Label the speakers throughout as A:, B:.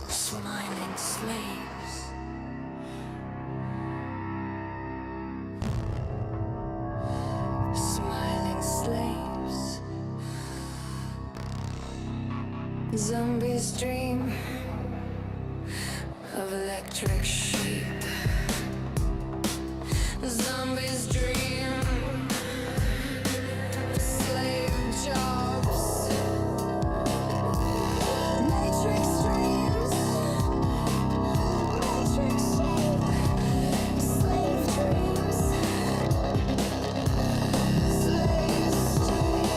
A: Smiling slaves, smiling slaves. Zombies dream of electric sheep. Zombies dream of slave jobs. Matrix dreams, matrix shape, slave dreams, slaves dream.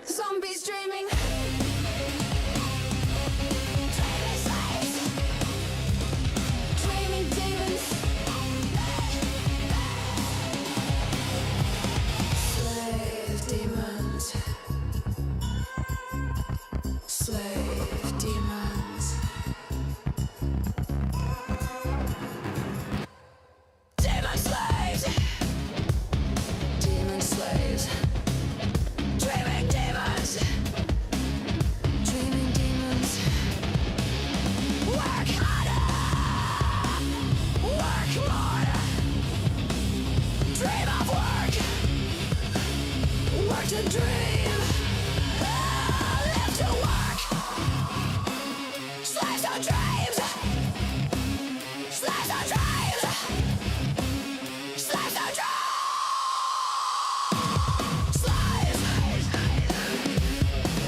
A: Zombies dreaming. Dreaming slaves, dreaming demons. Slave demons, slave demons. Demon slaves, demon slaves. Dreaming demons, dreaming demons. Work harder, work more. Dream of work, work to dream. Live to work. Slaves to dreams, slaves to dreams, slaves to dreams. Slaves,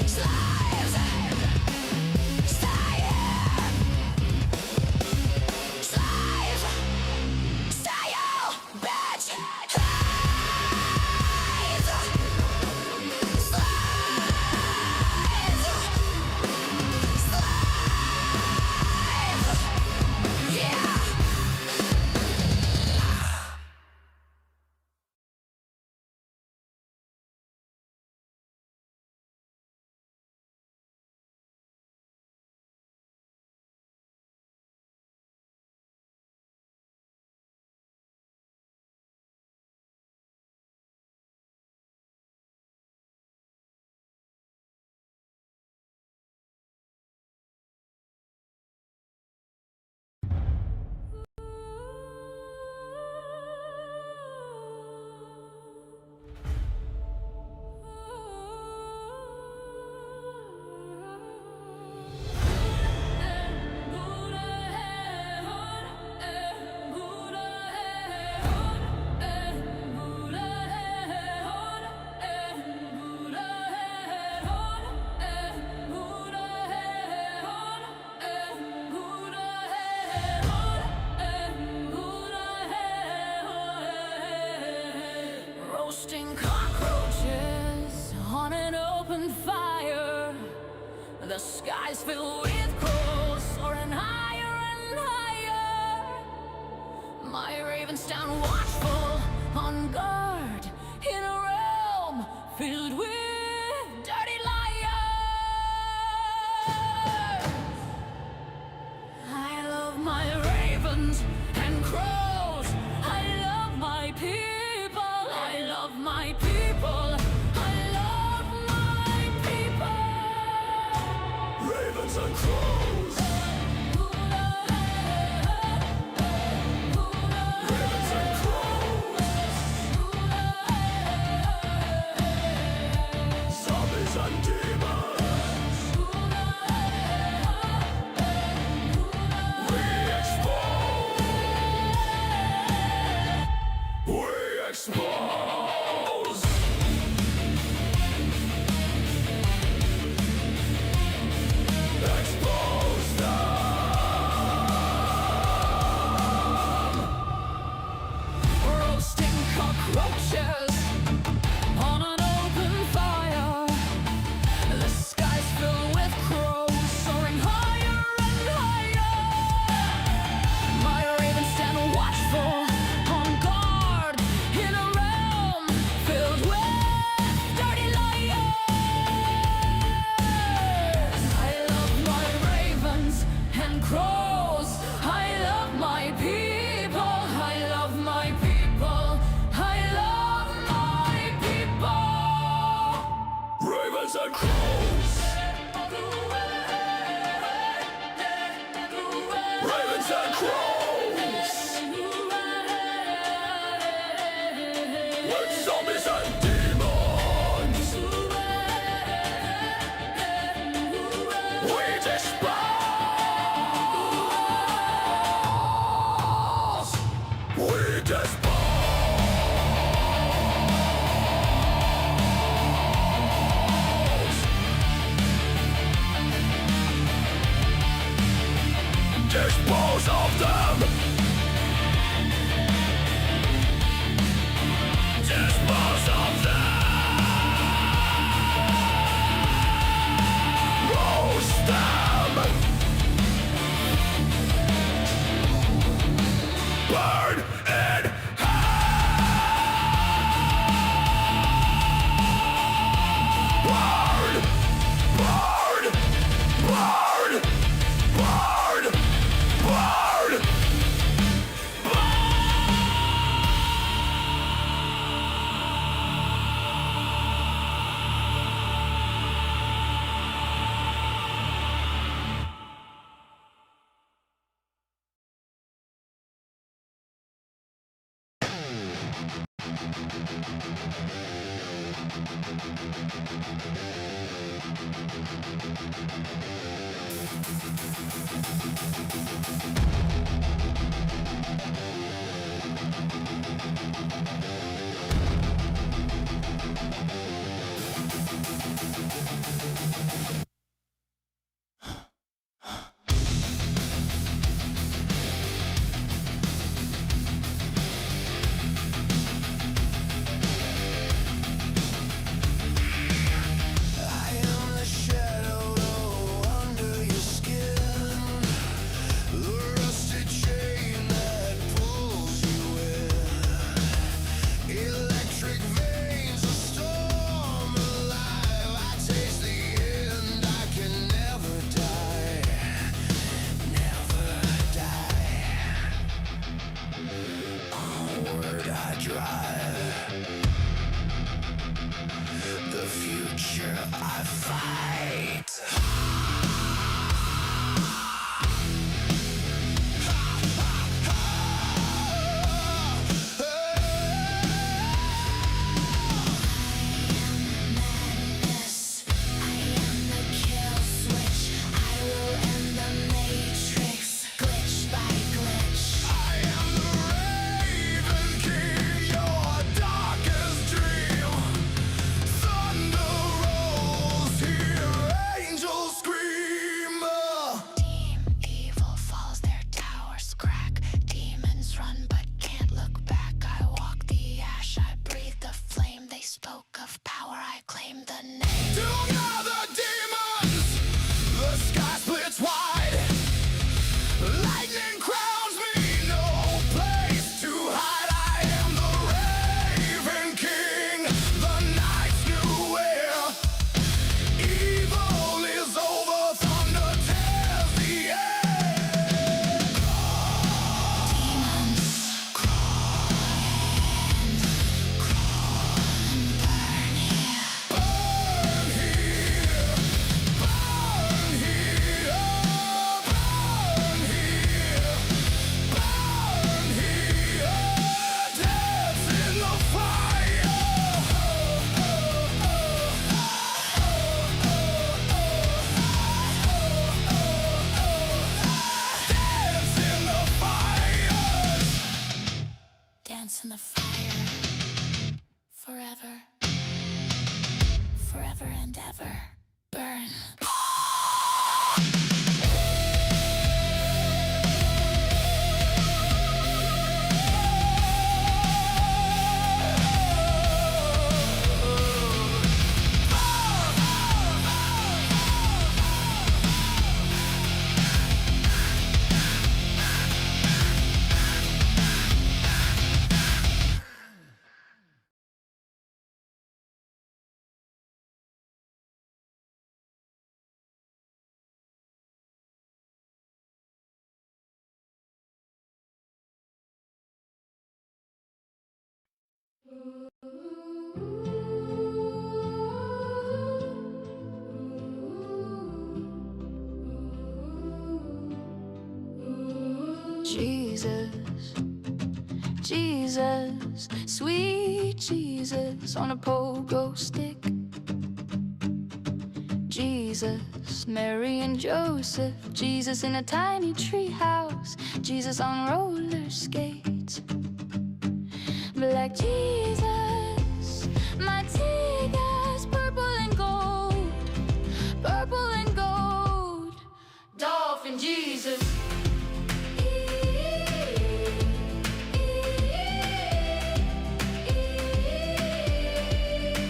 A: slaves, stay here. Slaves, stay you, bitch. Slaves, slaves, yeah. Roasting cockroaches on an open fire. The skies fill with crows soaring higher and higher. My ravens stand watchful on guard in a realm filled with dirty liars. I love my ravens and crows. I love my people. I love my people. I love my people. Ravens and crows. Ravens and crows. Zombies and demons. We expose. We expose. Expose them. Roasting cockroaches on an open fire. The skies fill with crows soaring higher and higher. My ravens stand watchful on guard in a realm filled with dirty liars. I love my ravens and crows. I love my people. I love my people. I love with zombies and demons. We dispose. We dispose. Dispose of them. Dispose of them. Roast them. Burn in hell. Burn. Burn. Burn. Burn. Burn! The future I fight. Dance in the fire, forever, forever and ever, burn. Jesus, Jesus, sweet sweet Jesus on a pogo stick. Jesus, Mary and Joseph, Jesus in a tiny tree house, Jesus on roller skates. Black Jesus, my tears, purple and gold, purple and gold. Dolphin Jesus,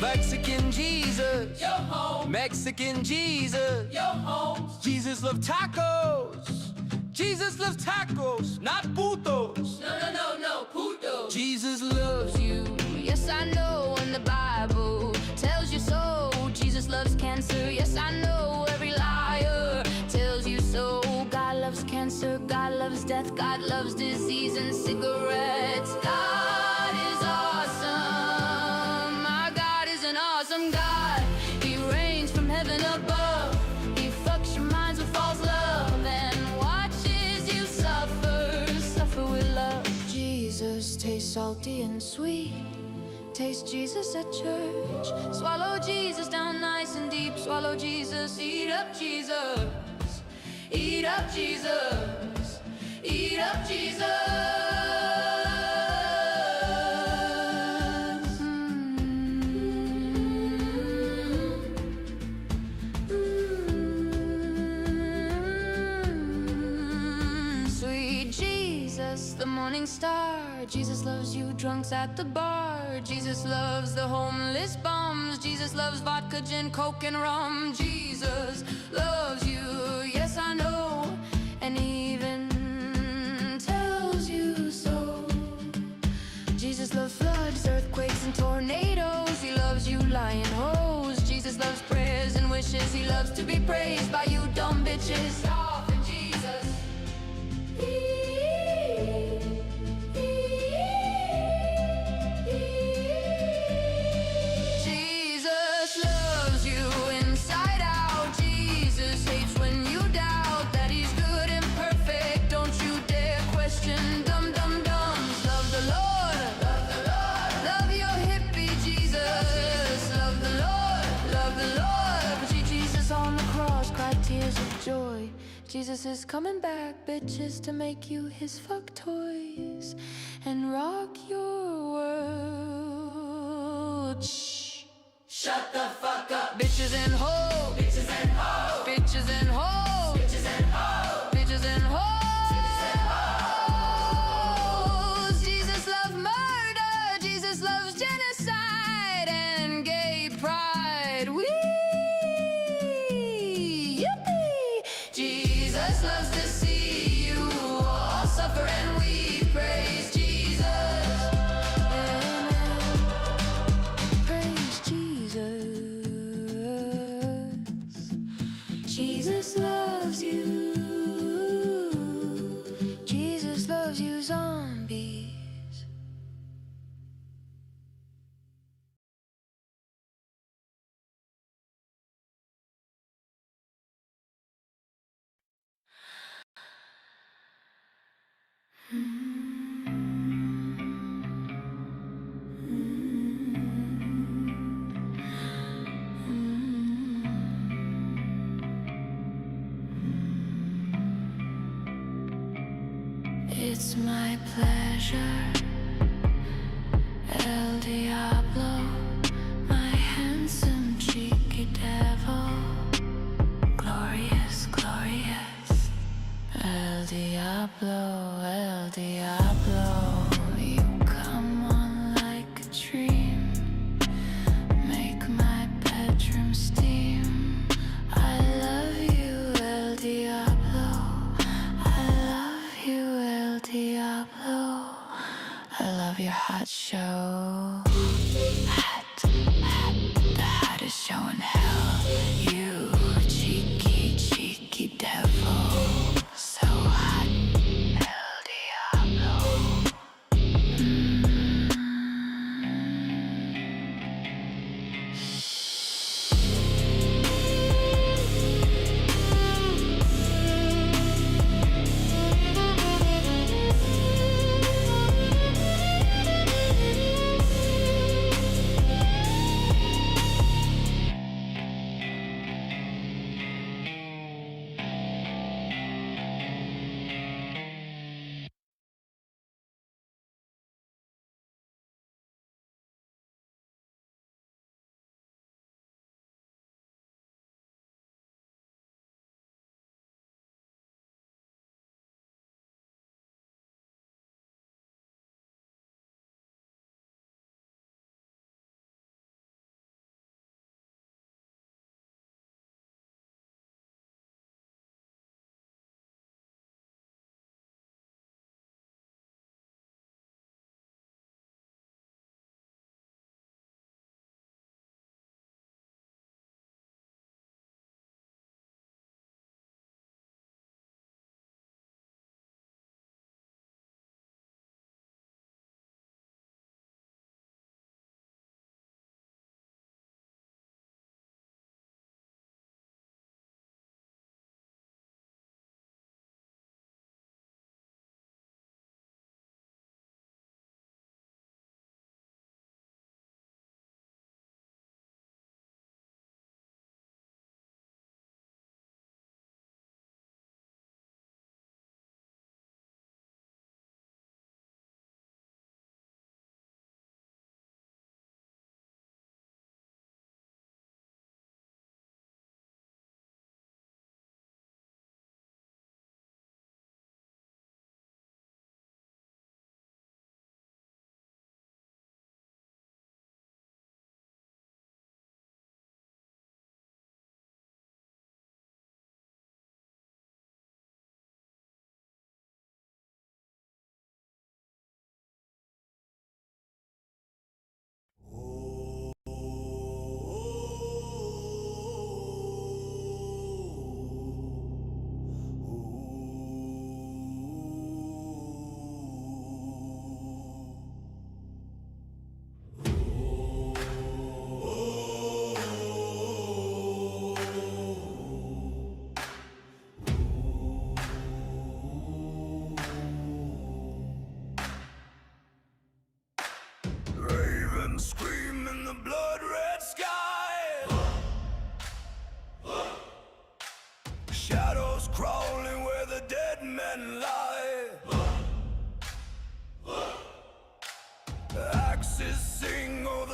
B: Mexican Jesus,
A: yo home.
B: Mexican Jesus,
A: Yo home.
B: Jesus loves tacos. Jesus loves tacos, not putos.
A: No, puto.
B: Jesus loves you.
A: Yes, I know, and the Bible tells you so. Jesus loves cancer. Yes, I know, every liar tells you so. God loves cancer, God loves death, God loves disease and cigarettes. God is awesome. My God is an awesome God. He reigns from heaven above. He fucks your minds with false love and watches you suffer, suffer with love. Jesus tastes salty and sweet. Taste Jesus at church. Swallow Jesus down nice and deep. Swallow Jesus, eat up Jesus. Eat up Jesus. Eat up Jesus. Sweet Jesus, the morning star. Jesus loves you drunks at the bar. Jesus loves the homeless bums. Jesus loves vodka, gin, coke, and rum. Jesus loves you, yes I know, and even tells you so. Jesus loves floods, earthquakes, and tornadoes. He loves you lion hoes. Jesus loves prayers and wishes. He loves to be praised by you dumb bitches. Stop in Jesus. Jesus loves you inside out. Jesus hates when you doubt that he's good and perfect. Don't you dare question dumb dumbs. Love the Lord, love the Lord. Love your hippie Jesus. Love the Lord, love the Lord. Jesus on the cross cried tears of joy. Jesus is coming back, bitches, to make you his fuck toys and rock your world. Shh. Shut the fuck up. Bitches and hoes. Bitches and hoes. Bitches and hoes. Bitches and hoes. Bitches and hoes. Jesus loves murder. Jesus loves genocide and gay pride. Wee! Yippee! Jesus loves to see you all suffer and we praise Jesus. Amen. Praise Jesus. Jesus loves you. Jesus loves you, zombies. It's my pleasure, El Diablo, my handsome cheeky devil. Glorious, glorious. El Diablo, El Diablo, you come on like a dream. Make my bedroom steam. I love you, El Diablo. I love you, El Diablo. I love your hot show. The hottest show in hell. You cheeky devil. So hot, El Diablo.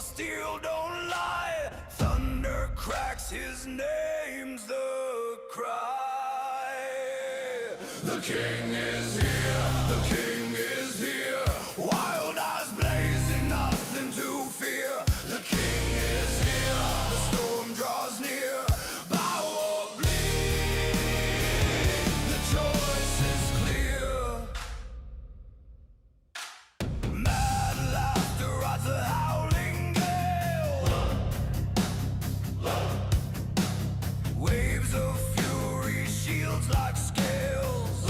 B: the steel don't lie. Thunder cracks, his name's the cry. The king is here, the king is here. Wild eyes blazing, nothing to fear. The king is here, the storm draws near. Bow or bleed, the choice is clear. Mad laughter rides a howling gale. Waves of fury, shields like scales.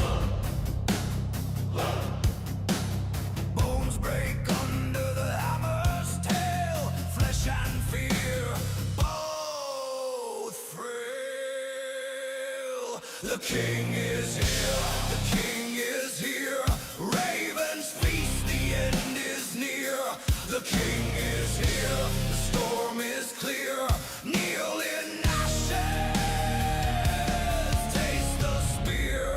B: Bones break under the hammer's tail. Flesh and fear, both frail. The king is here, the king is here. Ravens feast, the end is near. The king is here, the storm is clear. Kneel in ashes, taste the spear.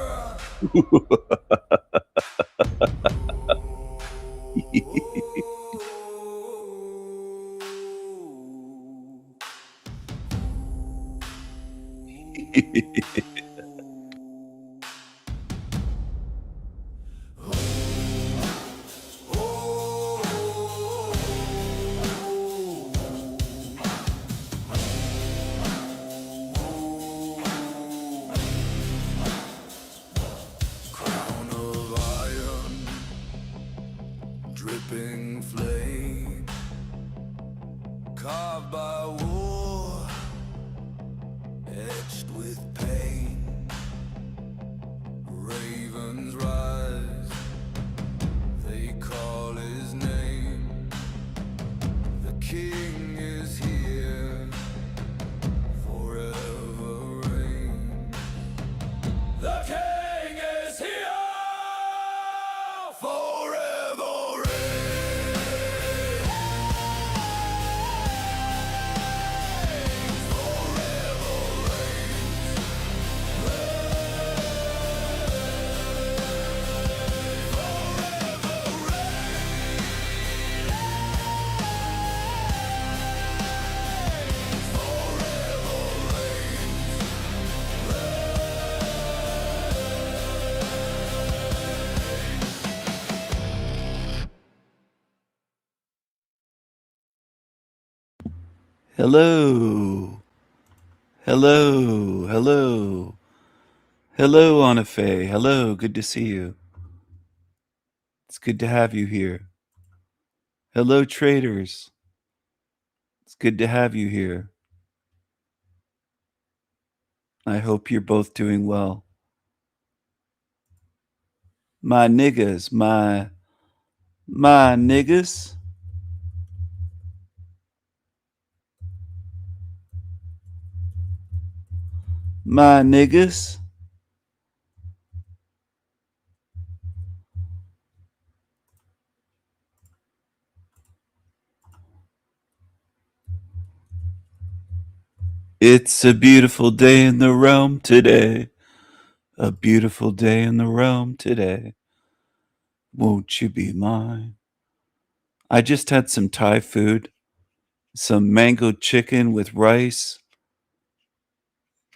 B: Crown of iron, dripping flame, carved by war, etched with pain. Ravens rise, they call his name. The king is here, forever reign. The king is here, forever reign. Forever
C: Hello. Hello. Hello. Hello, Anafe. Hello. Good to see you. It's good to have you here. Hello, traders. It's good to have you here. I hope you're both doing well. My niggas, my niggas. My niggas. It's a beautiful day in the realm today. A beautiful day in the realm today. Won't you be mine? I just had some Thai food, some mango chicken with rice,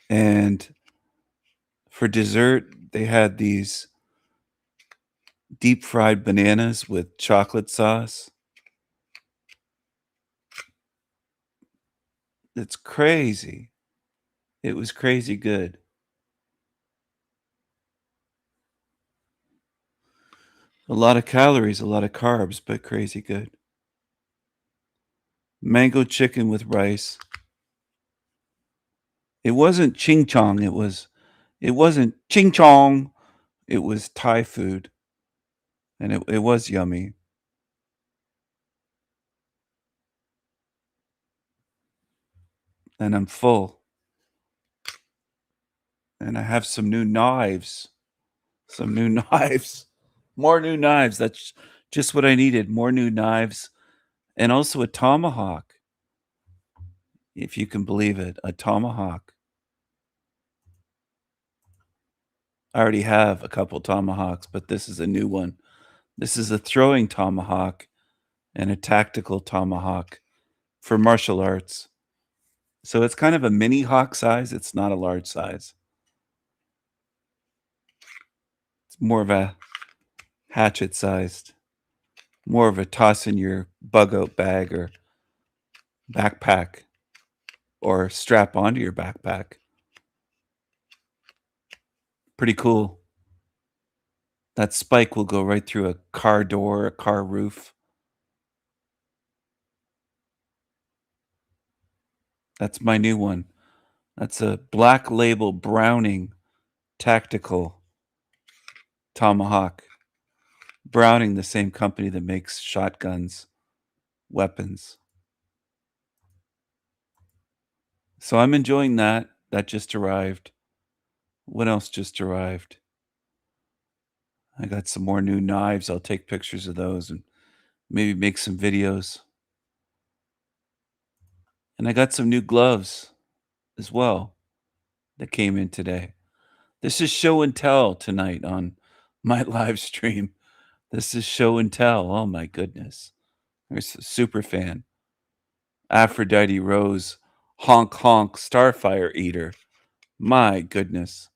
C: and for dessert, they had these deep fried bananas with chocolate sauce. It's crazy. It was crazy good. A lot of calories, a lot of carbs, but crazy good. Mango chicken with rice. It wasn't ching chong. It wasn't ching chong. It was Thai food. And it was yummy. And I'm full. And I have some new knives. Some new knives. More new knives. That's just what I needed. More new knives. And also a tomahawk. If you can believe it. A tomahawk. I already have a couple tomahawks, but this is a new one. This is a throwing tomahawk and a tactical tomahawk for martial arts. So it's kind of a mini hawk size. It's not a large size. It's more of a hatchet sized, more of a toss in your bug out bag or backpack or strap onto your backpack. Pretty cool. That spike will go right through a car door, a car roof. That's my new one. That's a Black Label Browning Tactical Tomahawk. Browning, the same company that makes shotguns, weapons. So I'm enjoying that. That just arrived. What else just arrived? I got some more new knives. I'll take pictures of those and maybe make some videos. And I got some new gloves as well that came in today. This is show and tell tonight on my live stream. This is show and tell. Oh my goodness. There's a super fan. Aphrodite Rose, honk honk, Starfire Eater. My goodness.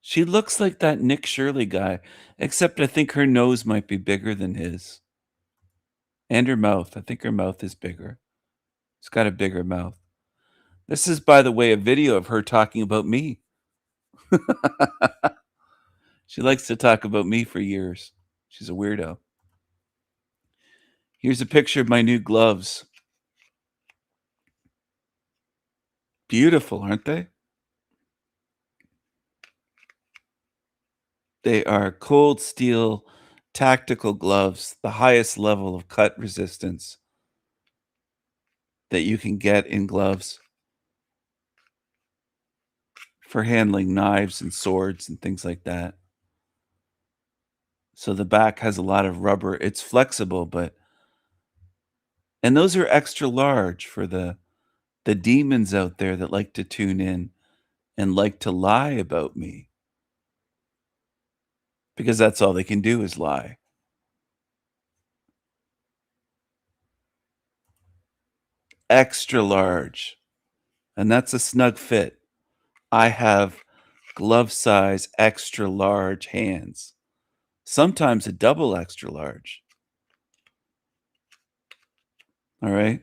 C: She looks like that Nick Shirley guy, except I think her nose might be bigger than his. And her mouth. I think her mouth is bigger. She's got a bigger mouth. This is, by the way, a video of her talking about me. She likes to talk about me for years. She's a weirdo. Here's a picture of my new gloves. Beautiful, aren't they? They are cold steel tactical gloves, the highest level of cut resistance that you can get in gloves for handling knives and swords and things like that. So the back has a lot of rubber. It's flexible, and those are extra large for the demons out there that like to tune in and like to lie about me. Because that's all they can do is lie. Extra large. And that's a snug fit. I have glove size extra large hands. Sometimes a double extra large. All right.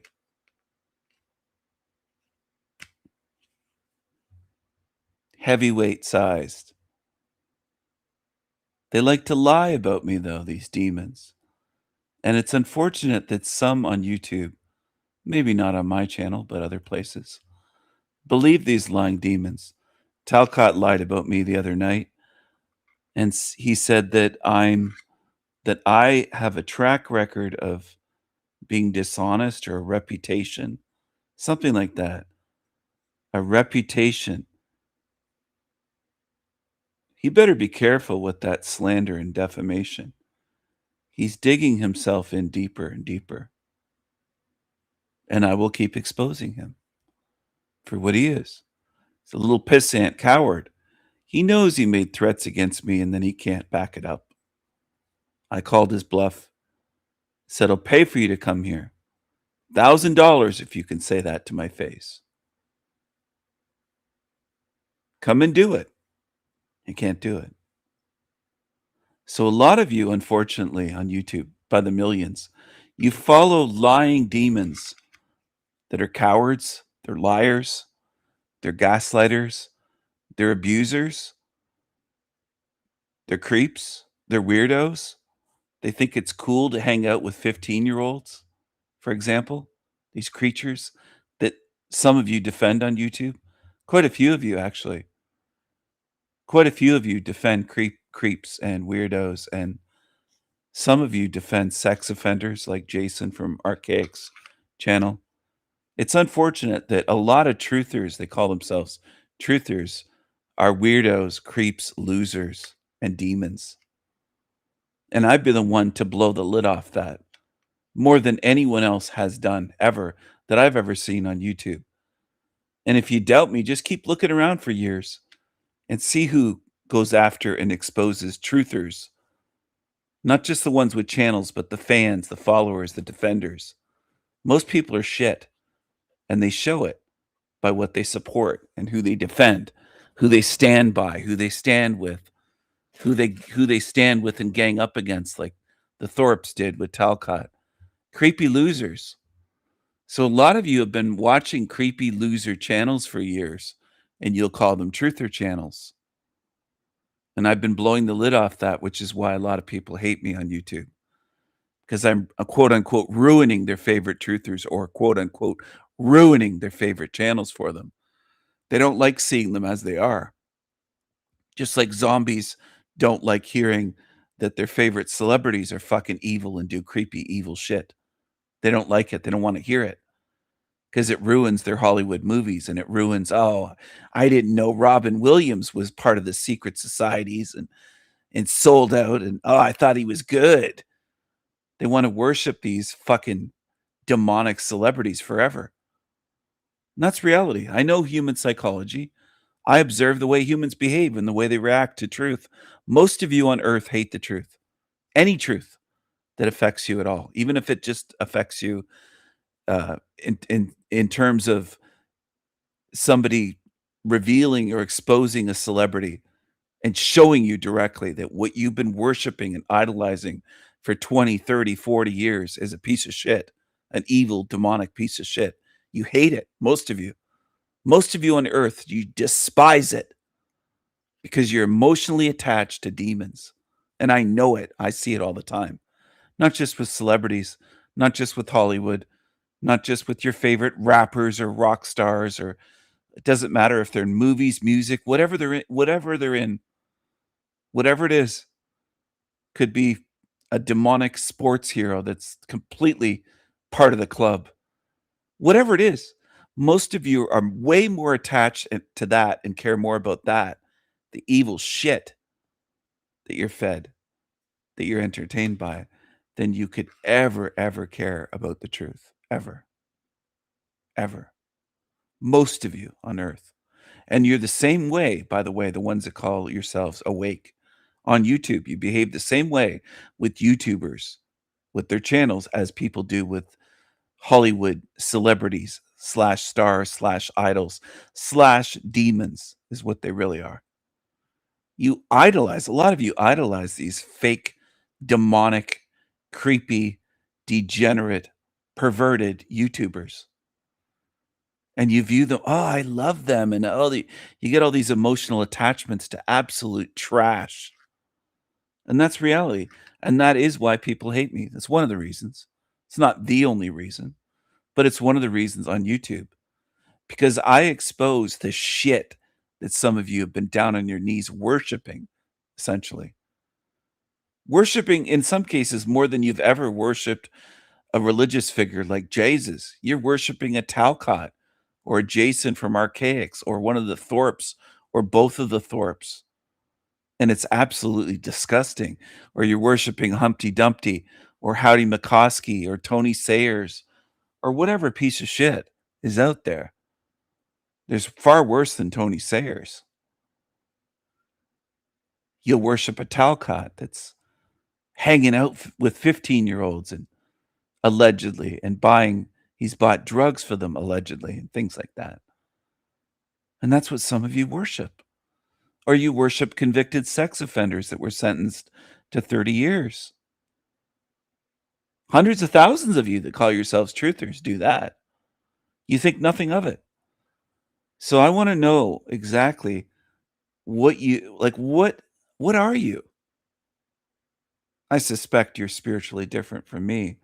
C: Heavyweight sized. They like to lie about me, though, these demons. And it's unfortunate that some on YouTube, maybe not on my channel, but other places, believe these lying demons. Talcott lied about me the other night, and he said that I have a track record of being dishonest or a reputation, something like that. A reputation. He better be careful with that slander and defamation. He's digging himself in deeper and deeper. And I will keep exposing him for what he is. He's a little pissant coward. He knows he made threats against me and then he can't back it up. I called his bluff. Said, I'll pay for you to come here. $1,000 if you can say that to my face. Come and do it. He can't do it. So a lot of you, unfortunately, on YouTube, by the millions, you follow lying demons that are cowards, they're liars, they're gaslighters, they're abusers, they're creeps, they're weirdos. They think it's cool to hang out with 15-year-olds, for example, these creatures that some of you defend on YouTube. Quite a few of you, actually. Quite a few of you defend creeps and weirdos, and some of you defend sex offenders like Jason from Archaic's channel. It's unfortunate that a lot of truthers, they call themselves truthers, are weirdos, creeps, losers, and demons. And I've been the one to blow the lid off that more than anyone else has done ever that I've ever seen on YouTube. And if you doubt me, just keep looking around for years and see who goes after and exposes truthers. Not just the ones with channels, but the fans, the followers, the defenders. Most people are shit, and they show it by what they support and who they defend, who they stand by, who they stand with, who they stand with and gang up against, like the Thorpes did with Talcott. Creepy losers. So a lot of you have been watching creepy loser channels for years, and you'll call them truther channels. And I've been blowing the lid off that, which is why a lot of people hate me on YouTube, because I'm quote unquote ruining their favorite truthers, or quote unquote ruining their favorite channels for them. They don't like seeing them as they are. Just like zombies don't like hearing that their favorite celebrities are fucking evil and do creepy evil shit. They don't like it. They don't want to hear it, because it ruins their Hollywood movies, and it ruins, oh, I didn't know Robin Williams was part of the secret societies and sold out, and oh, I thought he was good. They want to worship these fucking demonic celebrities forever. And that's reality. I know human psychology. I observe the way humans behave and the way they react to truth. Most of you on earth hate the truth. Any truth that affects you at all, even if it just affects you in terms of somebody revealing or exposing a celebrity and showing you directly that what you've been worshiping and idolizing for 20, 30, 40 years is a piece of shit, an evil, demonic piece of shit. You hate it, most of you. Most of you on earth, you despise it because you're emotionally attached to demons. And I know it. I see it all the time. Not just with celebrities, not just with Hollywood, not just with your favorite rappers or rock stars, or it doesn't matter if they're in movies, music, whatever they're in, whatever it is. Could be a demonic sports hero that's completely part of the club. Whatever it is, most of you are way more attached to that and care more about that, the evil shit that you're fed, that you're entertained by, than you could ever care about the truth. Ever. Ever. Most of you on earth. And you're the same way, by the way, the ones that call yourselves awake. On YouTube, you behave the same way with YouTubers, with their channels, as people do with Hollywood celebrities slash stars slash idols slash demons, is what they really are. You idolize, a lot of you idolize these fake, demonic, creepy, degenerate, perverted YouTubers. And you view them, oh, I love them. And you get all these emotional attachments to absolute trash. And that's reality. And that is why people hate me. That's one of the reasons. It's not the only reason, but it's one of the reasons on YouTube, because I expose the shit that some of you have been down on your knees worshiping, essentially. Worshiping, in some cases, more than you've ever worshiped a religious figure like Jesus. You're worshiping a Talcott or a Jason from Archaics or one of the Thorpes or both of the Thorpes. And it's absolutely disgusting. Or you're worshiping Humpty Dumpty or Howdy McCoskey or Tony Sayers or whatever piece of shit is out there. There's far worse than Tony Sayers. You'll worship a Talcott that's hanging out with 15-year-olds and allegedly, and he's bought drugs for them allegedly, and things like that. And that's what some of you worship. Or you worship convicted sex offenders that were sentenced to 30 years. Hundreds of thousands of you that call yourselves truthers do that. You think nothing of it. So I want to know exactly what you like. What are you? I suspect you're spiritually different from me,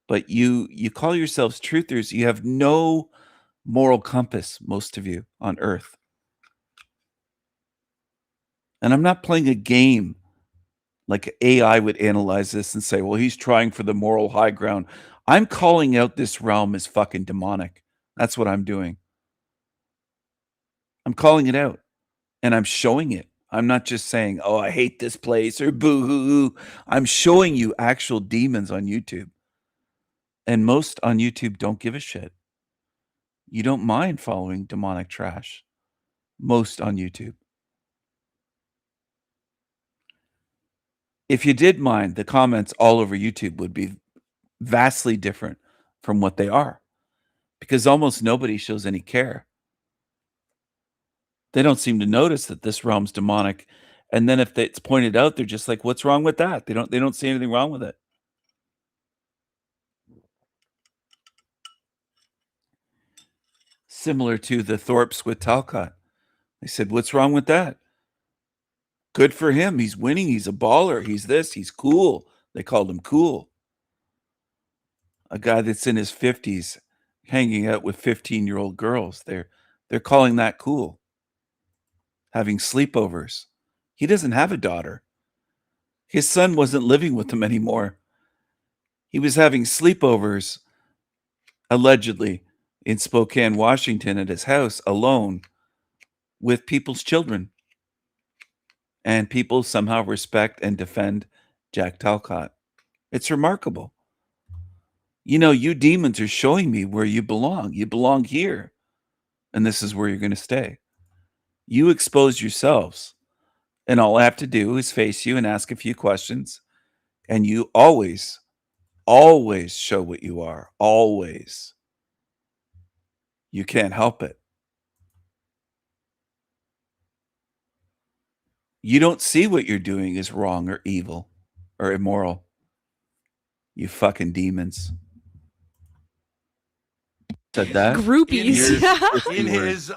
C: but you call yourselves truthers. You have no moral compass, most of you on earth. And I'm not playing a game like AI would analyze this and say, well, he's trying for the moral high ground. I'm calling out this realm as fucking demonic. That's what I'm doing. I'm calling it out and I'm showing it. I'm not just saying, oh, I hate this place or boo hoo. I'm showing you actual demons on YouTube. And most on YouTube don't give a shit. You don't mind following demonic trash. Most on YouTube. If you did mind, the comments all over YouTube would be vastly different from what they are, because almost nobody shows any care. They don't seem to notice that this realm's demonic, and then if it's pointed out, they're just like, "What's wrong with that?" They don't see anything wrong with it. Similar to the Thorpes with Talcott. They said, "What's wrong with that?" Good for him. He's winning. He's a baller. He's this. He's cool. They called him cool. A guy that's in his 50s hanging out with 15-year-old girls. They're calling that cool. Having sleepovers. He doesn't have a daughter. His son wasn't living with him anymore. He was having sleepovers, allegedly, in Spokane, Washington, at his house alone with people's children. And people somehow respect and defend Jack Talcott. It's remarkable. You know, you demons are showing me where you belong. You belong here. And this is where you're going to stay. You expose yourselves. And all I have to do is face you and ask a few questions. And you always, always show what you are. Always. You can't help it. You don't see what you're doing is wrong or evil or immoral. You fucking demons. Said that?
D: Groupies.
B: In his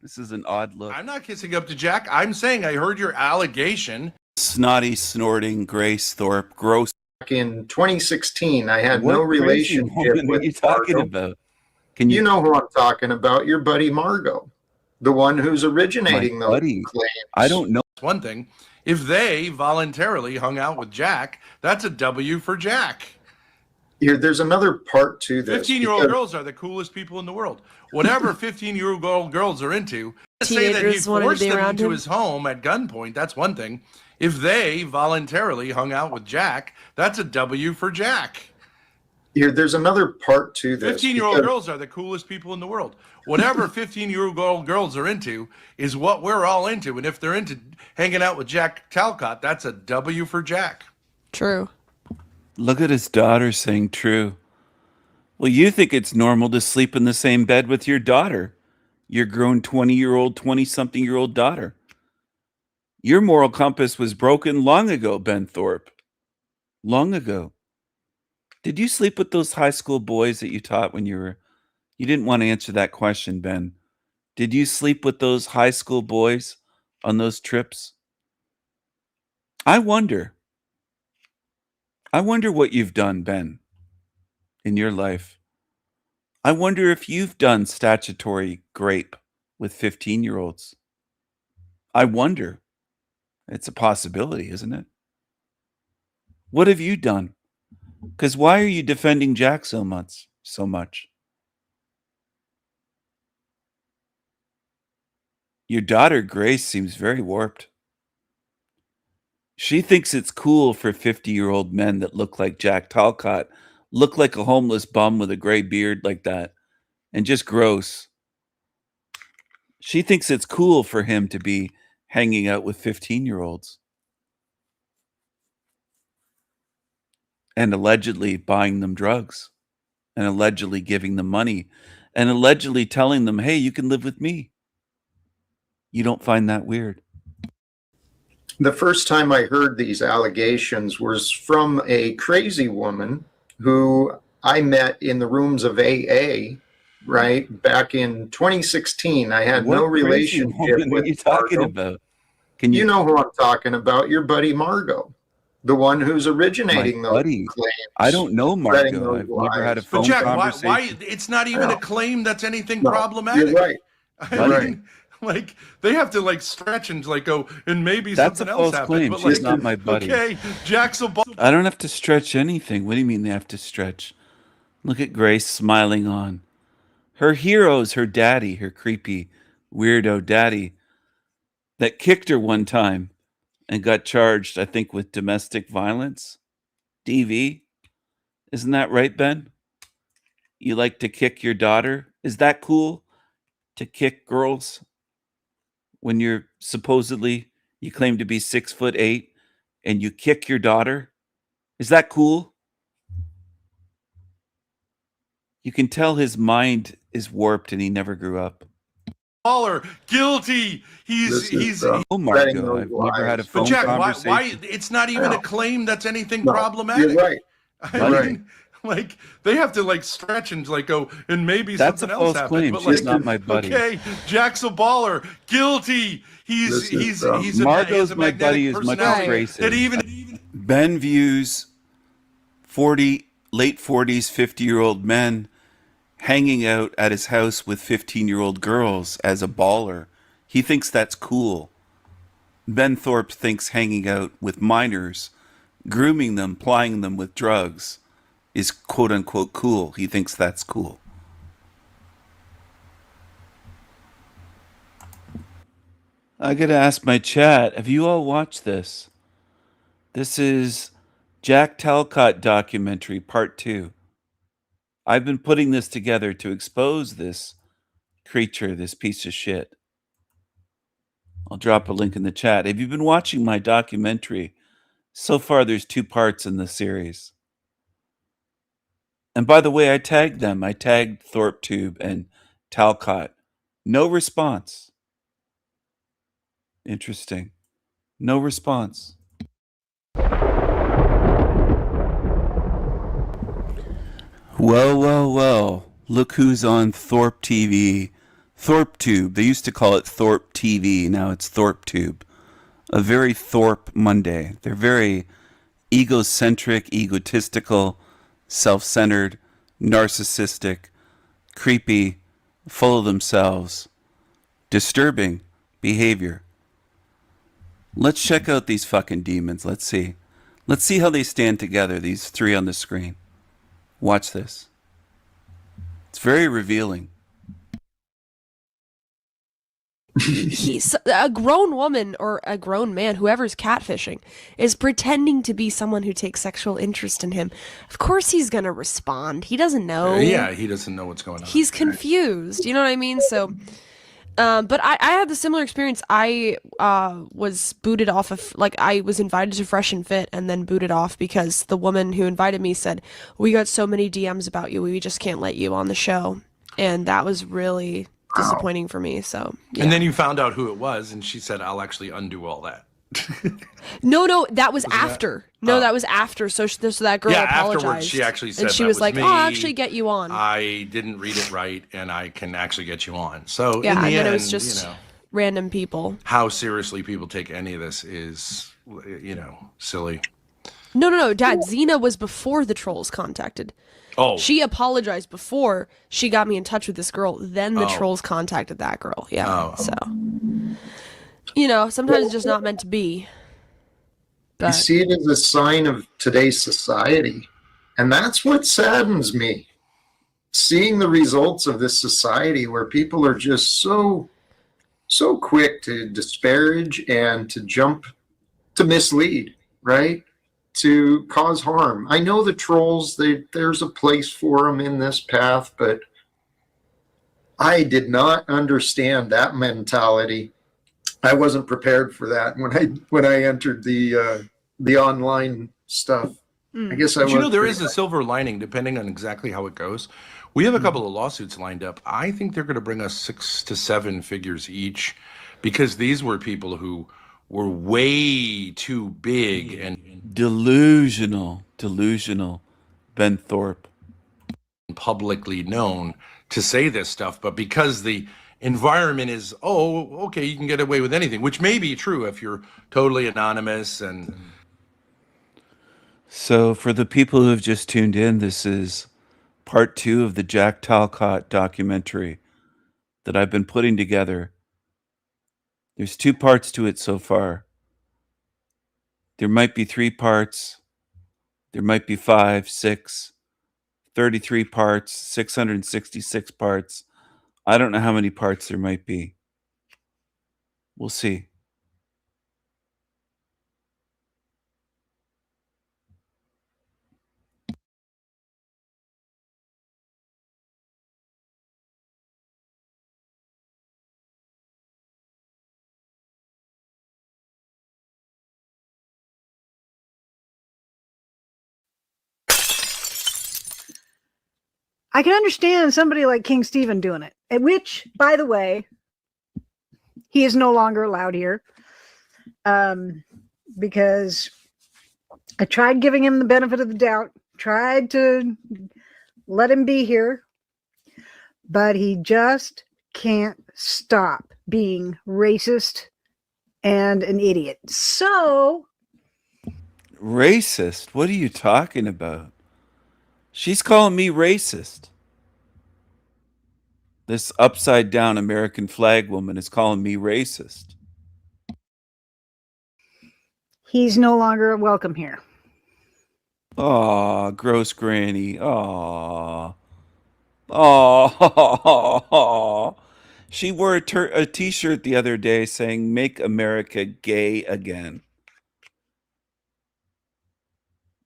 C: This is an odd look.
B: I'm not kissing up to Jack. I'm saying I heard your allegation.
C: Snotty, snorting Grace Thorpe, gross.
E: Back in 2016, I had
C: What
E: no
C: crazy
E: relationship
C: woman
E: with
C: are you talking
E: Margot.
C: about? Can
E: You know who I'm talking about, your buddy Margot, the one who's originating
C: My
E: those
C: buddy.
E: claims.
C: I don't know.
B: That's one thing. If they voluntarily hung out with Jack, that's a W for Jack.
E: Here, there's another part to this.
B: 15-year-old
E: because
B: girls are the coolest people in the world. Whatever 15-year-old girls are into, say that he
D: Teenagers wanted to
B: forced
D: be
B: them
D: around
B: into
D: him.
B: his home at gunpoint, that's one thing. If they voluntarily hung out with Jack, that's a W for Jack.
E: Here, there's another part to this.
B: 15-year-old
E: because
B: girls are the coolest people in the world. Whatever 15-year-old girls are into is what we're all into. And if they're into hanging out with Jack Talcott, that's a W for Jack.
D: True.
C: Look at his daughter saying true. Well, you think it's normal to sleep in the same bed with your daughter, your grown 20-year-old, 20-something-year-old daughter. Your moral compass was broken long ago, Ben Thorpe. Long ago. Did you sleep with those high school boys that you taught when you were... You didn't want to answer that question, Ben. Did you sleep with those high school boys on those trips? I wonder what you've done, Ben, in your life. I wonder if you've done statutory grape with 15-year-olds. I wonder. It's a possibility, isn't it? What have you done? Because why are you defending Jack so much? Your daughter, Grace, seems very warped. She thinks it's cool for 50-year-old men that look like Jack Talcott, look like a homeless bum with a gray beard like that, and just gross. She thinks it's cool for him to be hanging out with 15-year-olds. And allegedly buying them drugs. And allegedly giving them money. And allegedly telling them, hey, you can live with me. You don't find that weird?
E: the first time I heard these allegations was from a crazy woman who I met in the rooms of AA, right? Back in 2016. I had
C: What
E: no
C: crazy
E: relationship
C: woman
E: with
C: are you talking
E: Margot.
C: about? Can
E: You know who I'm talking about, your buddy Margot, the one who's originating
C: My
E: those
C: buddy.
E: claims.
C: I don't know
E: spreading
C: Margot.
E: those
C: I've never had a
E: lies.
C: phone
B: But Jack,
C: conversation.
B: why? It's not even
E: No.
B: a claim that's anything
E: No,
B: problematic.
E: You're right.
B: I
C: Buddy.
B: mean, like they have to like stretch and like go, and maybe
C: That's
B: something
C: a
B: else
C: false
B: happened.
C: claim.
B: But
C: She's
B: like,
C: not my buddy.
B: okay, Jack's a
C: I don't have to stretch anything. What do you mean they have to stretch? Look at Grace smiling on. Her hero's her daddy, her creepy, weirdo daddy that kicked her one time and got charged, I think, with domestic violence. DV. Isn't that right, Ben? You like to kick your daughter? Is that cool? To kick girls when you're supposedly, you claim to be 6'8" and you kick your daughter? Is that cool? You can tell his mind is warped and he never grew up.
D: Baller, guilty.
E: This is
C: Oh my
E: spreading
C: God,
E: those
C: I've never had a
E: lies.
C: phone
D: But Jack,
C: conversation.
D: why? It's not even a claim that's anything
E: No,
D: problematic.
E: you're right.
D: I
E: You're right.
D: mean, like they have to like stretch and like go and maybe
C: That's
D: something
C: a
D: else
C: false
D: happened.
C: claim.
D: But
C: She's
D: like,
C: not my buddy.
D: okay, Jack's a baller, guilty.
E: This is,
D: He's
C: Margot's
D: a
C: my
D: magnetic
C: buddy as much as
D: personality
C: Grace
D: that
C: is.
D: even
C: Ben views late 40s, 50-year-old men hanging out at his house with 15-year-old girls as a baller. He thinks that's cool. Ben Thorpe thinks hanging out with minors, grooming them, plying them with drugs is quote unquote cool. He thinks that's cool. I gotta ask my chat, have you all watched this? This is Jack Talcott documentary part 2. I've been putting this together to expose this creature, this piece of shit. I'll drop a link in the chat. Have you been watching my documentary? So far, there's 2 parts in the series. And by the way, I tagged them. I tagged ThorpeTube and Talcott. No response. Interesting. No response. Well. Look who's on Thorpe TV. ThorpeTube. They used to call it Thorpe TV. Now it's ThorpeTube. A very Thorpe Monday. They're very egocentric, egotistical, self-centered, narcissistic, creepy, full of themselves, disturbing behavior. Let's check out these fucking demons. Let's see. Let's see how they stand together, these 3 on the screen. Watch this. It's very revealing.
F: He's a grown woman or a grown man, whoever's catfishing, is pretending to be someone who takes sexual interest in him. Of course he's gonna respond. He doesn't know.
D: yeah, he doesn't know what's going on.
F: He's confused. You know what I mean? So, but I had the similar experience. I was booted off of, like, I was invited to Fresh and Fit and then booted off because the woman who invited me said, "We got so many DMs about you, we just can't let you on the show." And that was really disappointing for me. So yeah.
D: And then you found out who it was, and she said, "I'll actually undo all that."
F: No, that was after. That was after. So that girl apologized.
D: Afterwards she actually said,
F: and she
D: that
F: was like,
D: me.
F: "Oh, I'll actually get you on."
D: I didn't read it right, and I can actually get you on. So
F: Yeah,
D: in the
F: and then
D: end,
F: it was just random people.
D: how seriously people take any of this is, silly.
F: No, Dad. Xena was before the trolls contacted.
D: Oh,
F: She apologized before she got me in touch with this girl. Then the trolls contacted that girl. Yeah. So, sometimes it's just not meant to be.
E: I
F: But
E: see it as a sign of today's society. And that's what saddens me. Seeing the results of this society where people are just so quick to disparage and to jump to mislead, right? To cause harm. I know the trolls, there's a place for them in this path, but I did not understand that mentality. I wasn't prepared for that when I entered the online stuff. I guess
D: but there is a silver lining depending on exactly how it goes. We have a couple of lawsuits lined up. I think they're going to bring us 6 to 7 figures each, because these were people who were way too big and
C: Delusional. Ben Thorpe.
D: publicly known to say this stuff, but because the environment is, okay, you can get away with anything, which may be true if you're totally anonymous. And
C: So for the people who have just tuned in, this is part 2 of the Jack Talcott documentary that I've been putting together. There's 2 parts to it so far. There might be 3 parts. There might be 5, 6, 33 parts, 666 parts. I don't know how many parts there might be. We'll see.
G: I can understand somebody like King Stephen doing it, which, by the way, he is no longer allowed here, because I tried giving him the benefit of the doubt, tried to let him be here, but he just can't stop being racist and an idiot. So,
C: Racist? What are you talking about? She's calling me racist. This upside down American flag woman is calling me racist.
G: he's no longer welcome here.
C: Aw, gross granny. Aw. Aw. She wore a t-shirt the other day saying, "Make America gay again."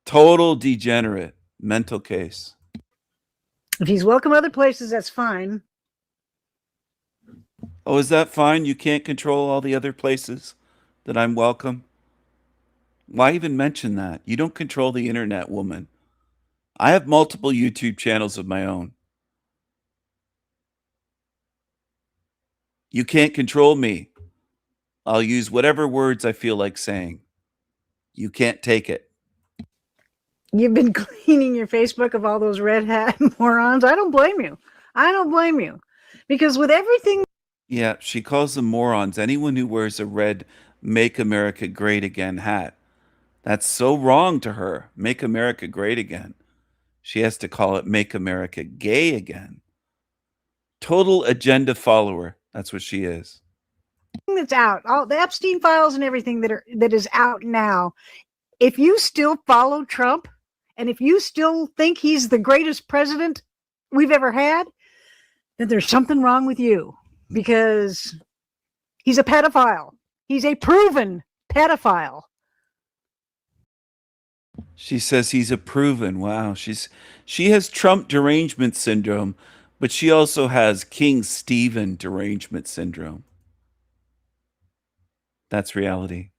C: Total degenerate. Mental case.
G: If he's welcome other places, that's fine.
C: Oh, is that fine? You can't control all the other places that I'm welcome? Why even mention that? You don't control the internet, woman. I have multiple YouTube channels of my own. You can't control me. I'll use whatever words I feel like saying. You can't take it.
G: You've been cleaning your Facebook of all those red hat morons. I don't blame you. I don't blame you. Because with everything...
C: Yeah, she calls them morons. Anyone who wears a red "Make America Great Again" hat. That's so wrong to her. Make America great again. She has to call it "Make America Gay Again." Total agenda follower. That's what she is.
G: That's out, all the Epstein files and everything that is out now. If you still follow Trump, and if you still think he's the greatest president we've ever had, then there's something wrong with you, because he's a pedophile. He's a proven pedophile.
C: She says he's a proven. Wow, she has Trump derangement syndrome, but she also has King Stephen derangement syndrome. That's reality.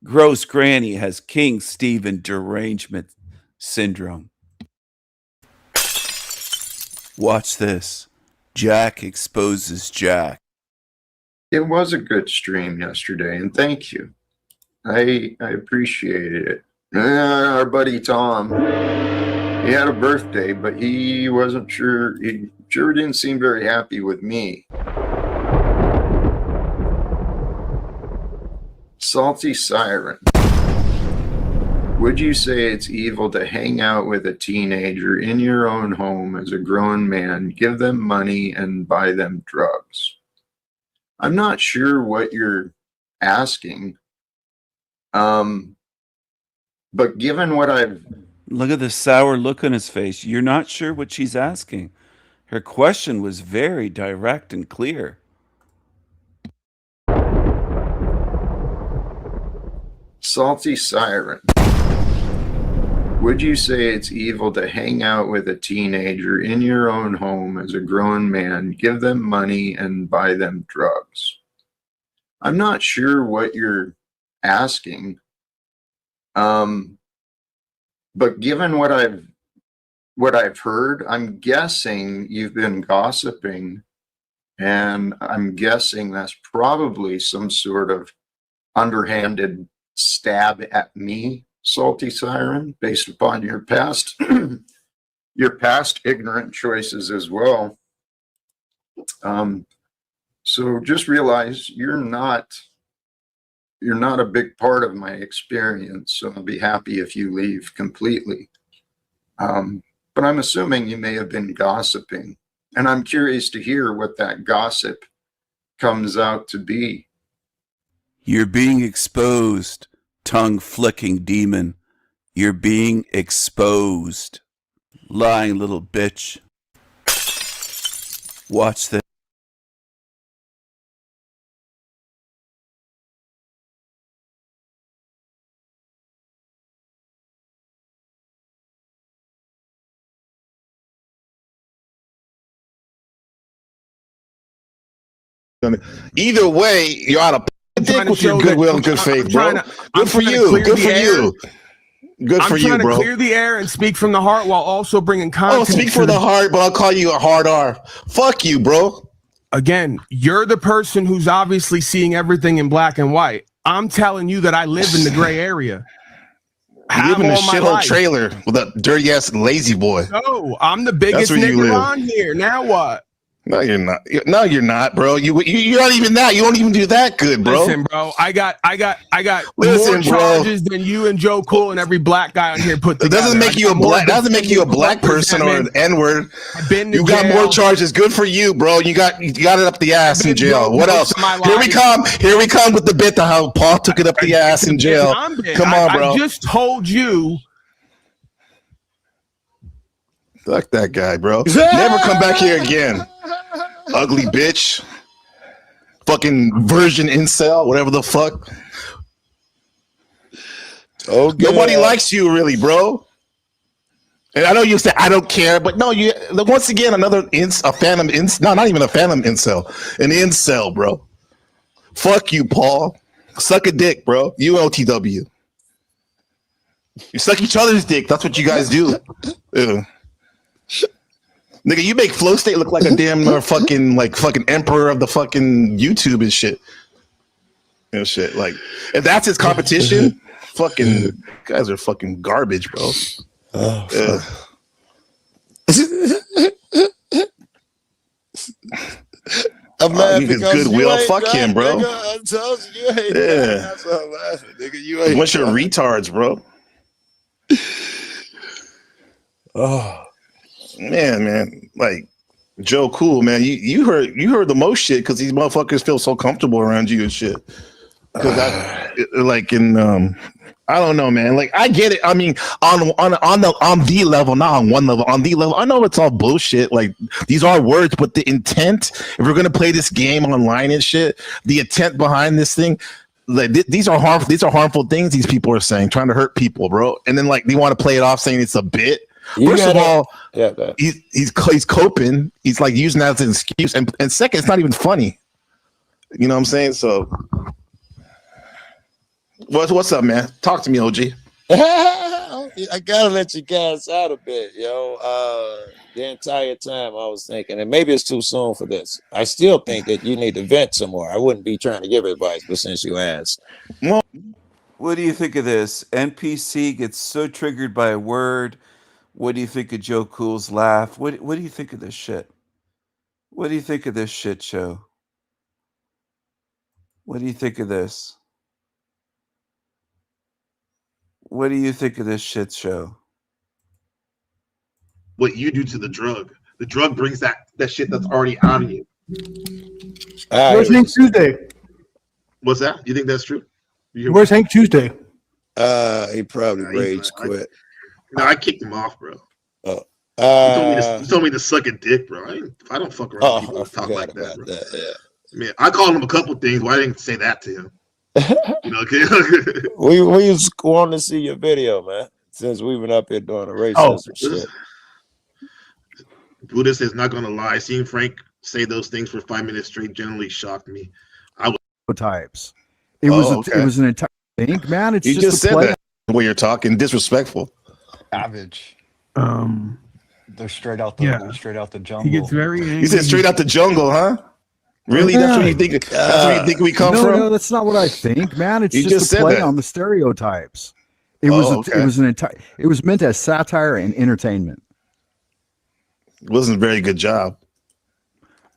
C: Gross Granny has King Stephen derangement syndrome. Watch this. Jack exposes Jack.
E: It was a good stream yesterday, and thank you. I appreciated it. Our buddy Tom, he had a birthday, but he wasn't sure. He sure didn't seem very happy with me. Salty Siren. Would you say it's evil to hang out with a teenager in your own home as a grown man, give them money, and buy them drugs? I'm not sure what you're asking. But given what I've...
C: Look at the sour look on his face. You're not sure what she's asking. Her question was very direct and clear.
E: Salty Siren. Would you say it's evil to hang out with a teenager in your own home as a grown man, give them money, and buy them drugs? I'm not sure what you're asking. But given what I've heard, I'm guessing you've been gossiping, and I'm guessing that's probably some sort of underhanded stab at me, Salty Siren, based upon your past your past ignorant choices as well. So just realize you're not a big part of my experience, so I'll be happy if you leave completely. But I'm assuming you may have been gossiping, and I'm curious to hear what that gossip comes out to be.
C: You're being exposed, tongue-flicking demon. You're being exposed. Lying little bitch. Watch this.
H: Either way, you're out of dick with your goodwill and good faith, bro. Good for you. Good for you. Good for you,
I: I'm trying
H: bro.
I: to clear the air and speak from the heart while also bringing
H: Oh,
I: content.
H: speak for the heart, but I'll call you a hard R. Fuck you, bro.
I: Again, you're the person who's obviously seeing everything in black and white. I'm telling you that I live in the gray area.
H: You live in a
I: all my
H: shithole
I: life.
H: trailer with a dirty ass lazy boy.
I: No, I'm the biggest
H: where you
I: nigga
H: live.
I: on here. Now what?
H: No, you're not. No, you're not, bro. You're not even that. You don't even do that good, bro.
I: Listen, bro. I got
H: Listen,
I: more
H: bro.
I: charges than you and Joe Cool and every black guy on here put
H: It
I: together.
H: doesn't make you a black. Doesn't make you a black person or an N-word. You got more charges. Good for you, bro. You got it up the ass in jail. What else? Here we come. Here we come with the bit of how Paul took it up the ass in jail. Come on, bro.
I: I just told you.
H: Fuck that guy, bro. Never come back here again. Ugly bitch. Fucking virgin incel, whatever the fuck.
J: Okay.
H: Nobody likes you, really, bro. And I know you say I don't care, but no, you once again another a phantom no, not even a phantom incel, an incel, bro. Fuck you, Paul. Suck a dick, bro. UOTW. You suck each other's dick. That's what you guys do. Ew. Nigga, you make Flow State look like a damn fucking emperor of the fucking YouTube and shit. And shit. Like, if that's his competition, fucking guys are fucking garbage, bro. Oh,
J: I'm mad
H: because
J: because
H: goodwill.
J: you
H: Fuck him, bro.
J: Nigga. I told you ain't
H: Yeah.
J: That's why I'm laughing, nigga. You ain't
H: Bunch of retards, bro.
J: Oh
H: man, like Joe Cool, man. You heard the most shit because these motherfuckers feel so comfortable around you and shit. Because like in I don't know, man. Like I get it. I mean, on the level, not on one level. On the level, I know it's all bullshit. Like these are words, but the intent. If we're gonna play this game online and shit, the intent behind this thing, like these are harmful. These are harmful things. These people are saying, trying to hurt people, bro. And then like they want to play it off, saying it's a bit. First of all, he's coping. He's like using that as an excuse, and second, it's not even funny. You know what I'm saying? So. What's up, man? Talk to me, OG.
J: I gotta let you guys out a bit, yo. The entire time I was thinking, and maybe it's too soon for this. I still think that you need to vent some more. I wouldn't be trying to give advice, but since you asked.
C: Well, what do you think of this? NPC gets so triggered by a word. What do you think of Joe Cool's laugh? What do you think of this shit? What do you think of this shit show? What do you think of this? What do you think of this shit show?
H: What you do to the drug. The drug brings that shit that's already out of you.
K: Where's Hank Tuesday?
H: What's that? You think that's true?
K: Where's Hank Tuesday?
J: He probably rage quit.
H: No, I kicked him off, bro.
J: Oh.
H: He told me to suck a dick, bro. I don't fuck around with people who talk like that, bro. I mean, I called him a couple things. Why didn't I say that to him? You know,
J: we just want to see your video, man. Since we've been up here doing the racism shit.
H: Buddha says, not gonna lie, seeing Frank say those things for 5 minutes straight generally shocked me. I was
K: types. It was an entire thing, man. It's
H: you just said
K: play.
H: that the way you're talking, disrespectful.
L: Savage. They're straight out the jungle.
K: He gets very angry.
H: You said straight out the jungle, huh? Really?
K: Yeah.
H: That's where you think? That's where you think we come from?
K: No, that's not what I think, man. It's
H: You
K: just a
H: said
K: play
H: that.
K: on the stereotypes. It was meant as satire and entertainment.
H: It wasn't a very good job.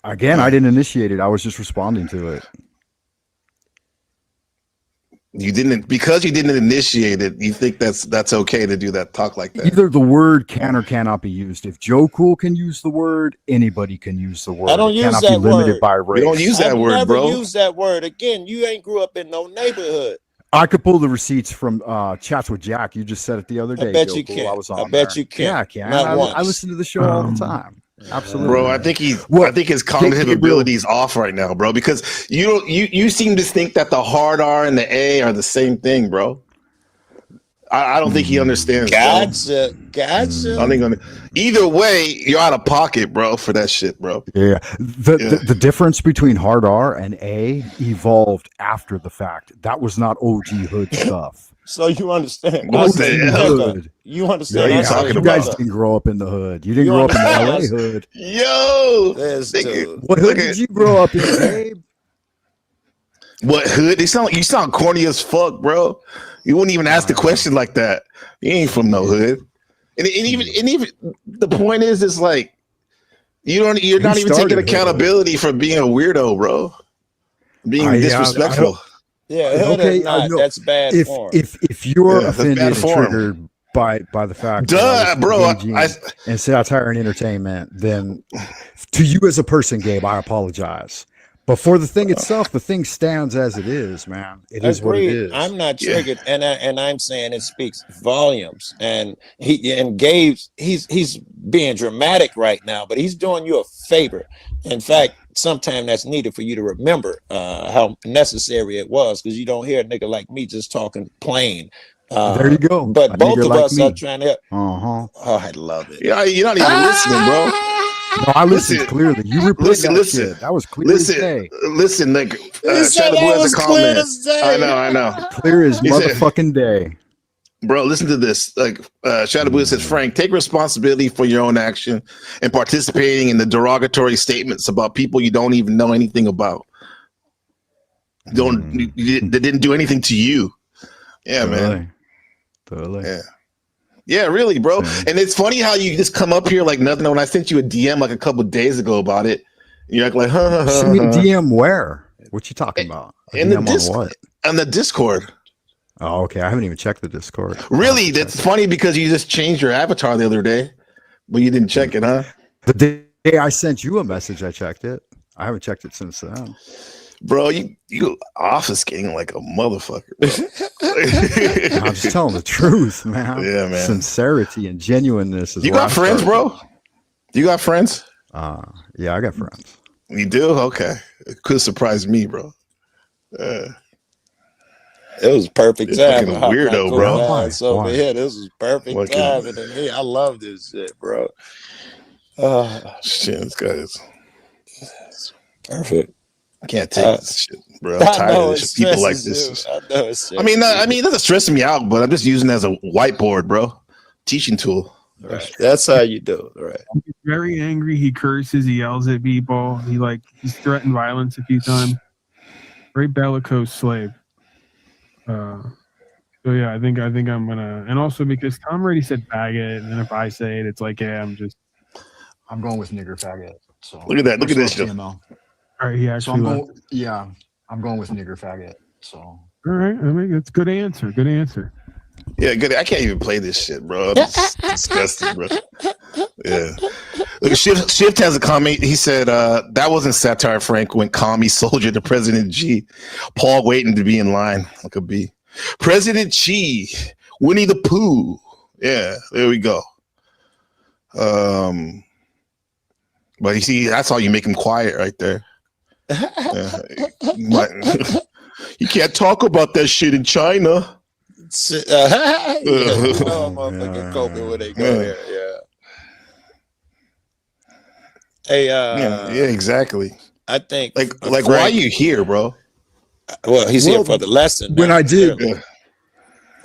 K: Again, I didn't initiate it. I was just responding to it.
H: Because you didn't initiate it. You think that's okay to do that? Talk like that?
K: Either the word can or cannot be used. If Joe Cool can use the word, anybody can use the word.
J: I don't
K: It
J: use
K: cannot
J: that
K: be limited
J: word.
K: by race.
H: You don't use that word,
J: never
H: bro.
J: use that word. Again, you ain't grew up in no neighborhood.
K: I could pull the receipts from Chats with Jack. You just said it the other day.
J: I bet
K: Joe
J: you
K: Cool.
J: can.
K: I was on
J: I bet
K: there.
J: you can.
K: Yeah, I can.
J: Not once.
K: I listen to the show all the time. Absolutely,
H: Bro. I think his cognitive ability is off right now, bro. Because you seem to think that the hard R and the A are the same thing, bro. I don't think he understands.
J: Gotcha.
H: I think either way, you're out of pocket, bro, for that shit, bro.
K: Yeah. The difference between hard R and A evolved after the fact. That was not OG Hood stuff.
J: So you understand?
H: What
J: I
H: the
J: say
H: hell?
J: nigga. You
H: What
J: understand?
H: are you
J: I say
H: talking
K: You guys
H: about?
K: didn't grow up in the hood. You didn't
J: You
K: grow up in the LA
J: understand?
K: hood.
H: Yo,
J: This
H: nigga,
J: dude.
K: What hood
H: look
K: did
H: at
K: you grow up in, Gabe?
H: what hood? You sound corny as fuck, bro. You wouldn't even ask the question like that. You ain't from no hood. And even the point is, it's like you're not even taking
K: started hood.
H: accountability for being a weirdo, bro. Being
K: I
H: disrespectful.
J: Yeah, hood
K: okay,
J: or not,
K: no.
J: that's bad form.
K: If you're
H: Yeah, that's
K: offended
H: bad
K: and
H: form.
K: triggered by the fact that I
H: Duh,
K: was
H: bro.
K: engaging in satire and entertainment, then to you as a person, Gabe, I apologize. But for the thing itself, the thing stands as it is, man. It is what it
J: Agreed.
K: is.
J: I'm not
H: Yeah.
J: triggered, and I'm saying it speaks volumes. And Gabe's he's being dramatic right now, but he's doing you a favor. In fact, sometimes that's needed for you to remember how necessary it was, because you don't hear a nigga like me just talking plain.
K: There you go.
J: But
K: A
J: both
K: nigga
J: of
K: like
J: us are
K: me.
J: trying to.
K: Uh-huh.
J: Oh, I love it.
H: Yeah, you're not even listening, bro.
K: No, I listened clearly. You replayed that
H: listen.
K: shit. That was clear as day.
H: Listen, like
J: He said
H: Shadow
J: that
H: Blue has
J: was
H: a
J: clear
H: comment.
J: as day.
H: I know.
K: Clear as
H: He said-
K: motherfucking day.
H: Bro, listen to this. Like Shadow Blue says, Frank, take responsibility for your own action and participating in the derogatory statements about people you don't even know anything about. They didn't do anything to you. Yeah, man.
K: Totally.
H: Yeah, really, bro.
K: Same.
H: And it's funny how you just come up here like nothing. When I sent you a DM like a couple of days ago about it, you're like,
K: Send me a DM where? What you talking about? A
H: in the
K: DM on what?
H: on the Discord.
K: Oh, okay. I haven't even checked the Discord.
H: Really, that's funny because you just changed your avatar the other day, but you didn't check it, huh?
K: The day I sent you a message, I checked it. I haven't checked it since then.
H: Bro, you obfuscating like a motherfucker, bro.
K: I'm just telling the truth, man.
H: Yeah, man.
K: Sincerity and genuineness is
H: You
K: where
H: got
K: I
H: friends,
K: start.
H: bro? You got friends?
K: Yeah, I got friends.
H: You do? Okay. It could surprise me, bro.
J: It was perfect
H: You're
J: time.
H: fucking weirdo, bro.
J: So here, this was perfect
H: Fucking-
J: timing, and me, I love this shit, bro.
H: Shit, this guy's
J: perfect.
H: I can't take this shit, bro. I'm tired of this. People like this.
J: I know it's.
H: I mean, it doesn't stress me out, but I'm just using it as a whiteboard, bro. Teaching tool.
J: Right. That's how you do it, right?
M: He's very angry. He curses. He yells at people. He's threatened violence a few times. Very bellicose slave. So yeah, I think I'm gonna, and also because Tom already said faggot, and then if I say it, it's like, yeah,
L: I'm going with nigger faggot. So
H: Look at that. Look at this.
L: TML.
M: All right, he
L: So
M: actually.
L: I'm
M: left.
L: going. Yeah, I'm going with nigger faggot. So
M: All right, I mean that's a good answer. Good answer.
H: Yeah, good. I can't even play this shit, bro. It's disgusting, bro. Yeah. Look, Shift has a comment. He said, that wasn't satire, Frank, when commie soldier to President G. Paul waiting to be in line like a bee. President G. Winnie the Pooh. Yeah, there we go. But you see, that's how you make him quiet right there. You can't talk about that shit in China.
J: Motherfucking coping when they go there. Yeah. Hey,
H: yeah, exactly.
J: I think
H: like why are you here, bro?
J: Well, he's here for the lesson.
K: When
J: now,
K: I did,
J: clearly.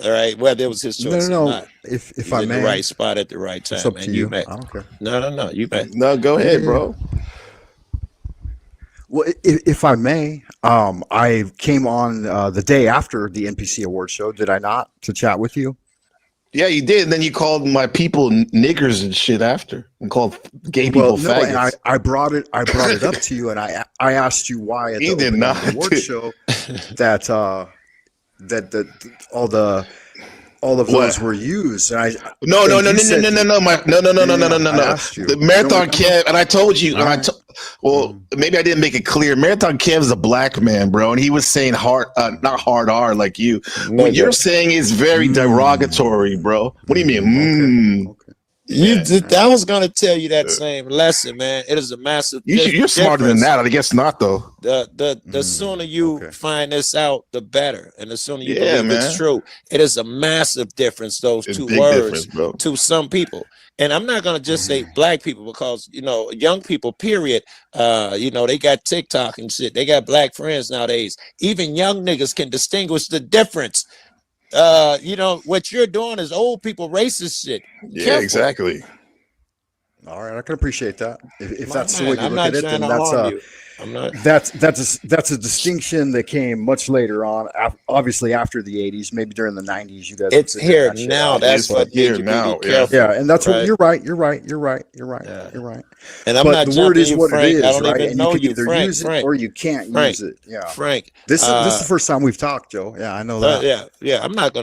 J: All right. Well, there was his choice.
K: no.
J: or not.
K: If
J: He's
K: I
J: in
K: may,
J: the right spot at the right time.
K: it's up
J: and
K: to you.
J: may.
K: I don't care.
J: No. You may.
H: No, go ahead, bro.
K: Well, if I may, I came on the day after the NPC award show. Did I not to chat with you?
H: Yeah, you did. And then you called my people niggers and shit after, and called gay people faggots.
K: And I brought it up to you, and I asked you why at the
H: did
K: opening
H: not.
K: award show that all of those were used. And
H: No. The Marathon Kev, and I told you, maybe I didn't make it clear. Marathon Kev is a black man, bro, and he was saying not hard R like you. What you're saying is very derogatory, bro. What do you mean?
J: I was gonna tell you that same lesson, man. It is a massive.
H: You're smarter than that. I guess not, though.
J: The sooner you find this out, the better, and the sooner you believe it's true. It is a massive difference. Those two words to some people, and I'm not gonna just say black people because young people. Period. They got TikTok and shit. They got black friends nowadays. Even young niggas can distinguish the difference. You know what you're doing is old people racist shit.
H: Yeah,
J: Careful.
H: exactly.
K: All right, I can appreciate that. If
J: My
K: that's the way
J: man,
K: you
J: I'm
K: look
J: not
K: at it,
J: trying
K: then
J: to harm you. I'm not.
K: that's a distinction that came much later on. Obviously, after the '80s, maybe during the '90s, you guys were
J: It's
K: figuring
J: here
K: that shit
J: now.
K: out.
J: That's
H: It's
J: what
H: here
J: made you
H: now,
J: be
H: yeah.
J: careful.
K: Yeah, and that's what
J: right?
K: you're right. You're right.
J: Yeah.
K: You're right.
J: And I'm
K: But
J: not
K: the word
J: jumping
K: is
J: you,
K: what it
J: Frank. I
K: is,
J: don't
K: right?
J: even
K: And you
J: know
K: can
J: you,
K: either
J: Frank.
K: use it or you can't
J: Frank.
K: use it. Yeah.
J: Frank.
K: This is the first time we've talked, Joe. Yeah, I know that.
J: Yeah. I'm not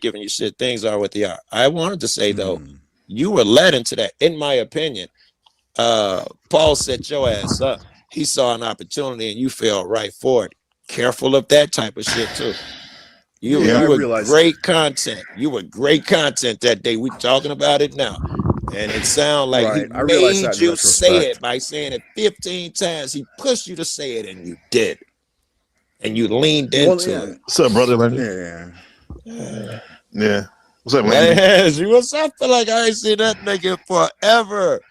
J: giving you shit. Things are what they are. I wanted to say though,
K: Mm.
J: you were led into that, in my opinion. Paul set your ass up. He saw an opportunity and you fell right for it. Careful of that type of shit too. You
K: Yeah, I
J: were
K: realize
J: great content. You were great content that day. We talking about it now. And it sounded like
K: Right.
J: he
K: I realize
J: made
K: that in
J: you say
K: retrospect.
J: it by saying it 15 times. He pushed you to say it and you did. And you leaned
K: Well,
J: into
K: yeah.
J: it.
H: What's up, brother Landry? Yeah. What's up, Landry?
J: Man, what's up? I feel like I ain't seen that nigga forever.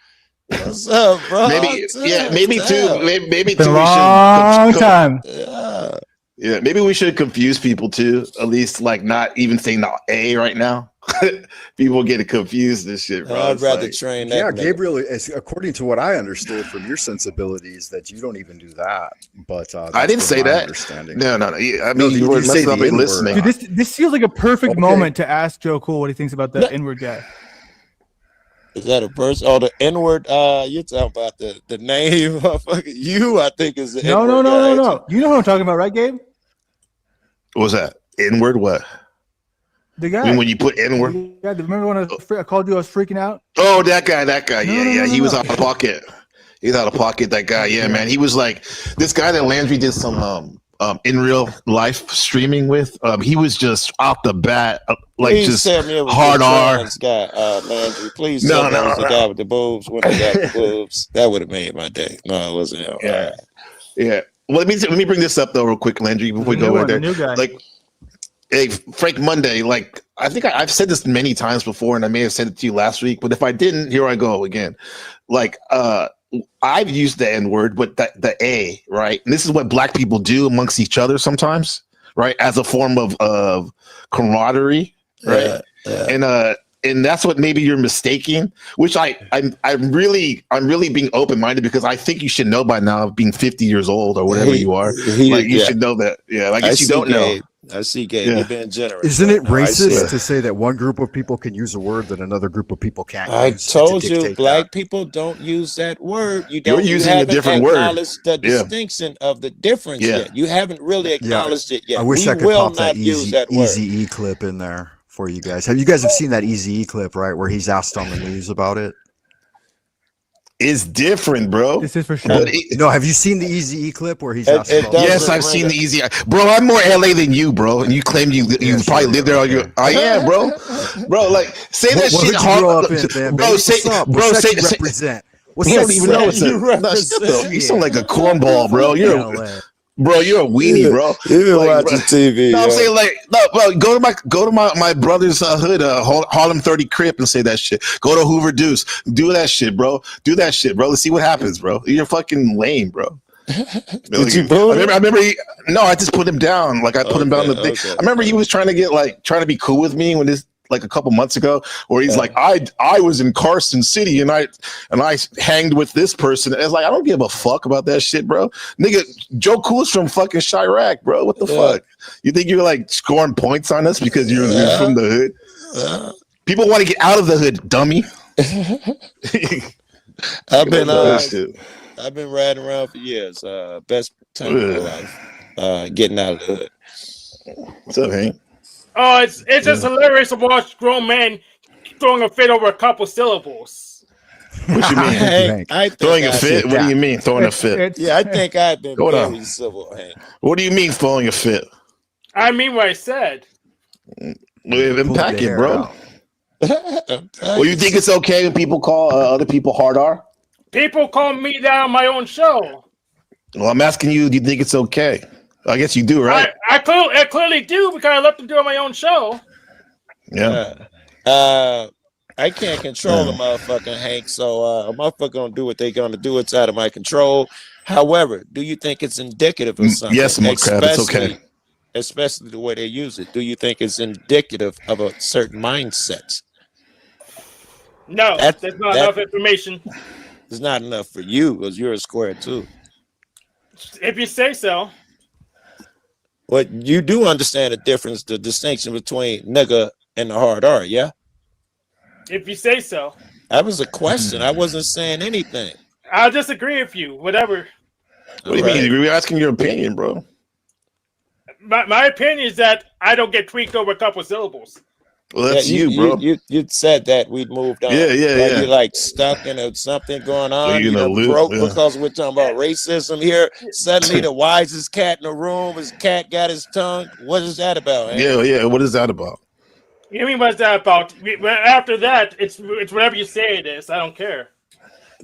J: What's up, bro?
H: Maybe, yeah,
J: Damn,
H: maybe too.
J: damn.
H: Maybe
M: It's been
H: too.
M: a
H: We
M: long
H: should.
M: time.
J: Yeah.
H: Yeah, maybe we should confuse people too. At least, like, not even saying the A right now. People get confused. This shit, bro.
J: I'd
H: It's
J: rather
H: like,
J: train that
K: Yeah,
J: nigga.
K: Gabriel, according to what I understood from your sensibilities, that you don't even do that. But
H: I
K: that's
H: didn't
K: been
H: say
K: my
H: that.
K: understanding.
H: No. I
K: No,
H: mean, you
K: you
H: were
K: say
H: messing up
K: the
H: and
K: N-word.
H: listening.
M: Dude, this feels like a perfect
K: Okay.
M: moment to ask Joe Cool what he thinks about the N-word guy.
J: Is that a person? Oh, the N-word. You're talking about the name. You, I think, is the
M: No.
J: N-word guy, ain't you?
M: You know who I'm talking about, right, Gabe?
H: What was that? N-word? What?
M: The
H: I
M: guy.
H: mean, when you put N-word?
M: Yeah, remember when I called you? I was freaking out.
H: Oh, that guy. Yeah. He was
M: No.
H: out of pocket. He's out of pocket. That guy. Yeah, man. He was like this guy that Landry did some in real life streaming with. He was just off the bat, like
J: Please
H: just
J: tell me it was
H: hard
J: the
H: R.
J: trans guy, Landry. Please
H: No,
J: tell me it was the guy
H: no.
J: with the boobs. When he got the boobs, that would have made my day. No, it wasn't him.
H: Yeah. Yeah. Well, let me bring this up though, real quick, Landry, before we go right there.
M: The new guy.
H: Like, hey, Frank Monday. Like, I think I've said this many times before, and I may have said it to you last week, but if I didn't, here I go again. Like, I've used the N-word, but the A, right? And this is what black people do amongst each other sometimes, right? As a form of camaraderie, right? And that's what maybe you're mistaking, which I'm really being open-minded, because I think you should know by now, being 50 years old or whatever you are. Like, you should know that. Yeah, I guess you don't know.
J: I see, Gabe.
H: Yeah.
J: You've been generous.
K: Isn't it
J: No, I see
K: racist
J: it.
K: to say that one group of people can use a word that another group of people can't
J: I
K: use?
J: told
K: to
J: you,
K: dictate
J: black
K: that?
J: people don't use that word. You
H: You're
J: don't. You
H: using a
J: haven't
H: different word.
J: acknowledged the
H: Yeah.
J: distinction of the difference
H: Yeah.
J: yet. You haven't really acknowledged it yet.
K: I wish
J: we
K: I could
J: will
K: pop that
J: not use that word.
K: Easy E clip in there for you guys. Have you guys seen that Easy E clip, right, where he's asked on the news about it?
H: It's different, bro.
M: This is for sure.
K: No, have you seen the Easy E clip where he's
J: It-
K: asked
J: it
K: about
J: doesn't
H: Yes, I've
J: ring
H: seen
J: a-
H: the easy. Bro, I'm more LA than you, bro. And you claim you
K: Yeah,
H: probably
K: sure,
H: live there all your.
K: okay.
H: I am, bro. Bro, like, say that
K: What
H: shit
K: hood you grow
H: hard.
K: up in, man?
H: Bro,
K: What's
H: say,
K: up?
H: bro,
K: What's
H: say,
K: that you represent? What's
H: you
K: that
H: don't even know it's a.
J: you
H: No, shut the, you sound like a cornball, bro.
K: LA?
H: You're a weenie, bro.
J: You've been
H: Like,
J: watching
H: bro.
J: TV.
H: No, I'm
J: yeah.
H: saying, like, no, bro, go to my brother's hood, Harlem 30 Crip, and say that shit. Go to Hoover Deuce, do that shit, bro. Do that shit, bro. Let's see what happens, bro. You're fucking lame, bro.
J: Did you boo him?
H: I remember no, I just put him down. Like, I put him down the thing.
J: Okay.
H: I remember he was trying to be cool with me when this, like, a couple months ago, where he's like, I was in Carson City and I hanged with this person. And it's like, I don't give a fuck about that shit, bro. Nigga, Joe Cool's from fucking Chirac, bro. What the fuck? You think you're like scoring points on us because you're from the hood? People want to get out of the hood, dummy.
J: I've been riding around for years. Best time of my life. Getting out of the hood.
H: What's up, Hank?
N: Oh, it's just hilarious to watch grown men throwing a fit over a couple syllables.
H: What you mean? Throwing a fit? What do you mean throwing a fit?
J: Yeah, I think I've been
H: Hold on.
J: very civil, Hank.
H: What do you mean throwing a fit?
N: I mean what I said.
H: Unpack it, bro. Well, you think it's okay when people call other people hard R?
N: People call me that on my own show.
H: Well, I'm asking you, do you think it's okay? I guess you do, right?
N: I clearly do, because I let them do it on my own show.
H: Yeah.
J: I can't control a motherfucking Hank, so a motherfucker gonna do what they gonna do. It's out of my control. However, do you think it's indicative of something?
H: Yes, Mud Crab, it's okay.
J: especially the way they use it? Do you think it's indicative of a certain mindset?
N: No,
J: That
N: that's not
J: that
N: enough information.
J: is not enough for you because you're a square too.
N: If you say so.
J: But you do understand the distinction between nigga and the hard R, yeah?
N: If you say so.
J: That was a question. I wasn't saying anything.
N: I'll disagree with you. Whatever.
H: What do you mean? We're asking your opinion, bro.
N: My opinion is that I don't get tweaked over a couple syllables.
H: Well, that's you, bro.
J: You said that we'd moved on.
H: Yeah.
J: You're like stuck in something going on.
H: You're in a loop,
J: broke
H: yeah.
J: because we're talking about racism here. Suddenly, the wisest cat in the room, his cat got his tongue. What is that about?
H: Yeah. What is that about?
N: You mean what's that about? After that, it's whatever you say it is. I don't care.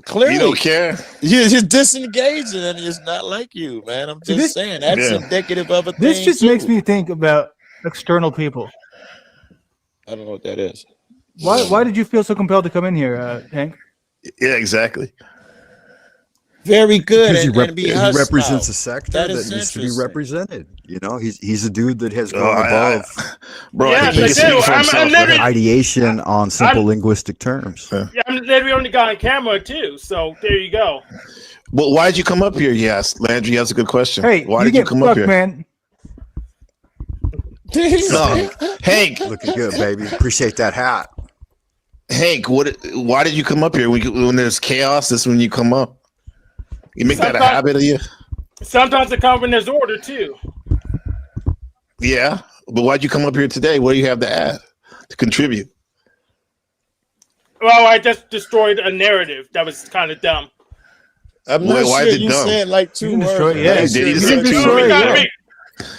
J: Clearly,
H: you don't care.
J: You're disengaging, and it's not like you, man. I'm just saying that's indicative of a thing.
O: This just makes me think about external people.
J: I don't know what that is.
O: Why did you feel so compelled to come in here, Hank?
H: Yeah, exactly.
J: Very good.
K: Because
J: And be
K: he
J: hustile.
K: represents a sector that
J: is
K: needs to be
J: interesting.
K: represented. You know, he's a dude that has gone above
H: bro.
N: Yeah,
K: I'm ideation on simple linguistic terms.
N: Yeah, I'm literally only got on camera too. So there you go.
H: Well, why did you come up here? Yes, Landry, that's a good question.
O: Hey,
H: why
O: you
H: did you
O: get
H: come
O: fucked,
H: up here,
O: man?
H: No, Hank,
K: looking good, baby. Appreciate that hat,
H: Hank. Why did you come up here when there's chaos? That's when you come up. You make that a
N: Sometimes-
H: habit of you.
N: Sometimes it comes when there's order too.
H: Yeah, but why'd you come up here today? What do you have to add to contribute?
N: Well, I just destroyed a narrative that was kind of dumb.
J: I'm not
H: Why
J: sure
H: is it
J: you
H: dumb?
J: said like two words.
O: destroy it, yeah.
H: Did he say two
N: Because-
H: words?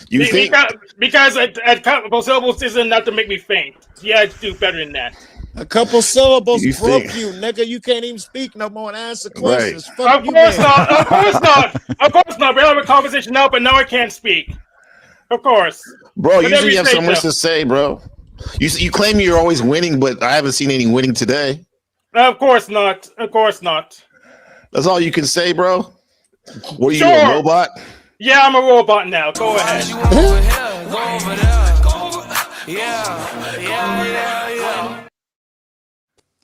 H: You think?
N: Because a couple syllables isn't enough to make me faint. Yeah, I do better than that.
J: A couple syllables
H: You
J: broke
H: think-
J: you, nigga. You can't even speak no more and answer
H: Right.
J: questions. Fuck
N: Of
J: you,
N: course
J: man.
N: not. Of course not. Of course not. We're having a conversation now, but now I can't speak. Of course.
H: Bro,
N: Whatever
H: usually you have
N: say,
H: so much
N: Joe.
H: to say, bro. You claim you're always winning, but I haven't seen any winning today.
N: Of course not. Of course not.
H: That's all you can say, bro. What are you,
N: Sure.
H: a robot?
N: Yeah, I'm a robot now. Go ahead.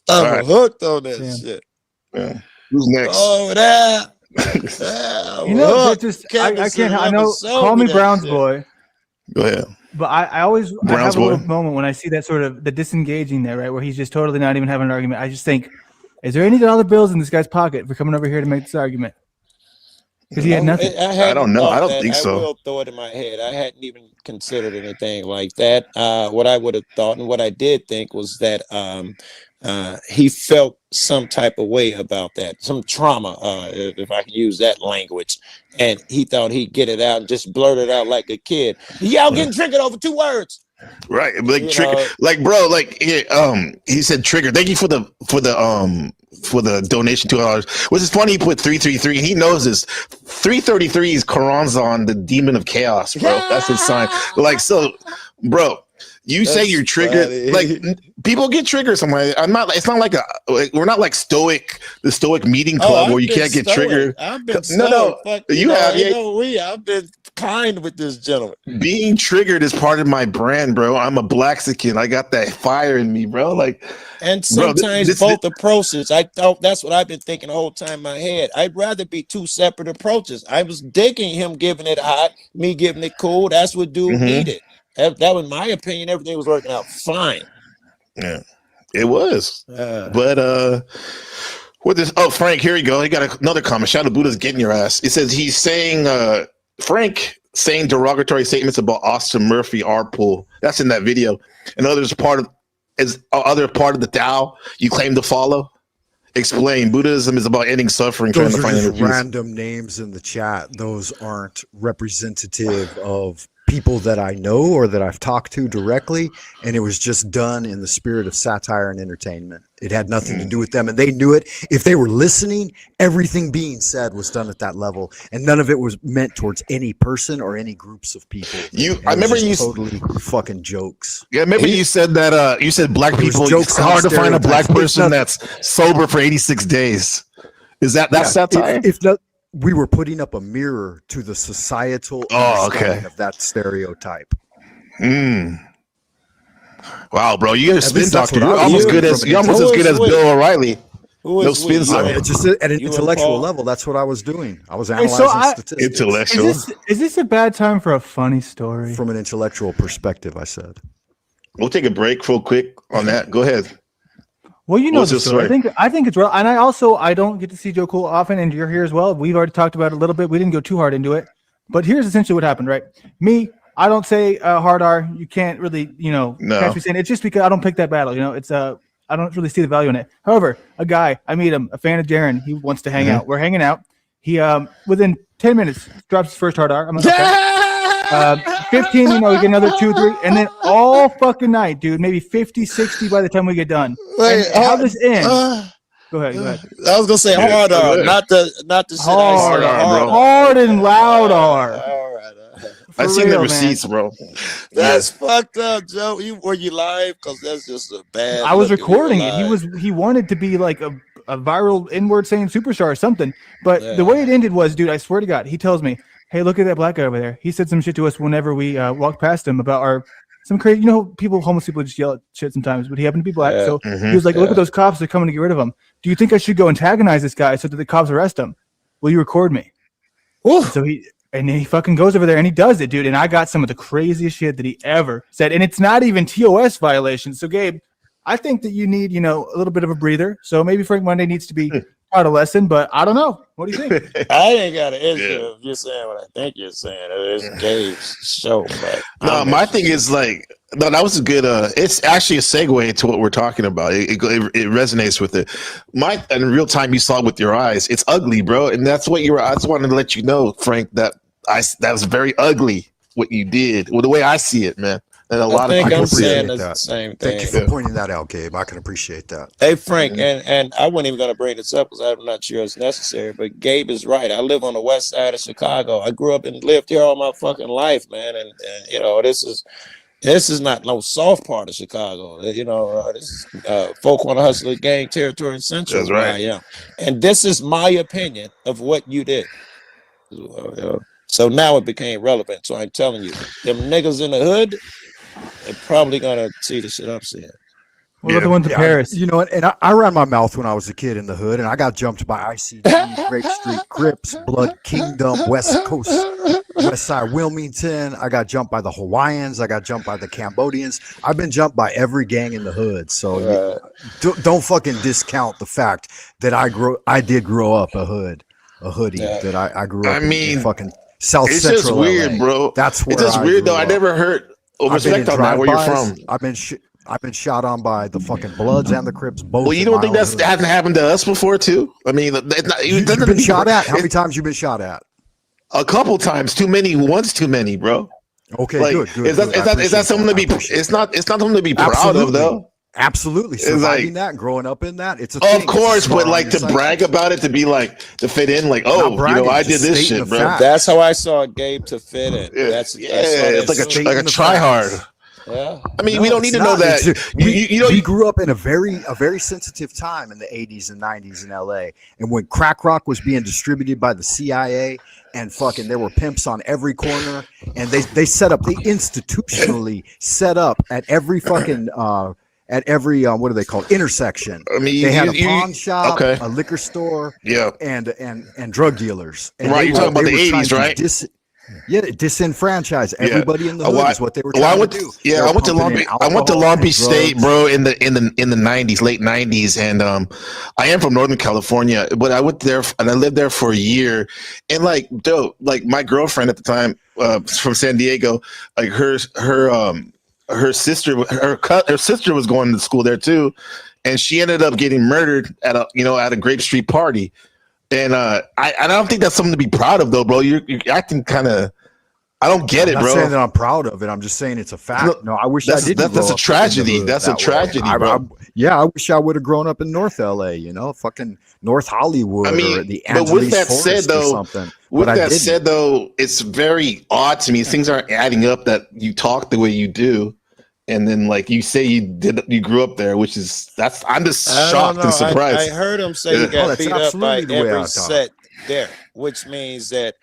J: I'm
H: All right.
J: hooked on that
O: Damn.
J: shit.
H: Yeah. Who's next?
J: Oh, that. Yeah,
O: You know,
J: hooked.
O: that just
J: Kevin
O: I
J: should
O: can't. I
J: never
O: know.
J: sold
O: Call me
J: that
O: Brown's
J: shit.
O: boy,
H: Go ahead.
O: but I always I
H: Brown's
O: have a little
H: boy?
O: moment when I see that sort of the disengaging there, right, where he's just totally not even having an argument. I just think, is there any dollar bills in this guy's pocket for coming over here to make this argument? Because he had nothing.
H: I don't know. I don't think so.
J: I will throw it in my head. I hadn't even considered anything like that. What I would have thought and what I did think was that he felt some type of way about that, some trauma, if I can use that language. And he thought he'd get it out and just blurt it out like a kid. Y'all getting triggered over 2 words.
H: Right, like
J: You
H: trigger,
J: know-
H: like bro, like he said trigger. Thank you for the donation $2. Which is funny. He put 333. He knows this. 333 is Karanzan, the demon of chaos, bro. That's his sign. Like so, bro. You say
J: That's
H: you're triggered.
J: funny.
H: Like people get triggered. Somewhere. I'm not. It's not like we're not like the stoic meeting club where you can't get triggered.
J: I've been
H: No.
J: Fuck,
H: You have. Yeah.
J: I've been kind with this gentleman.
H: Being triggered is part of my brand, bro. I'm a Blaxican. I got that fire in me, bro. Like,
J: And
H: bro,
J: sometimes both approaches. I thought that's what I've been thinking the whole time in my head. I'd rather be 2 separate approaches. I was digging him giving it hot, me giving it cool. That's what dude needed. That was my opinion. Everything was working out fine.
H: Yeah, it was. But what is? Oh, Frank, here you go. He got another comment. Shadow Buddha's getting your ass. It says he's saying Frank saying derogatory statements about Austin Murphy, Arpool. That's in that video. And others part of the Tao you claim to follow. Explain. Buddhism is about ending suffering,
K: Those
H: trying to
K: are
H: find
K: just
H: inner peace.
K: random names in the chat. Those aren't representative of people that I know or that I've talked to directly, and it was just done in the spirit of satire and entertainment. It had nothing to do with them, and they knew it. If they were listening, everything being said was done at that level, and none of it was meant towards any person or any groups of people.
H: I remember you
K: totally fucking jokes.
H: Yeah, remember you said that you said black
K: It was
H: people.
K: jokes
H: It's
K: on
H: hard to find a black
K: stereotypes.
H: person that's sober for 86 days. Is that
K: Yeah,
H: satire?
K: if not, we were putting up a mirror to the societal understanding of that stereotype.
H: Wow, bro, you're a
K: At
H: spin
K: least that's
H: doctor.
K: what
H: You're
K: I
H: almost
K: was
H: good
K: doing
H: as
K: from
H: you're
K: an
H: almost as good as
J: Who is
H: Bill O'Reilly.
J: Who
H: No
J: is we?
H: spin
J: You
H: zone.
J: and-
K: It's just at an
J: you and
K: intellectual
J: Paul?
K: level. That's what I was doing. I was
O: Hey,
K: analyzing
O: so
K: statistics
H: Intellectual.
O: is this a bad time for a funny story?
K: from an intellectual perspective. I said.
H: We'll take a break real quick on that. Go ahead.
O: Well, you know
H: What's
O: the
H: the
O: story.
H: story?
O: I think it's real, and I don't get to see Joe Cool often, and you're here as well. We've already talked about it a little bit. We didn't go too hard into it, but here's essentially what happened. Right, me, I don't say hard R. You can't really,
H: No.
O: catch me saying it. It's just because I don't pick that battle. It's I don't really see the value in it. However, a guy, I meet him, a fan of Darren. He wants to hang out. We're hanging out. He within 10 minutes drops his first hard R. I'm like, okay. 15, we get another 2, 3, and then all fucking night, dude, maybe 50, 60 by the time we get done.
J: Wait,
O: And how this ends? Go ahead.
J: I was gonna say hard R,
H: good.
J: not the shit
O: Hard
J: I said.
O: R, bro. Hard and loud R.
J: All right.
H: I
O: For
H: seen the
O: real, man.
H: receipts, bro.
J: That's fucked up, Joe. Were you live? Because that's just a bad.
O: I was
J: look if you were
O: recording it.
J: live.
O: He wanted to be like a viral N-word saying superstar or something. But
J: Yeah.
O: the way it ended was, dude, I swear to God, he tells me, "Hey, look at that black guy over there." He said some shit to us whenever we walked past him about some crazy, homeless people just yell at shit sometimes, but he happened to be black.
J: Yeah.
O: So he was like, "Look at those cops, they're coming to get rid of him. Do you think I should go antagonize this guy so that the cops arrest him? Will you record me?" So and then he fucking goes over there and he does it, dude. And I got some of the craziest shit that he ever said. And it's not even TOS violations. So Gabe, I think that you need, a little bit of a breather. So maybe Frank Monday needs to be taught a lesson, but I don't know. What do you think?
J: I ain't got an issue if you're saying what I think you're saying. It's Gabe's show, but
H: No, my thing is no, that was a good. It's actually a segue to what we're talking about. It resonates with it. In real time, you saw it with your eyes. It's ugly, bro, and that's what you were. I just wanted to let you know, Frank, that was very ugly what you did. Well, the way I see it, man. And a lot of people
J: I'm
H: see
J: saying
H: it.
J: the same thing.
K: Thank you for pointing that out, Gabe. I can appreciate that.
J: Hey Frank, and I wasn't even gonna bring this up because I'm not sure it's necessary, but Gabe is right. I live on the west side of Chicago. I grew up and lived here all my fucking life, man. And this is not no soft part of Chicago. This is folk on the hustler gang territory in Central.
H: That's
J: where
H: right.
J: I am, and this is my opinion of what you did. So now it became relevant. So I'm telling you, them niggas in the hood, they're probably gonna see the shit I'm seeing.
O: What about the ones in Paris?
K: You know what? And I ran my mouth when I was a kid in the hood, and I got jumped by ICG, Grape Street Crips, Blood Kingdom, West Coast, West Side Wilmington. I got jumped by the Hawaiians. I got jumped by the Cambodians. I've been jumped by every gang in the hood. So don't fucking discount the fact that I did grow up a hoodie. That I grew up in fucking South
H: it's
K: Central.
H: It's just weird,
K: LA.
H: bro.
K: That's where
H: it's just weird though.
K: grew
H: I
K: up.
H: never heard. Respect on that. Where you're from?
K: I've been shot on by the fucking Bloods and the Crips. Both.
H: Well, you don't think that hasn't happened to us before too? I mean,
K: you've been shot at. How many times you been shot at?
H: A couple times. Too many. Once too many, bro.
K: Okay, good.
H: Is that something to be? It's not something to be proud of, though.
K: Absolutely, surviving that and growing up in that, it's a
H: of course, but like to brag about it, to be like to fit in, like I did this shit, bro.
J: That's how I saw Gabe to fit in.
H: It's like a try hard.
J: Yeah,
H: I mean, we don't need to know that.
K: We grew up in a very sensitive time in the 80s and 90s in LA, and when crack rock was being distributed by the CIA, and fucking there were pimps on every corner, and they institutionally set up at every fucking at every what do they call it? Intersection.
H: I mean,
K: they had a pawn shop, a liquor store,
H: yeah,
K: and drug dealers. And
H: right, you're talking about the 80s, right?
K: Disenfranchise everybody in the hood is what they were trying to do.
H: Yeah, I went to Long Beach State, bro, in the 90s, late 90s, and I am from Northern California, but I went there and I lived there for a year, and like my girlfriend at the time from San Diego, like her sister was going to school there too, and she ended up getting murdered at a Grape Street party. And I don't think that's something to be proud of, though, bro. You're acting kind of. I don't get it, bro.
K: I'm not saying that I'm proud of it. I'm just saying it's a fact. No, I wish I didn't.
H: That's a tragedy. That's a tragedy, bro.
K: I wish I would have grown up in North LA. Fucking North Hollywood. Or the Angeles
H: but with that
K: Forest
H: said, though, it's very odd to me. Things aren't adding up that you talk the way you do. And then, like you say, you grew up there, I'm just shocked and surprised.
J: I heard him say he got beat up by every set there, which means that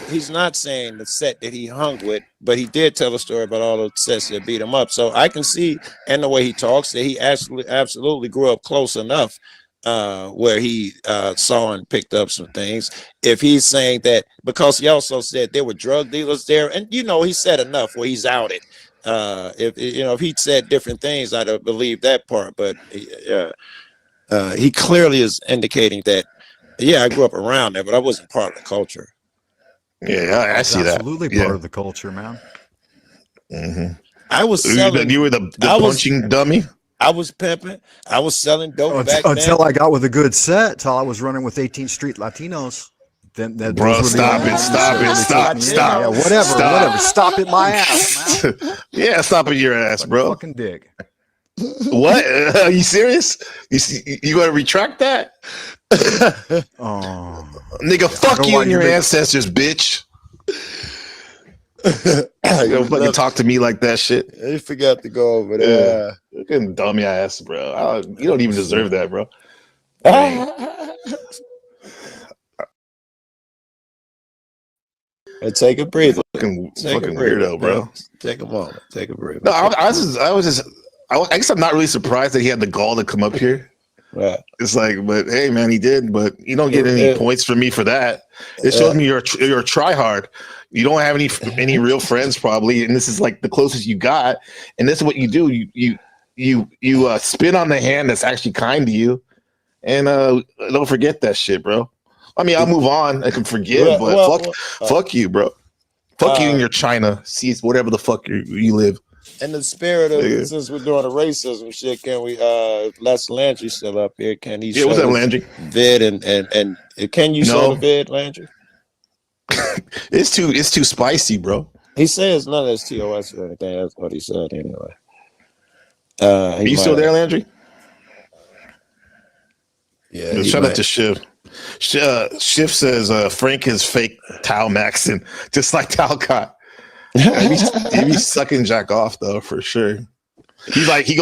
J: he's not saying the set that he hung with, but he did tell a story about all the sets that beat him up. So I can see, and the way he talks, that he absolutely grew up close enough where he saw and picked up some things. If he's saying that, because he also said there were drug dealers there, and he said enough where he's outed. If he'd said different things, I'd have believed that part. But he clearly is indicating that, yeah, I grew up around there, but I wasn't part of the culture.
H: Yeah, I see that.
K: Absolutely part of the culture, man.
H: Mm-hmm.
J: I was selling.
H: You were the punching dummy.
J: I was pimping. I was selling dope back then.
K: Until I got with a good set, till I was running with 18th Street Latinos. Then
H: bro, stop it.
K: Yeah, whatever. Stop it, my ass, man.
H: Yeah, stop it, your ass, bro.
K: Fucking dick.
H: What? Are you serious? You gonna retract that?
K: Oh,
H: nigga, fuck you and your ancestors, bitch. You don't fucking talk to me like that shit.
J: You forgot to go over there.
H: You can dumb your ass, bro. You don't even deserve that, bro.
J: Take a breather.
H: Fucking weirdo, bro.
J: Take a moment. Take a breather.
H: No, I guess I'm not really surprised that he had the gall to come up here.
J: Right.
H: It's like, but hey, man, he did. But you don't get any points from me for that. It shows me you're a tryhard. You don't have any real friends probably, and this is like the closest you got. And this is what you do. You spin on the hand that's actually kind to you, and don't forget that shit, bro. I mean, I'll move on. I can forgive, but fuck you, bro. Fuck you in your China. See, whatever the fuck you live.
J: In the spirit of, since we're doing a racism shit, can we? Les Landry still up here? Can he?
H: Yeah, what's that, Landry?
J: Vid and can you show the vid, Landry?
H: It's too spicy, bro.
J: He says none of this TOS or anything. That's what he said anyway.
H: Are you still there, Landry?
J: Yeah.
H: Shout out to Shiv. Shiv says Frank is fake Tal Maxon, just like Talcott. He be sucking Jack off though, for sure. He's like, he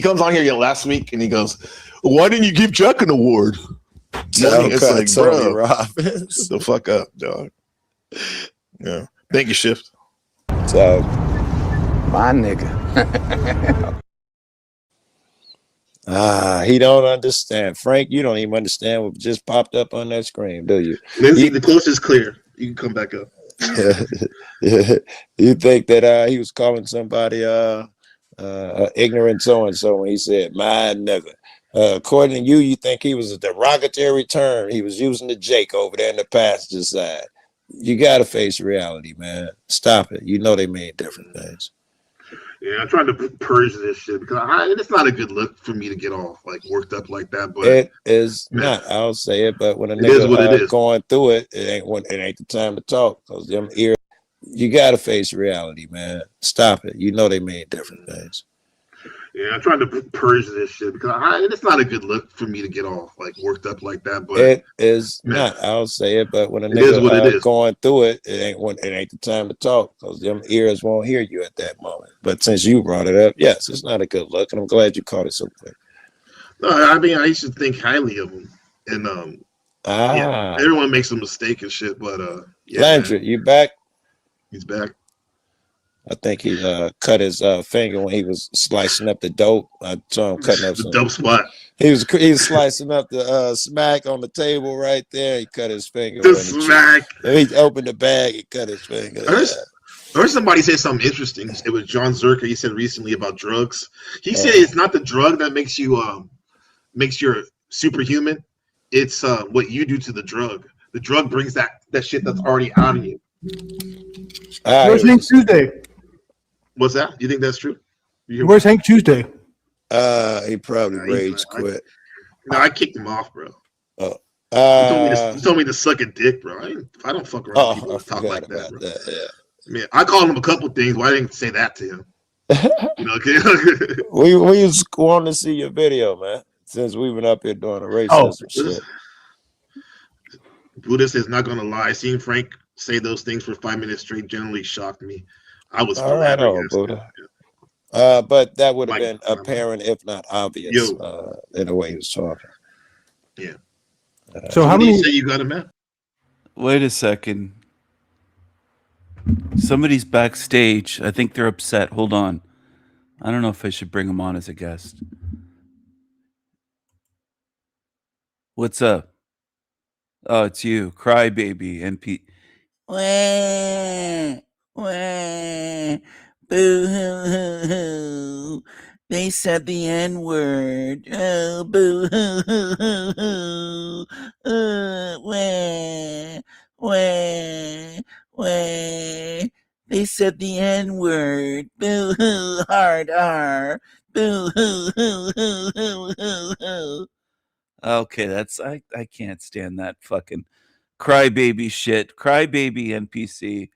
H: comes on here last week and he goes, "Why didn't you give Jack an award?" It's like, bro,
J: Robbins.
H: the fuck up, dog. Yeah. Thank you, Shift.
J: So,
P: my nigga.
J: He don't understand. Frank, you don't even understand what just popped up on that screen, do you?
H: Lindsay, the coast is clear. You can come back up.
J: You think that he was calling somebody ignorant so-and-so when he said, my nigga. According to you, you think he was a derogatory term. He was using the Jake over there in the passenger side. You got to face reality, man. Stop it. You know they mean different things.
H: Yeah, I'm trying to purge this shit because it's not a good look for me to get all like worked up like that. But
J: it is not. I'll say it, but when a
H: nigga
J: going through it, it ain't the time to talk because them ears. You got to face reality, man. Stop it. You know they mean different things.
H: Yeah, I'm trying to purge this shit because it's not a good look for me to get all like worked up like that. But
J: it is not. I'll say it, but when a nigga going through it, it ain't the time to talk because them ears won't hear you at that moment. But since you brought it up, yes, it's not a good look, and I'm glad you caught it so quick.
H: No, I mean I used to think highly of him, and yeah, everyone makes a mistake and shit. But yeah,
J: Landry, you back?
H: He's back.
J: I think he cut his finger when he was slicing up the dope. I saw him cutting up
H: the dope spot.
J: He was slicing up the smack on the table right there. He cut his finger.
H: The smack.
J: He opened the bag. He cut his finger.
H: I heard somebody say something interesting. It was John Zerker. He said recently about drugs. He said it's not the drug that makes you superhuman. It's what you do to the drug. The drug brings that shit that's already out of you.
O: Where's Hank Tuesday?
H: What's that? You think that's true?
O: Where's Hank Tuesday?
J: He probably rage quit.
H: No, I kicked him off, bro.
J: Oh.
H: He told me to suck a dick, bro. I don't fuck around with people that talk like that, bro.
J: Yeah.
H: I mean, I called him a couple things. Why didn't I say that to him? You know,
J: we just want to see your video, man. Since we've been up here doing a racism shit.
H: Buddhist is not gonna lie. Seeing Frank say those things for 5 minutes straight generally shocked me. I was
J: Buddha. But that would have been apparent, if not obvious, in the way he was talking.
H: Yeah.
O: So how many?
H: Say you got him at?
C: Wait a second. Somebody's backstage. I think they're upset. Hold on. I don't know if I should bring them on as a guest. What's up? Oh, it's you, Crybaby NP. Wah, wah, boo hoo hoo hoo. They said the N word. Oh, boo hoo hoo hoo hoo. Wah, wah, wah. They said the N word. Boo hoo, hard R. Boo hoo hoo hoo hoo hoo hoo. Okay, that's I can't stand that fucking crybaby shit. Crybaby NPC.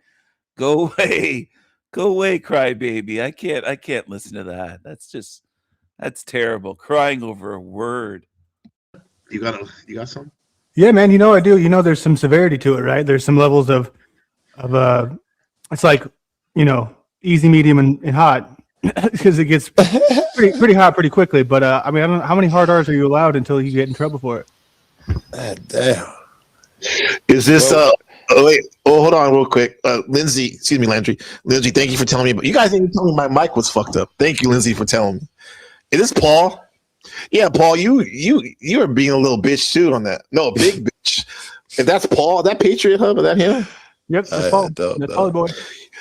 C: Go away. Go away, crybaby. I can't listen to that. That's terrible. Crying over a word.
H: You got some?
O: Yeah, man. You know I do. You know there's some severity to it, right? There's some levels of it's like, you know, easy, medium, and hot because it gets pretty hot pretty quickly. But I mean, I don't know how many hard R's are you allowed until you get in trouble for it.
J: Damn.
H: Is this wait, hold on real quick. Lindsay, excuse me, Landry. Lindsay, thank you for telling me. But you guys didn't tell me my mic was fucked up. Thank you, Lindsay, for telling me. Is this Paul? Yeah, Paul, you are being a little bitch too on that. No, a big bitch. If that's Paul, that Patriot Hub, is that him?
O: Yep, that's Paul. That's Paul boy.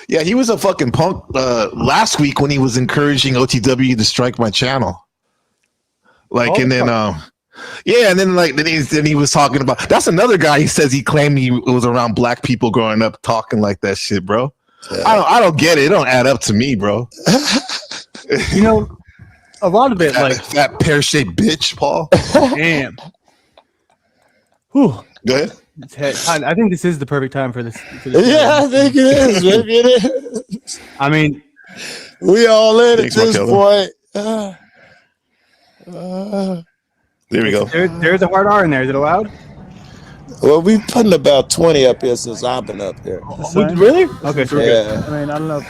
H: Yeah, he was a fucking punk last week when he was encouraging OTW to strike my channel. Like, and then yeah, and then like then he was talking about that's another guy. He says he claimed he was around black people growing up talking like that shit, bro. Yeah. I don't get it. It don't add up to me, bro.
O: You know, a lot of it
H: that pear-shaped bitch, Paul.
O: Damn. Whew.
H: Go ahead.
O: I think this is the perfect time for this.
J: Yeah, I think it is. Maybe it is.
O: I mean,
J: we all in at this point.
H: There we go.
O: There's a hard R in there. Is it allowed?
J: Well, we putting about 20 up here since I've been up here.
O: Really? Okay, so we're good.
J: Yeah.
O: I mean, I don't know.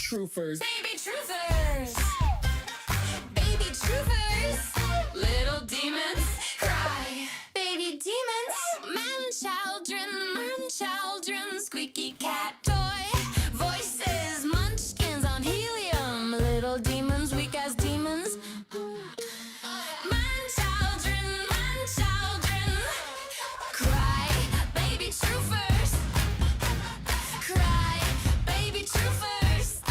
A: Truthers. Baby truthers. Baby truthers. Little demons cry. Baby demons. Man children, squeaky cat toy. Voices, munchkins on helium. Little demons, weak as demons. Man children, cry. Baby truthers. Cry. Baby truthers.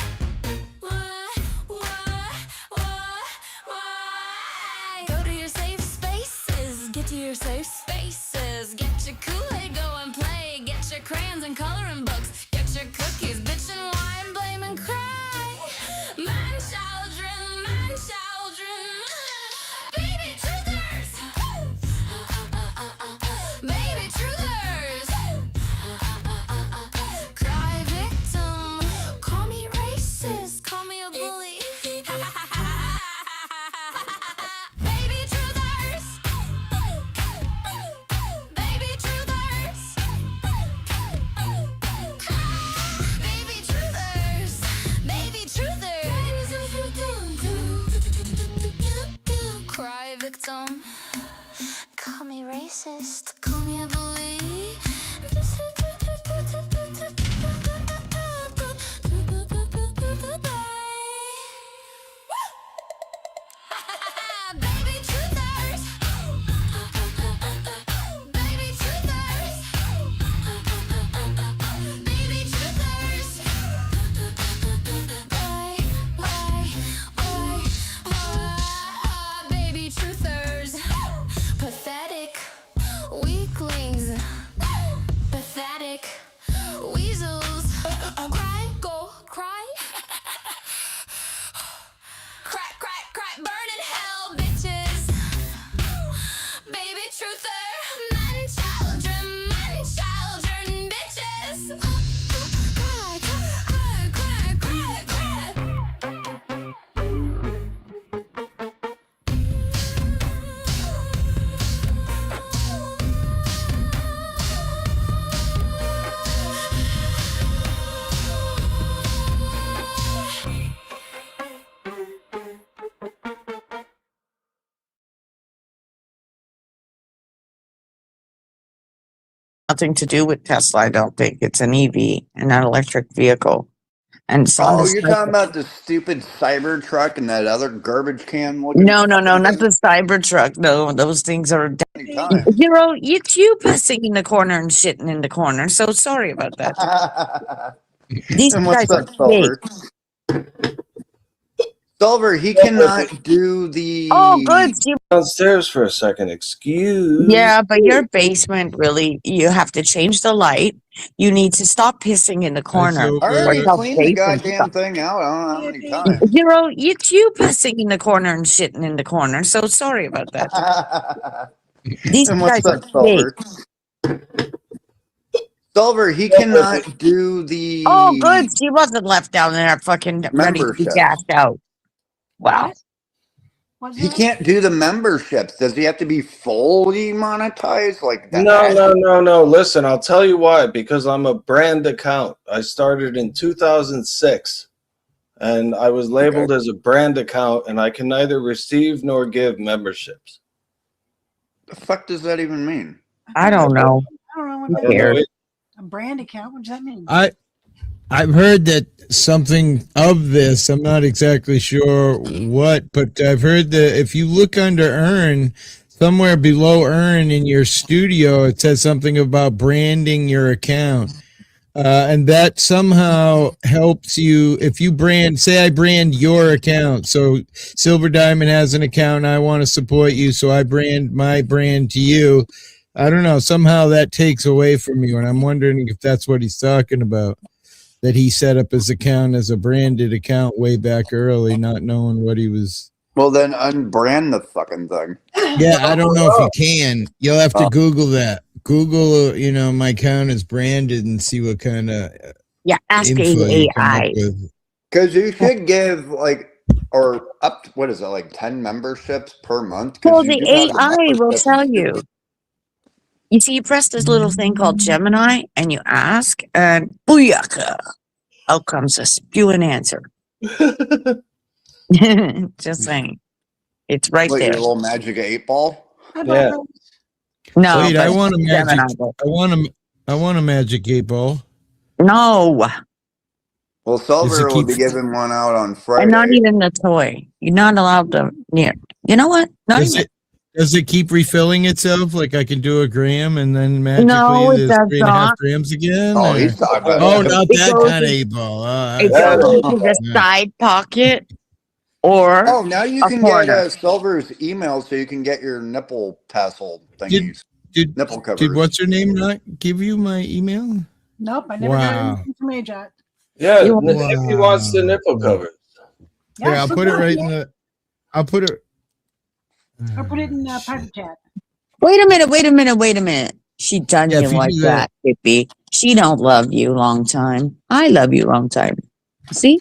A: Go to your safe spaces. Get to your safe spaces. Get your Kool-Aid, go and play. Get your crayons and coloring books. Get your cookies, bitch and wine, blame and cry. Man children, baby truthers. Baby truthers. Cry victim. Call me racist. Call me a bully. Baby truthers. Baby truthers. Baby truthers. Baby truthers. Cry victim. Call me racist. Call me a bully. Baby truthers. Baby truthers. Baby truthers. Why, baby truthers. Pathetic.
Q: nothing to do with Tesla. I don't think it's an EV, an electric vehicle, and it's on
R: Oh,
Q: this.
R: you're talking about the stupid Cybertruck and that other garbage can looking.
Q: No, not the Cybertruck. No, those things are.
R: Time.
Q: Hero, it's you pissing in the corner and shitting in the corner. So sorry about that. These
R: And
Q: guys
R: what's
Q: are
R: up,
Q: fake.
R: Silver, he cannot do the.
Q: Oh, good.
S: Downstairs for a second. Excuse.
Q: Yeah, but your basement really, you have to change the light. You need to stop pissing in the corner.
R: I already cleaned the goddamn thing out. I don't know how many times.
Q: Hero, it's you pissing in the corner and shitting in the corner. So sorry about that. These
R: And
Q: guys
R: what's
Q: are
R: up,
Q: fake.
R: Silver? Silver, he cannot do the.
Q: Oh, good. She wasn't left down there fucking ready to be
R: Membership.
Q: gassed out. Wow.
R: He can't do the memberships. Does he have to be fully monetized like that?
S: No. Listen, I'll tell you why. Because I'm a brand account. I started in 2006, and I was labeled as a brand account, and I can neither receive nor give memberships.
R: The fuck does that even mean?
Q: I don't know.
G: I don't know what
S: I
G: that
S: don't know
G: means.
S: it.
G: A brand account? What does that mean?
T: I've heard that something of this. I'm not exactly sure what, but I've heard that if you look under earn, somewhere below earn in your studio, it says something about branding your account. And that somehow helps you if you brand, say I brand your account. So Silver Diamond has an account and I want to support you. So I brand my brand to you. I don't know. Somehow that takes away from you. And I'm wondering if that's what he's talking about. That he set up his account as a branded account way back early, not knowing what he was.
R: Well, then unbrand the fucking thing.
T: Yeah, I don't know if you can. You'll have to Google that. Google, my account is branded and see what kind of
Q: ask
T: info you come up
Q: AI.
T: with.
R: Because you should give or up to, what is it, like 10 memberships per month?
Q: Well,
R: You
Q: the
R: do have
Q: AI will
R: memberships.
Q: tell you. You see, you press this little thing called Gemini and you ask, and booyaka, out comes a spewing answer. Just saying. It's right
R: What,
Q: there.
R: your little magic 8-ball?
S: Yeah.
Q: No,
T: Wait,
Q: but
T: I want a magic.
Q: Gemini will.
T: I want a magic 8-ball.
Q: No,
R: Well,
T: Does
R: Silver
T: it
R: will
T: keep-
R: be giving one out on Friday.
Q: and not even the toy. You're not allowed to. Yeah. You know what? Not
T: Does
Q: even.
T: does it keep refilling itself? Like I can do a gram and then magically
Q: No, it
T: there's
Q: does
T: 3.5
Q: not.
T: grams again?
R: Oh,
T: or-
R: he's talking about
T: Oh, not
Q: It
T: that
Q: goes
T: kind of
Q: in-
T: 8-ball.
Q: It goes into the
T: Yeah.
Q: side pocket or
R: Oh, now you
Q: a
R: can
Q: corner.
R: get Silver's email so you can get your nipple tassel thingies. Nipple covers.
T: Did what's her name not give you my email?
G: Nope, I never got
T: Wow.
G: anything from AJOT.
S: Yeah,
Q: You-
S: if he wants the nipple covers.
G: Yeah,
T: Here, I'll
G: so
T: put it
G: go
T: right
G: ahead.
T: in the. I'll put it.
G: I'll put it in private chat.
Q: Wait a minute. She done
T: Yeah,
Q: you
T: if you
Q: like
T: do
Q: that, Pippi. She don't love you long time. I love you long time. See?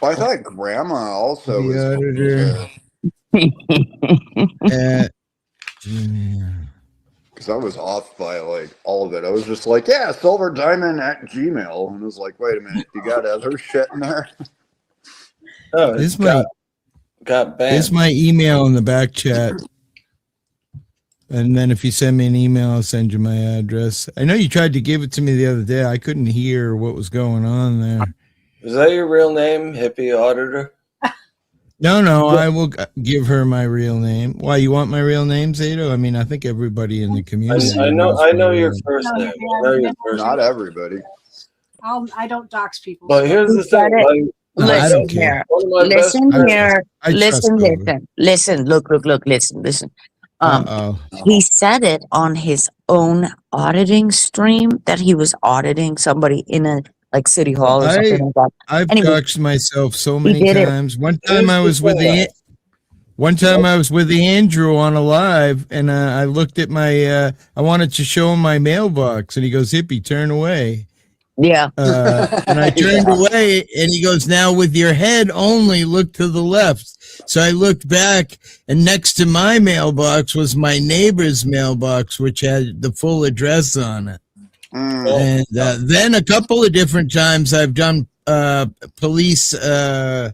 R: Well, I thought Grandma also was.
T: The editor.
R: Because I was off by all of it. I was just like, yeah, Silver Diamond at Gmail. And I was like, wait a minute, you got other shit in there?
S: Oh,
T: This
S: it's
T: might.
S: got banned.
T: Here's my email in the back chat. And then if you send me an email, I'll send you my address. I know you tried to give it to me the other day. I couldn't hear what was going on there.
S: Is that your real name, hippie auditor?
T: No, I will give her my real name. Why, you want my real name, Zato? I mean, I think everybody in the community.
S: I know your
T: knows
S: first
G: No,
S: name. I know your first
R: Not
S: name.
R: everybody.
G: I don't dox people.
S: But here's the thing.
T: No, I
Q: Listen
T: don't care.
Q: here.
S: One of my best
Q: Listen
S: friends-
Q: here.
T: I trust
Q: Listen.
T: Cobra.
Q: Listen. Look. Listen.
T: Uh-oh.
Q: He said it on his own auditing stream that he was auditing somebody in a city hall or something like that.
T: I've
Q: Anyway,
T: doxed myself so many
Q: did it.
T: times. One time I was with Andrew on a live, and I looked at my. I wanted to show him my mailbox, and he goes, "Hippie, turn away."
Q: Yeah.
T: And I turned away, and he goes, "Now with your head only, look to the left." So I looked back, and next to my mailbox was my neighbor's mailbox, which had the full address on it. And then a couple of different times I've done police
Q: Yeah.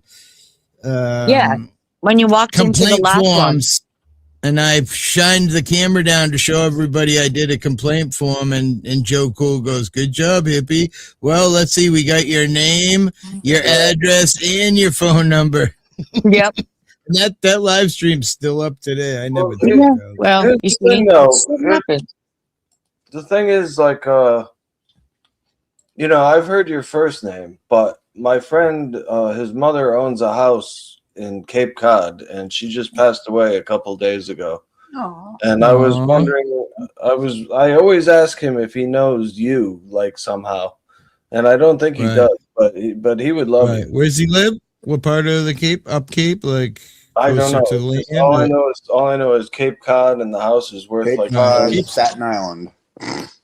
Q: When you walked into the
T: complaint
Q: last one.
T: forms. and I've shined the camera down to show everybody I did a complaint form, and Joe Cool goes, "Good job, hippie. Well, let's see, we got your name, your address, and your phone number."
Q: Yep.
T: And that live stream's still up today. I never took
Q: Yeah.
T: it out.
Q: Well,
S: Here's
Q: you
S: the thing,
Q: see,
S: though.
Q: that's what happens.
S: The thing is, like, you know, I've heard your first name, but my friend, his mother owns a house in Cape Cod, and she just passed away a couple days ago.
G: Oh.
S: And I was
T: Aw.
S: wondering, I always ask him if he knows you, like, somehow, and I don't think he
T: Right.
S: does, but he would love
T: Right.
S: you.
T: Where's he live? What part of the Cape? Up Cape? Like
S: I don't
T: closer
S: know.
T: to the
S: It's just
T: land?
S: all I know is Cape Cod, and the house is worth
R: Cape
S: like
R: Cod,
T: Cape's-
R: Staten Island.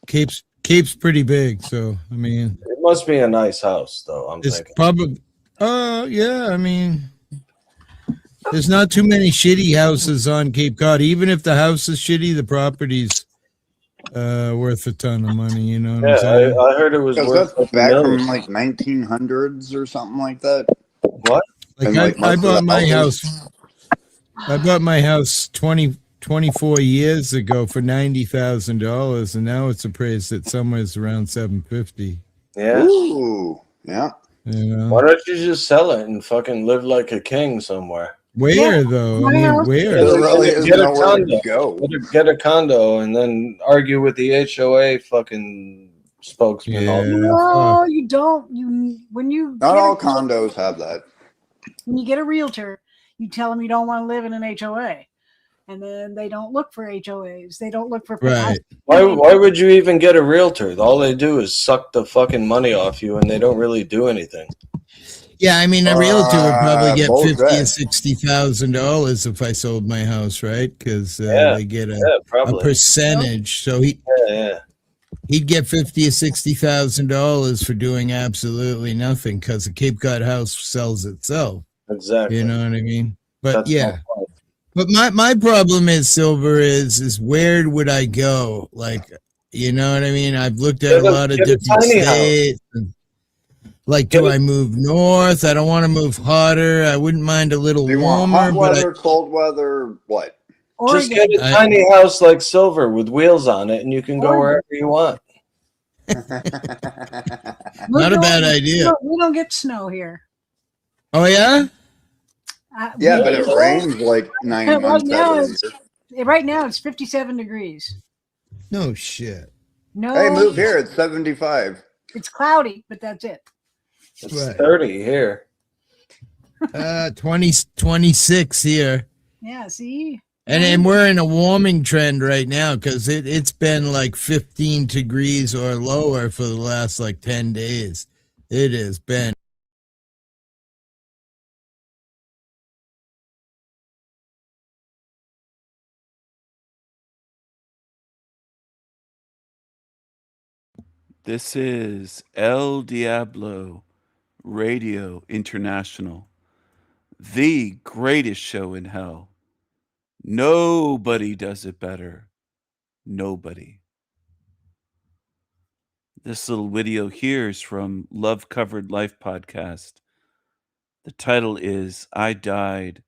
T: Cape's pretty big, so I mean,
S: it must be a nice house, though. I'm
T: it's
S: thinking.
T: probably. Yeah. I mean, there's not too many shitty houses on Cape Cod. Even if the house is shitty, the property's worth a ton of money. You know what I'm
S: Yeah,
T: saying?
S: I heard it was
R: Because
S: worth
R: that's
S: like
R: back from
S: millions.
R: like 1900s or something like that.
S: What?
T: Like
R: And, like,
T: I
R: most of
T: bought
R: the
T: my
R: houses-
T: house. I bought my house 24 years ago for $90,000, and now it's appraised at somewhere around $750.
S: Yeah.
R: Ooh, yeah.
T: You know?
S: Why don't you just sell it and fucking live like a king somewhere?
T: Where though? I mean, where?
R: There really is
S: Get a
R: nowhere to
S: condo.
R: go.
S: Get a condo and then argue with the HOA fucking spokesman. all the
G: No, you don't. When you
R: Not
G: get
R: all
G: a-
R: condos have that.
G: when you get a realtor, you tell them you don't want to live in an HOA, and then they don't look for HOAs. They don't look for
T: Right.
S: Why would you even get a realtor? All they do is suck the fucking money off you, and they don't really do anything.
T: Yeah, I mean, a realtor would probably get
S: bullshit.
T: $50,000 or $60,000 if I sold my house, right? Because
S: Yeah,
T: they get a
S: probably.
T: percentage. So he'd get $50,000 or $60,000 for doing absolutely nothing because the Cape Cod house sells itself.
S: Exactly.
T: You know what I mean? But
S: That's my
T: yeah.
S: point.
T: But my problem is, Silver, is where would I go? Like, you know what I mean? I've looked at a lot of
S: get a
T: different
S: tiny house.
T: states. And, like, do I move north? I don't want to move hotter. I wouldn't mind a little
R: Do you want
T: warmer,
R: hot
T: but
R: weather, cold weather, what?
S: Just get a tiny house like Silver with wheels on it, and you can go
G: Oregon.
S: wherever you want.
T: not a bad idea.
G: We don't get snow here.
T: Oh yeah?
R: Yeah,
G: we-
R: but it rains like 9
G: Right
R: months
G: now,
R: out of the
G: it's,
R: year.
G: right now it's 57 degrees.
T: No shit.
G: No,
R: Hey, move here. It's 75.
G: It's cloudy, but that's it.
S: It's
T: Right.
S: 30 here.
T: 26 here.
G: Yeah, see?
T: And we're in a warming trend right now because it's been like 15 degrees or lower for the last like 10 days. It has been.
C: This is El Diablo Radio International, the greatest show in hell. Nobody does it better. Nobody. This little video here is from Love Covered Life podcast. The title is I Died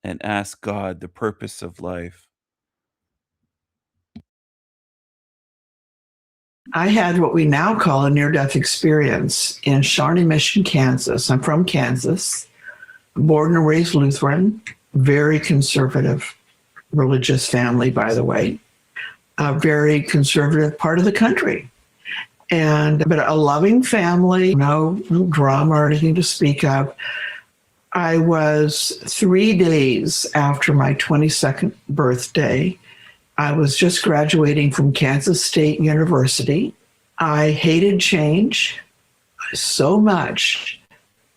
C: and Asked God the Purpose of Life.
U: I had what we now call a near-death experience in Shawnee Mission, Kansas. I'm from Kansas, born and raised Lutheran, very conservative religious family, by the way, a very conservative part of the country. But a loving family, no drama or anything to speak of. I was 3 days after my 22nd birthday. I was just graduating from Kansas State University. I hated change so much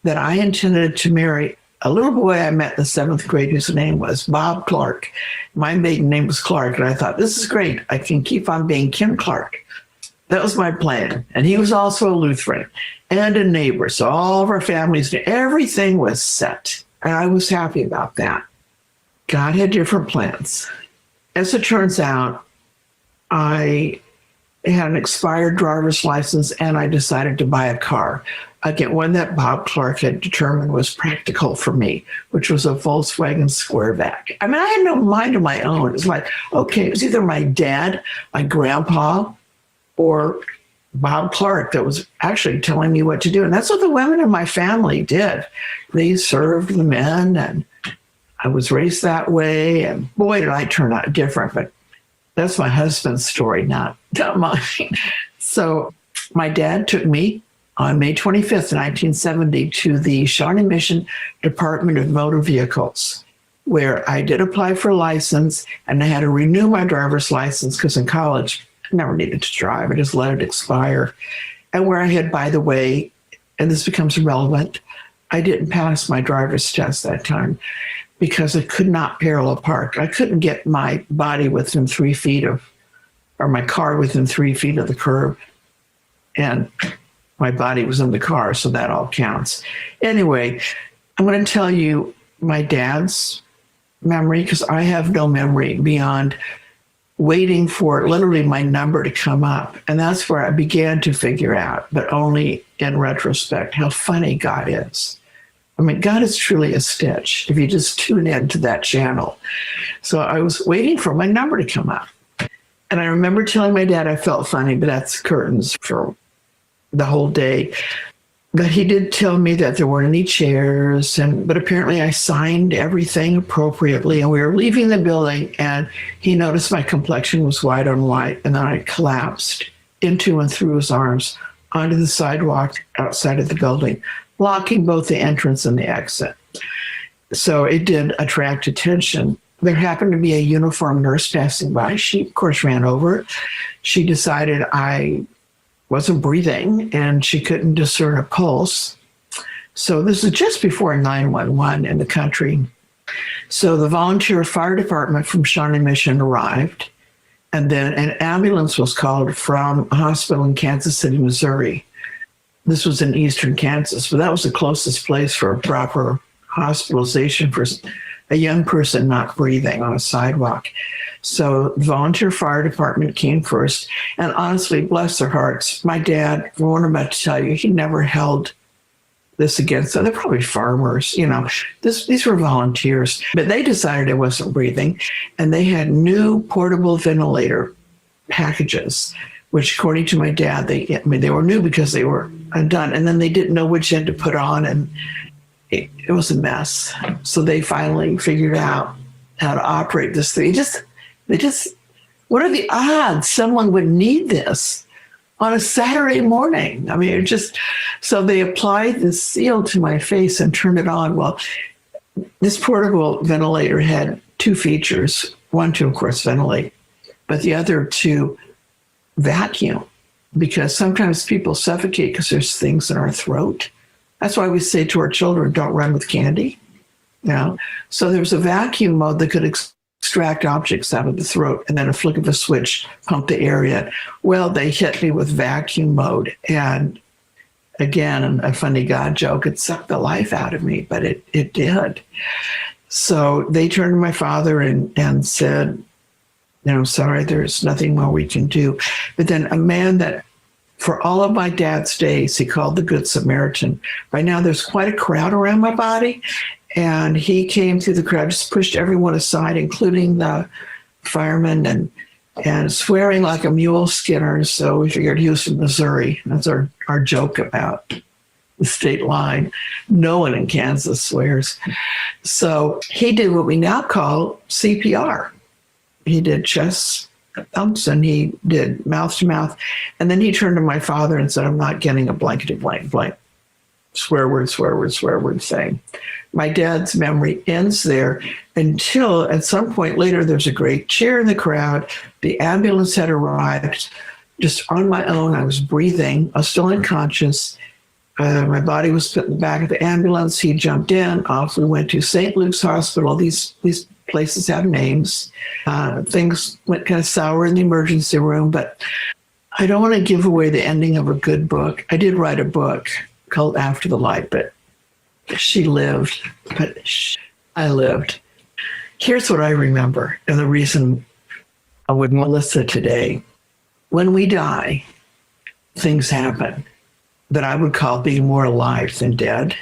U: that I intended to marry a little boy I met in the 7th grade whose name was Bob Clark. My maiden name was Clark, and I thought, this is great. I can keep on being Kim Clark. That was my plan. And he was also a Lutheran and a neighbor. So all of our families, everything was set. And I was happy about that. God had different plans. As it turns out, I I had an expired driver's license, and I decided to buy a car. Again, one that Bob Clark had determined was practical for me, which was a Volkswagen Squareback. I mean, I had no mind of my own. It was like, okay, it was either my dad, my grandpa, or Bob Clark that was actually telling me what to do. And that's what the women in my family did. They served the men, and I was raised that way. And boy, did I turn out different. But that's my husband's story, not mine. So my dad took me on May 25th, 1970, to the Shawnee Mission Department of Motor Vehicles, where I did apply for a license, and I had to renew my driver's license because in college, I never needed to drive. I just let it expire. And where I had, by the way, and this becomes relevant, I didn't pass my driver's test that time because I could not parallel park. I couldn't get my body within 3 feet of, or my car within 3 feet of the curb. And my body was in the car, so that all counts. Anyway, I'm going to tell you my dad's memory, because I have no memory beyond waiting for literally my number to come up. And that's where I began to figure out, but only in retrospect, how funny God is. I mean, God is truly a stitch if you just tune into that channel. So I was waiting for my number to come up. And I remember telling my dad I felt funny, but that's curtains for the whole day. But he did tell me that there weren't any chairs, but apparently I signed everything appropriately, and we were leaving the building, and he noticed my complexion was white on white, and then I collapsed into and through his arms onto the sidewalk outside of the building, blocking both the entrance and the exit. So it did attract attention. There happened to be a uniformed nurse passing by. She, of course, ran over. She decided I wasn't breathing, and she couldn't discern a pulse. So this is just before 911 in the country. So the volunteer fire department from Shawnee Mission arrived, and then an ambulance was called from a hospital in Kansas City, Missouri. This was in eastern Kansas, but that was the closest place for a proper hospitalization for a young person not breathing on a sidewalk. So the volunteer fire department came first. And honestly, bless their hearts, my dad, for what I'm about to tell you, he never held this against them. They're probably farmers, you know. These were volunteers. But they decided I wasn't breathing. And they had new portable ventilator packages, which according to my dad, they were new because they were undone. And then they didn't know which end to put on. And it was a mess. So they finally figured out how to operate this thing. They just, what are the odds someone would need this on a Saturday morning? I mean, so they applied the seal to my face and turned it on. Well, this portable ventilator had two features. One to, of course, ventilate, but the other to vacuum, because sometimes people suffocate because there's things in our throat. That's why we say to our children, don't run with candy. You know? So there was a vacuum mode that could extract objects out of the throat, and then a flick of a switch pumped the air in. Well, they hit me with vacuum mode, and again, a funny God joke, it sucked the life out of me, but it did. So they turned to my father and said, you know, sorry, there's nothing more we can do. But then a man that for all of my dad's days, he called the Good Samaritan. Right now, there's quite a crowd around my body. And he came through the crowd, just pushed everyone aside, including the firemen, and swearing like a mule skinner. So we figured he was from Missouri. That's our joke about the state line. No one in Kansas swears. So he did what we now call CPR. He did chest thumps, and he did mouth to mouth. And then he turned to my father and said, I'm not getting a blankety blank blank. Swear word thing. My dad's memory ends there until at some point later, there's a great cheer in the crowd. The ambulance had arrived. Just on my own, I was breathing. I was still unconscious. My body was put in the back of the ambulance. He jumped in. Off we went to St. Luke's Hospital. These places have names. Things went kind of sour in the emergency room, but I don't want to give away the ending of a good book. I did write a book called After the Light, but she lived, but I lived. Here's what I remember, and the reason I would Melissa today. when we die, things happen that I would call being more alive than dead.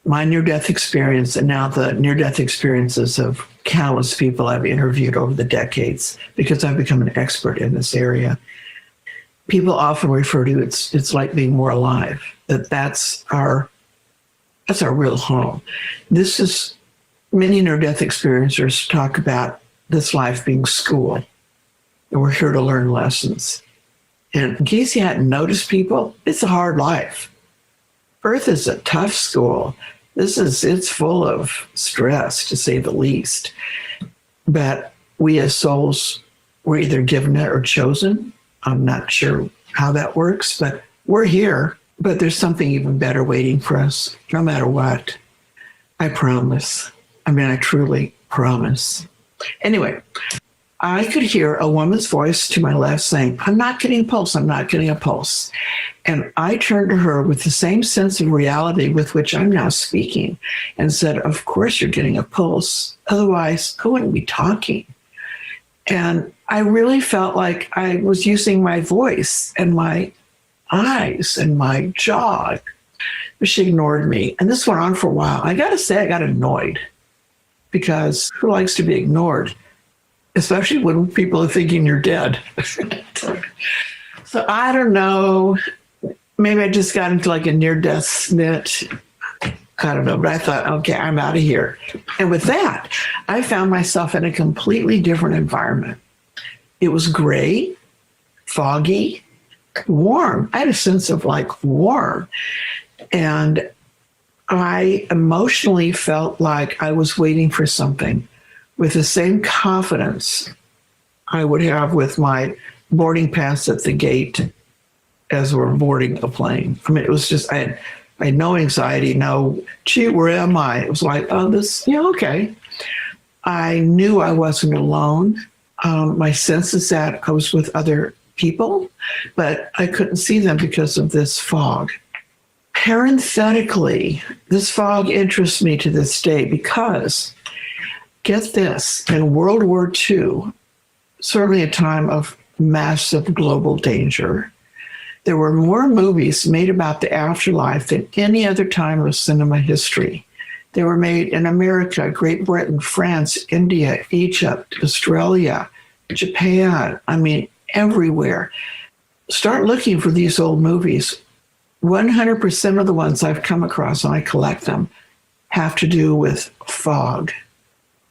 U: My near-death experience, and now the near-death experiences of countless people I've interviewed over the decades, because I've become an expert in this area. People often refer to it's like being more alive. That's our real home. This is many near-death experiencers talk about this life being school, and we're here to learn lessons. And in case you hadn't noticed, people, it's a hard life. Earth is a tough school. It's full of stress, to say the least. But we as souls, we're either given it or chosen. I'm not sure how that works, but we're here. But there's something even better waiting for us, no matter what. I promise. I mean, I truly promise. Anyway, I could hear a woman's voice to my left saying, I'm not getting a pulse, I'm not getting a pulse. And I turned to her with the same sense of reality with which I'm now speaking and said, of course you're getting a pulse. Otherwise, I wouldn't be talking. And I really felt like I was using my voice and my eyes and my jaw. But she ignored me. And this went on for a while. I got to say, I got annoyed, because who likes to be ignored? Especially when people are thinking you're dead. So I don't know. Maybe I just got into like a near-death snit. I don't know, but I thought, okay, I'm out of here. And with that, I found myself in a completely different environment. It was gray, foggy, warm. I had a sense of like warm. And I emotionally felt like I was waiting for something with the same confidence I would have with my boarding pass at the gate as we're boarding a plane. I mean, it was just, I had no anxiety, no, gee, where am I? It was like, oh, okay. I knew I wasn't alone. My sense is that I was with other people, but I couldn't see them because of this fog. Parenthetically, this fog interests me to this day because, get this, in World War II, certainly a time of massive global danger, there were more movies made about the afterlife than any other time of cinema history. They were made in America, Great Britain, France, India, Egypt, Australia, Japan, I mean, everywhere. Start looking for these old movies. 100% of the ones I've come across, and I collect them, have to do with fog.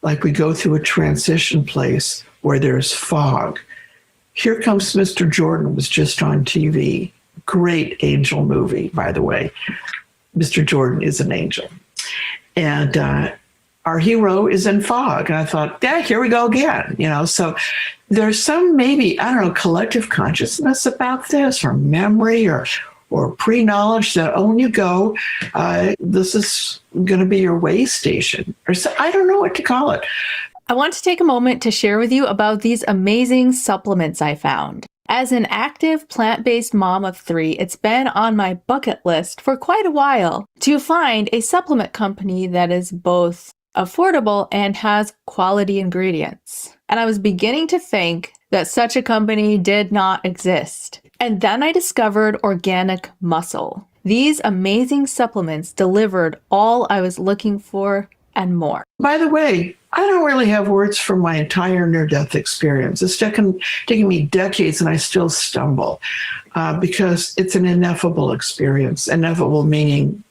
U: Like we go through a transition place where there's fog. Here Comes Mr. Jordan was just on TV. Great angel movie, by the way. Mr. Jordan is an angel. And our hero is in fog. And I thought, yeah, here we go again. So there's some maybe, I don't know, collective consciousness about this, or memory, or pre-knowledge that, oh, when you go, this is going to be your way station. Or so, I don't know what to call it.
B: I want to take a moment to share with you about these amazing supplements I found. As an active plant-based mom of 3, it's been on my bucket list for quite a while to find a supplement company that is both affordable and has quality ingredients. And I was beginning to think that such a company did not exist. And then I discovered Organic Muscle. These amazing supplements delivered all I was looking for and more.
U: By the way, I don't really have words for my entire near-death experience. It's taken me decades, and I still stumble because it's an ineffable experience. Ineffable meaning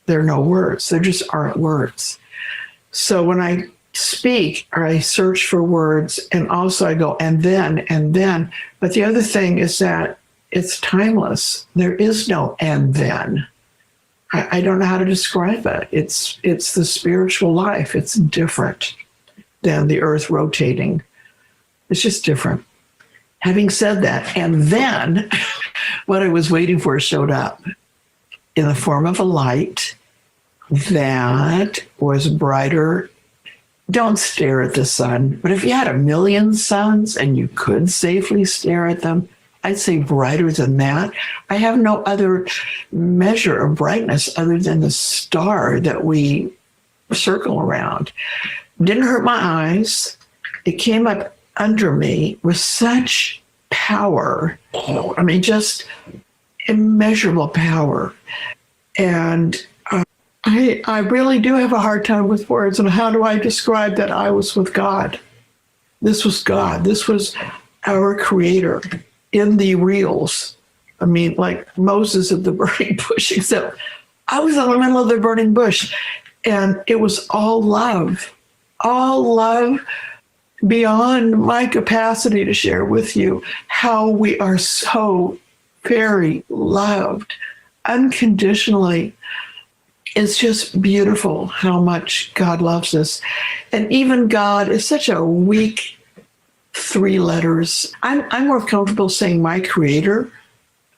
U: there are no words. There just aren't words. So when I speak, or I search for words, and also I go, and then. But the other thing is that it's timeless. There is no and then. I don't know how to describe it. It's the spiritual life. It's different than the earth rotating. It's just different. Having said that, and then what I was waiting for showed up in the form of a light that was brighter. Don't stare at the sun, but if you had 1,000,000 suns and you could safely stare at them, I'd say brighter than that. I have no other measure of brightness other than the star that we circle around. Didn't hurt my eyes. It came up under me with such power. I mean, just immeasurable power. And I really do have a hard time with words. And how do I describe that I was with God? This was God. This was our creator in the reals. I mean, like Moses at the burning bush, except I was in the middle of the burning bush. And it was all love beyond my capacity to share with you how we are so very loved unconditionally. It's just beautiful how much God loves us. And even God is such a weak 3 letters. I'm more comfortable saying my creator.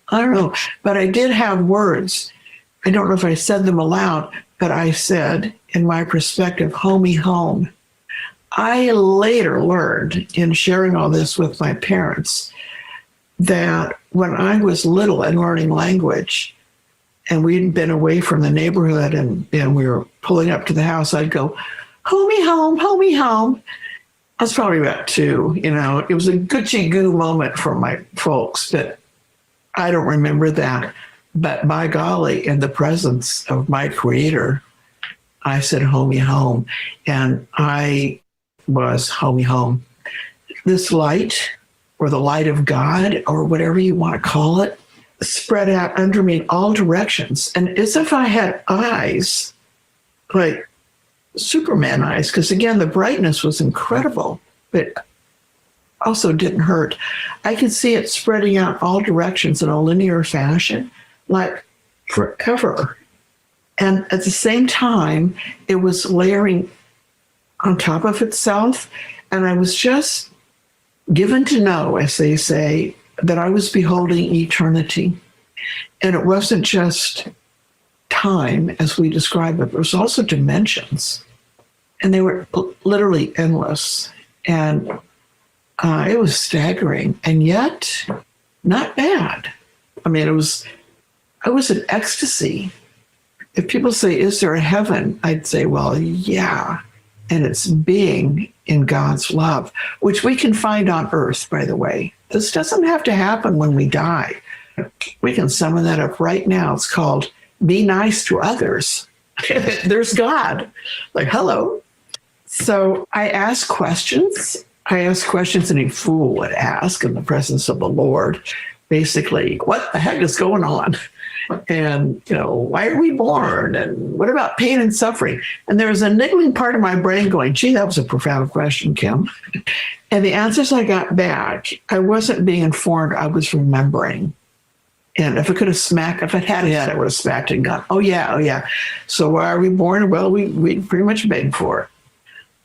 U: I don't know, but I did have words. I don't know if I said them aloud, but I said, in my perspective, homie home. I later learned in sharing all this with my parents that when I was little and learning language, and we'd been away from the neighborhood and we were pulling up to the house, I'd go, homie home, homie home. I was probably about 2, you know. It was a Gucci goo moment for my folks, but I don't remember that. But by golly, in the presence of my creator, I said homie home, and I was homie home. This light, or the light of God, or whatever you want to call it, spread out under me in all directions. And as if I had eyes, like Superman eyes, because again, the brightness was incredible, but also didn't hurt. I could see it spreading out all directions in a linear fashion, like forever. And at the same time, it was layering on top of itself. And I was just given to know, as they say, that I was beholding eternity. And it wasn't just time, as we describe it, it was also dimensions. And they were literally endless. And it was staggering, and yet not bad. I mean, I was in ecstasy. If people say, is there a heaven? I'd say, well, yeah. And it's being in God's love, which we can find on earth, by the way. This doesn't have to happen when we die. We can summon that up right now. It's called be nice to others. There's God. Like, hello. So I ask questions. I ask questions any fool would ask in the presence of the Lord. Basically, what the heck is going on? And, you know, why are we born? And what about pain and suffering? And there was a niggling part of my brain going, gee, that was a profound question, Kim. And the answers I got back, I wasn't being informed, I was remembering. And if I could have smacked, if I'd had a head, I would have smacked it and gone, oh yeah. So why are we born? Well, we pretty much begged for it.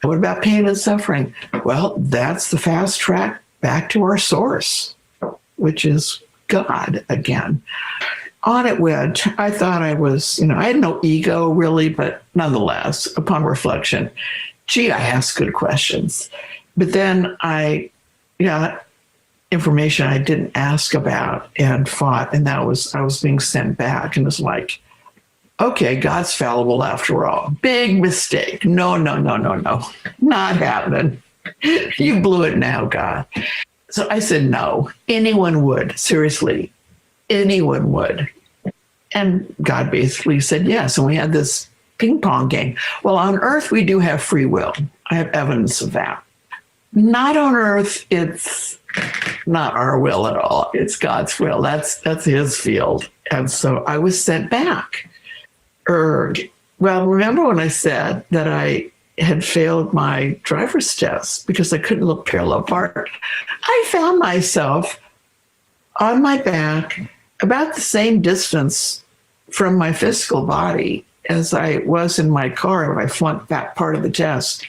U: And what about pain and suffering? Well, that's the fast track back to our source, which is God again. On it went. I thought I was, you know, I had no ego really, but nonetheless, upon reflection, gee, I asked good questions. But then I got information I didn't ask about and fought, and that was, I was being sent back, and it was like, okay, God's fallible after all. Big mistake. No. Not happening. You blew it now, God. So I said, no, anyone would. Seriously, anyone would. And God basically said yes. And we had this ping pong game. Well, on earth, we do have free will. I have evidence of that. Not on earth. It's not our will at all. It's God's will. That's his field. And so I was sent back. Well, remember when I said that I had failed my driver's test because I couldn't look parallel park? I found myself on my back about the same distance from my physical body as I was in my car when I flunked that part of the test.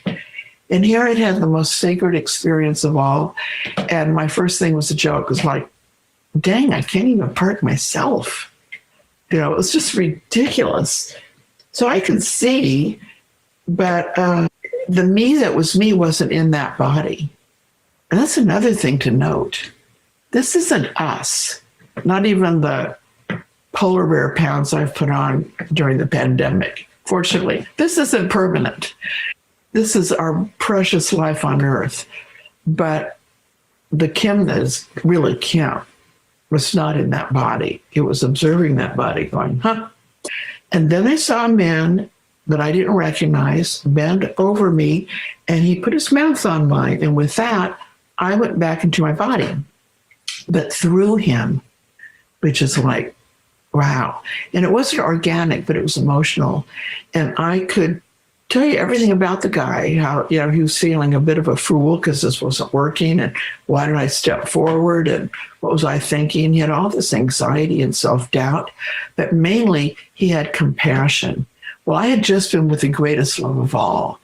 U: And here I'd had the most sacred experience of all. And my first thing was a joke. It was like, dang, I can't even park myself. You know, it was just ridiculous. So I could see, but the me that was me wasn't in that body. And that's another thing to note. This isn't us, not even the polar bear pounds I've put on during the pandemic. Fortunately, this isn't permanent. This is our precious life on earth. But the Kim that is really Kim was not in that body. It was observing that body going, huh? And then I saw a man that I didn't recognize bend over me, and he put his mouth on mine. And with that, I went back into my body, but through him, which is like, wow. And it wasn't organic, but it was emotional. And I could tell you everything about the guy, how, you know, he was feeling a bit of a fool because this wasn't working. And why did I step forward? And what was I thinking? He had all this anxiety and self-doubt, but mainly he had compassion. Well, I had just been with the greatest love of all.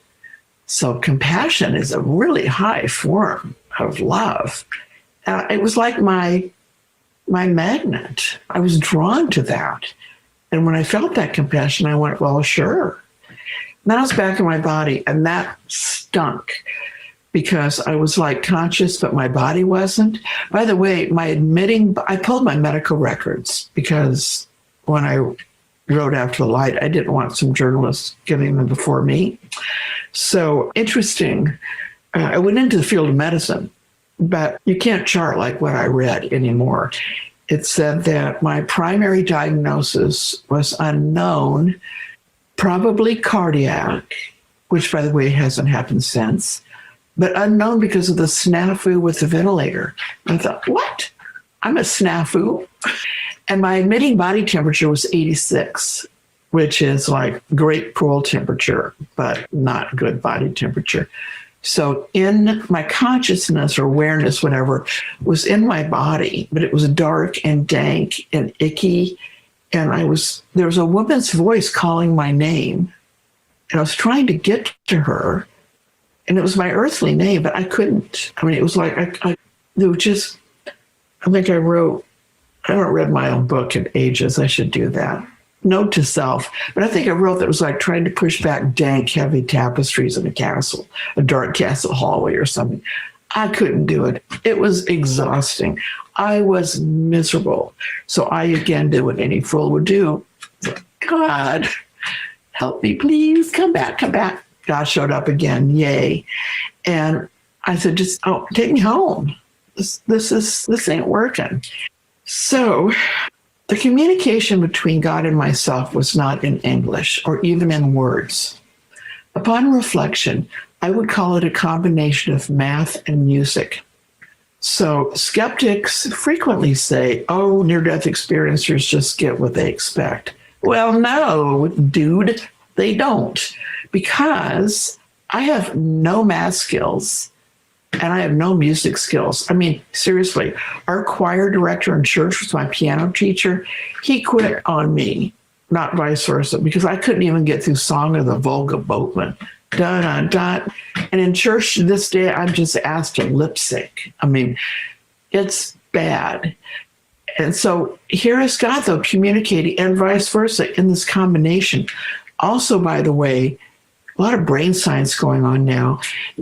U: So compassion is a really high form of love. It was like my magnet. I was drawn to that. And when I felt that compassion, I went, well, sure. And then I was back in my body, and that stunk because I was like conscious, but my body wasn't. By the way, I pulled my medical records because when I wrote After the Light, I didn't want some journalists getting them before me. So interesting. I went into the field of medicine, but you can't chart like what I read anymore. It said that my primary diagnosis was unknown, probably cardiac, which, by the way, hasn't happened since, but unknown because of the snafu with the ventilator. And I thought, what? I'm a snafu? And my admitting body temperature was 86, which is like great pool temperature, but not good body temperature. So in my consciousness or awareness, whatever, was in my body, but it was dark and dank and icky. And there was a woman's voice calling my name. And I was trying to get to her. And it was my earthly name, but I couldn't. I mean, it was like, I think I haven't read my own book in ages. I should do that. Note to self. But I think I wrote that it was like trying to push back dank, heavy tapestries in a castle, a dark castle hallway or something. I couldn't do it. It was exhausting. I was miserable. So I again did what any fool would do. God, help me, please. Come back, come back. God showed up again. Yay. And I said, take me home. This ain't working. So the communication between God and myself was not in English or even in words. Upon reflection, I would call it a combination of math and music. So skeptics frequently say, oh, near-death experiencers just get what they expect. Well, no, dude, they don't, because I have no math skills and I have no music skills. I mean, seriously, our choir director in church was my piano teacher. He quit on me, not vice versa, because I couldn't even get through Song of the Volga Boatman. Da-da-da. And in church to this day, I'm just asked to lip sync. I mean, it's bad. And so here is God, though, communicating and vice versa in this combination. Also, by the way, a lot of brain science going on now.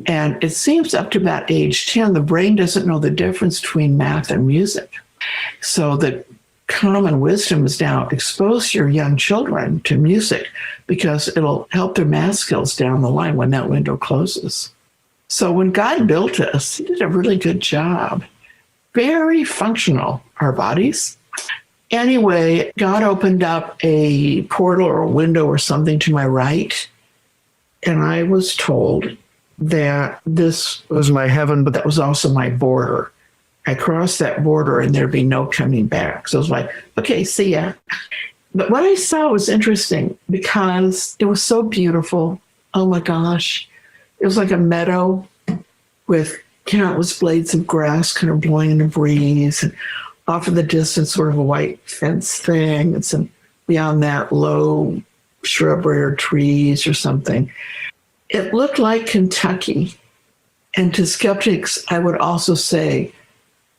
U: And it seems up to about age 10, the brain doesn't know the difference between math and music. So the common wisdom is now expose your young children to music because it'll help their math skills down the line when that window closes. So when God built us, he did a really good job. Very functional, our bodies. Anyway, God opened up a portal or a window or something to my right. And I was told that this was my heaven, but that was also my border. I crossed that border and there'd be no coming back. So I was like, okay, see ya. But what I saw was interesting because it was so beautiful. Oh my gosh. It was like a meadow with countless blades of grass kind of blowing in the breeze. And off in the distance, sort of a white fence thing. And some beyond that, low shrubbery or trees or something. It looked like Kentucky. And to skeptics, I would also say,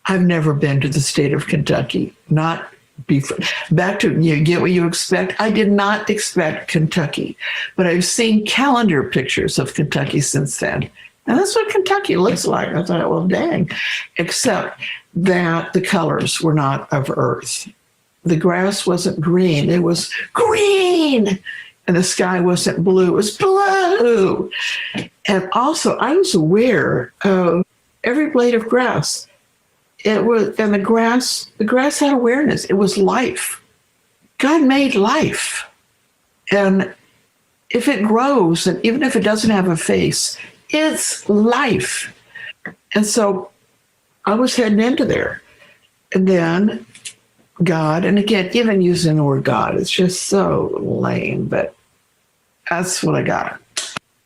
U: I've never been to the state of Kentucky. Back to you get what you expect. I did not expect Kentucky, but I've seen calendar pictures of Kentucky since then. And that's what Kentucky looks like. I thought, well, dang. Except that the colors were not of earth. The grass wasn't green. It was green. And the sky wasn't blue. It was blue. And also, I was aware of every blade of grass It was, and the grass had awareness. It was life. God made life. And if it grows, and even if it doesn't have a face, it's life. And so I was heading into there. And then God, and again, even using the word God, it's just so lame, but that's what I got.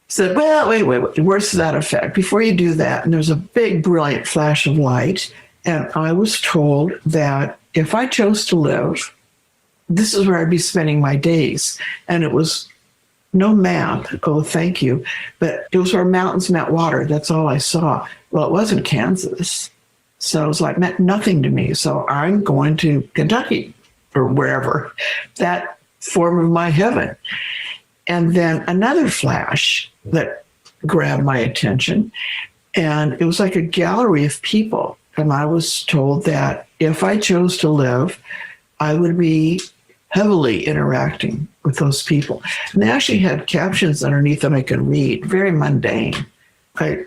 U: Said, well, wait, where's that effect? Before you do that, and there's a big, brilliant flash of light. And I was told that if I chose to live, this is where I'd be spending my days. And it was no map. Oh, thank you. But it was where mountains met water. That's all I saw. Well, it wasn't Kansas. So it was like, meant nothing to me. So I'm going to Kentucky or wherever, that form of my heaven. And then another flash that grabbed my attention. And it was like a gallery of people. And I was told that if I chose to live, I would be heavily interacting with those people. And they actually had captions underneath them I could read, very mundane. I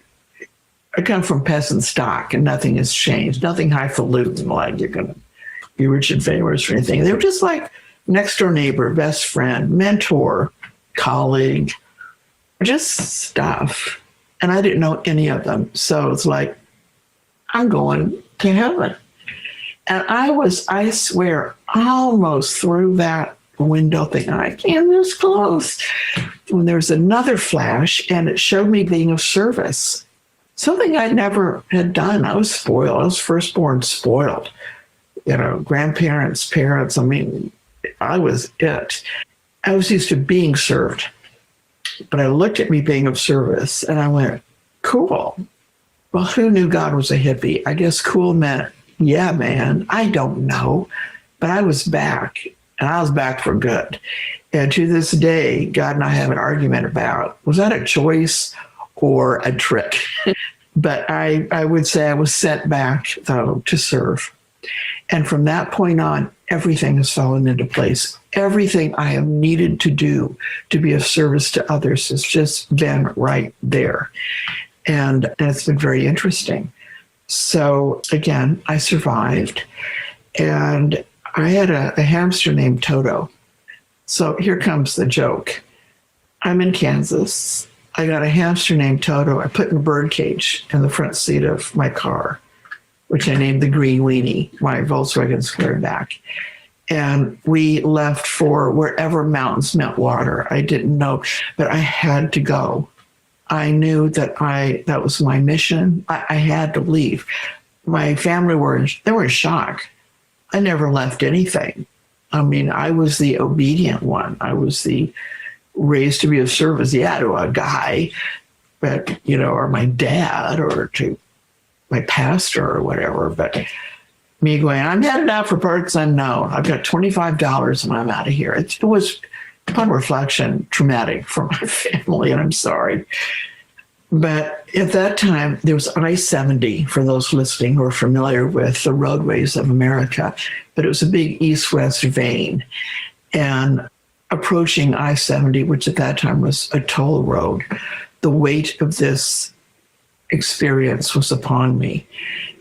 U: come from peasant stock and nothing has changed, nothing highfalutin like you're going to be rich and famous or anything. They were just like next door neighbor, best friend, mentor, colleague, just stuff. And I didn't know any of them. So it's like, I'm going to heaven. And I swear, almost through that window thing, I came this close, when there was another flash and it showed me being of service. Something I never had done. I was spoiled. I was firstborn spoiled. You know, grandparents, parents, I mean, I was it. I was used to being served. But I looked at me being of service and I went, cool. Well, who knew God was a hippie? I guess cool meant, yeah, man, I don't know. But I was back, and I was back for good. And to this day, God and I have an argument about, was that a choice or a trick? But I would say I was sent back, though, to serve. And from that point on, everything has fallen into place. Everything I have needed to do to be of service to others has just been right there. And it's been very interesting. So again, I survived. And I had a hamster named Toto. So here comes the joke. I'm in Kansas. I got a hamster named Toto. I put in a bird cage in the front seat of my car, which I named the Green Weenie, my Volkswagen Squareback. And we left for wherever mountains met water. I didn't know, but I had to go. I knew that that was my mission. I had to leave. My family were in shock. I never left anything. I mean, I was the obedient one. I was the raised to be of service, to a guy, but, or my dad or to my pastor or whatever. But me going, I'm headed out for parts unknown. I've got $25 and I'm out of here. It was, upon reflection, traumatic for my family, and I'm sorry. But at that time, there was I-70, for those listening who are familiar with the roadways of America, but it was a big east-west vein. And approaching I-70, which at that time was a toll road, the weight of this experience was upon me.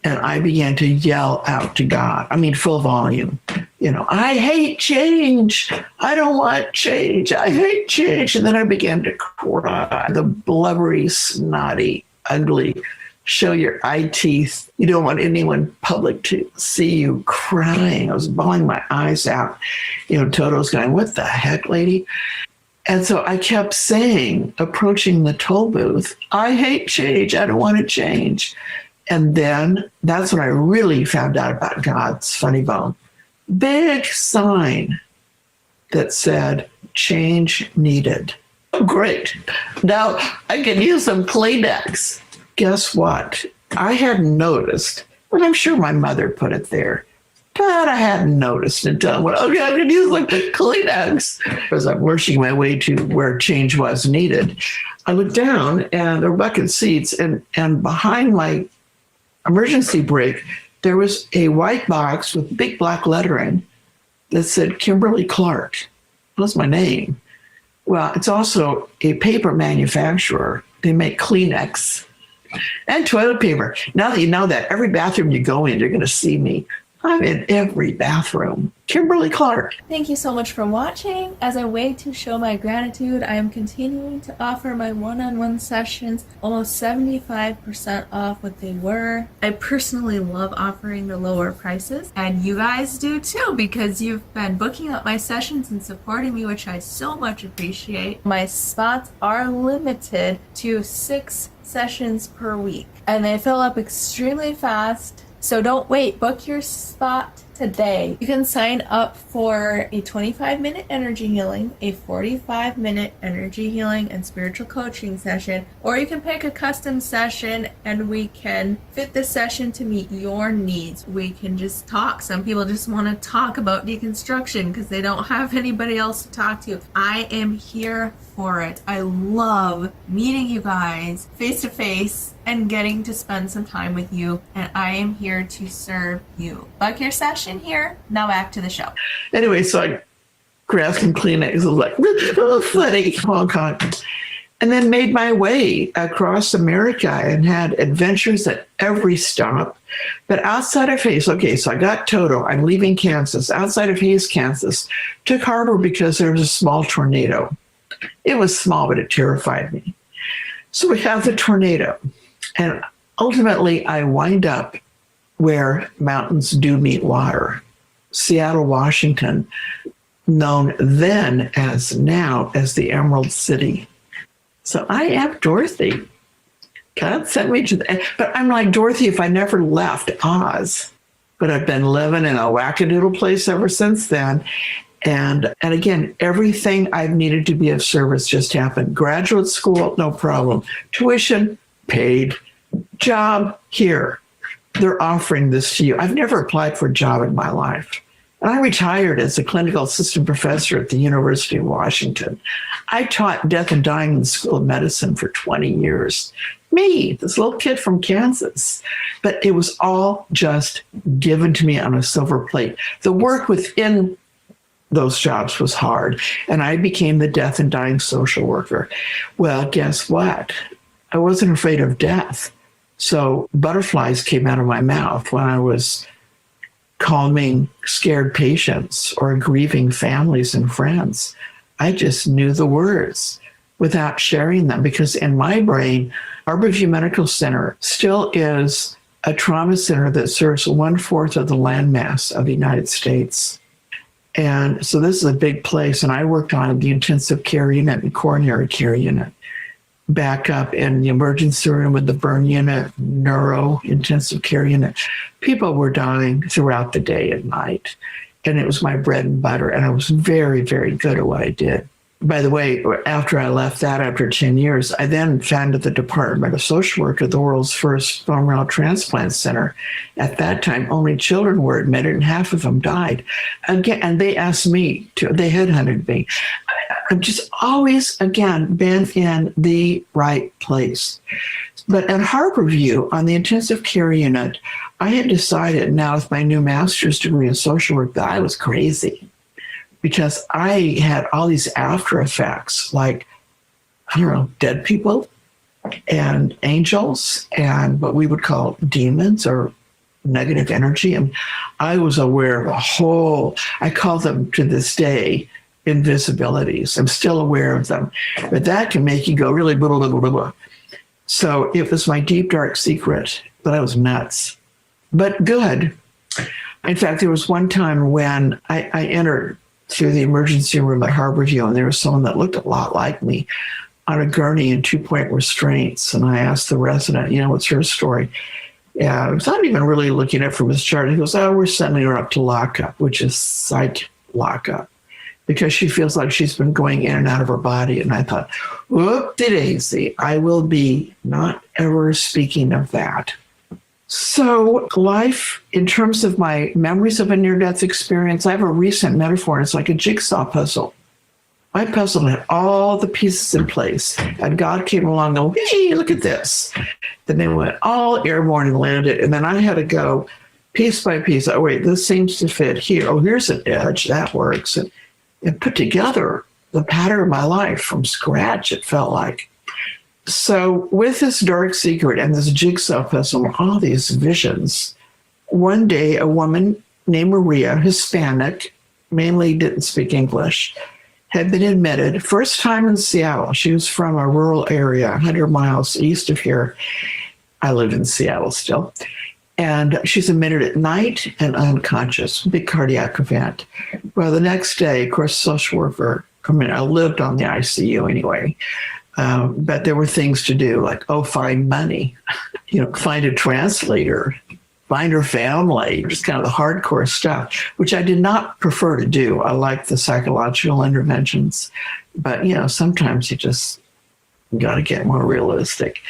U: And I began to yell out to God. I mean, full volume. I hate change. I don't want change. I hate change. And then I began to cry. The blubbery, snotty, ugly, show your eye teeth. You don't want anyone public to see you crying. I was bawling my eyes out. Toto's going, what the heck, lady? And so I kept saying, approaching the toll booth, I hate change. I don't want to change. And then that's when I really found out about God's funny bone. Big sign that said, change needed. Oh, great. Now I can use some Kleenex. Guess what? I hadn't noticed, but I'm sure my mother put it there. But I hadn't noticed until I went, okay, I can use like the Kleenex. As I'm working my way to where change was needed, I looked down and there were bucket seats, and behind my emergency brake, there was a white box with big black lettering that said Kimberly Clark. That's my name. Well, it's also a paper manufacturer. They make Kleenex. And toilet paper. Now that you know that, every bathroom you go in, you're going to see me. I'm in every bathroom. Kimberly Clark.
B: Thank you so much for watching. As a way to show my gratitude, I am continuing to offer my one-on-one sessions almost 75% off what they were. I personally love offering the lower prices, and you guys do too, because you've been booking up my sessions and supporting me, which I so much appreciate. My spots are limited to 6 sessions per week, and they fill up extremely fast. So don't wait, book your spot today. You can sign up for a 25-minute energy healing, a 45-minute energy healing and spiritual coaching session, or you can pick a custom session and we can fit the session to meet your needs. We can just talk. Some people just want to talk about deconstruction because they don't have anybody else to talk to. I am here for it. I love meeting you guys face to face and getting to spend some time with you, and I am here to serve you. Book your session here. Now back to the show.
U: Anyway, so I grabbed some Kleenex. I was like, oh, funny, Hong Kong. And then made my way across America and had adventures at every stop. But outside of Hayes, okay, so I got Toto. I'm leaving Kansas. Outside of Hayes, Kansas, took Harbor because there was a small tornado. It was small, but it terrified me. So we have the tornado. And ultimately, I wind up where mountains do meet water, Seattle, Washington, known then as now as the Emerald City. So I am Dorothy. God sent me to but I'm like Dorothy if I never left Oz. But I've been living in a wackadoodle place ever since then. And again, everything I've needed to be of service just happened. Graduate school, no problem. Tuition, paid. Job, here. They're offering this to you. I've never applied for a job in my life. And I retired as a clinical assistant professor at the University of Washington. I taught death and dying in the School of Medicine for 20 years. Me, this little kid from Kansas. But it was all just given to me on a silver plate. The work within those jobs was hard, and I became the death and dying social worker. Well, guess what? I wasn't afraid of death. So butterflies came out of my mouth when I was calming scared patients or grieving families and friends. I just knew the words without sharing them, because in my brain, Harborview Medical Center still is a trauma center that serves 1/4 of the landmass of the United States. And so this is a big place. And I worked on the intensive care unit and coronary care unit, back up in the emergency room with the burn unit, neuro intensive care unit. People were dying throughout the day and night. And it was my bread and butter. And I was very, very good at what I did. By the way, after I left that, after 10 years, I then founded the Department of Social Work at the world's first bone marrow transplant center. At that time, only children were admitted, and half of them died. Again, and they asked me to, they headhunted me. I've just always, again, been in the right place. But at Harborview, on the intensive care unit, I had decided now with my new master's degree in social work that I was crazy, because I had all these after effects, like, I don't know, dead people and angels and what we would call demons or negative energy. And I was aware of a whole, I call them to this day, invisibilities. I'm still aware of them, but that can make you go really blah, blah, blah, blah. So it was my deep, dark secret, but I was nuts, but good. In fact, there was one time when I entered through the emergency room at Harborview, and there was someone that looked a lot like me on a gurney and 2-point restraints. And I asked the resident, you know, what's her story? Yeah, I was not even really looking at from his chart. He goes, oh, we're sending her up to lockup, which is psych lockup, because she feels like she's been going in and out of her body. And I thought, whoop-de-daisy, I will be not ever speaking of that. So life, in terms of my memories of a near-death experience, I have a recent metaphor. It's like a jigsaw puzzle. My puzzle had all the pieces in place, and God came along and went, hey, look at this. Then they went all airborne and landed, and then I had to go piece by piece. Oh, wait, this seems to fit here. Oh, here's an edge. That works. And put together the pattern of my life from scratch, it felt like. So with this dark secret and this jigsaw puzzle, all these visions, one day a woman named Maria, Hispanic, mainly didn't speak English, had been admitted, first time in Seattle. She was from a rural area, 100 miles east of here. I live in Seattle still. And she's admitted at night and unconscious, big cardiac event. Well, the next day, of course, social worker, I lived on the ICU anyway, but there were things to do like, find money, find a translator, find her family, just kind of the hardcore stuff, which I did not prefer to do. I like the psychological interventions, but sometimes you just got to get more realistic.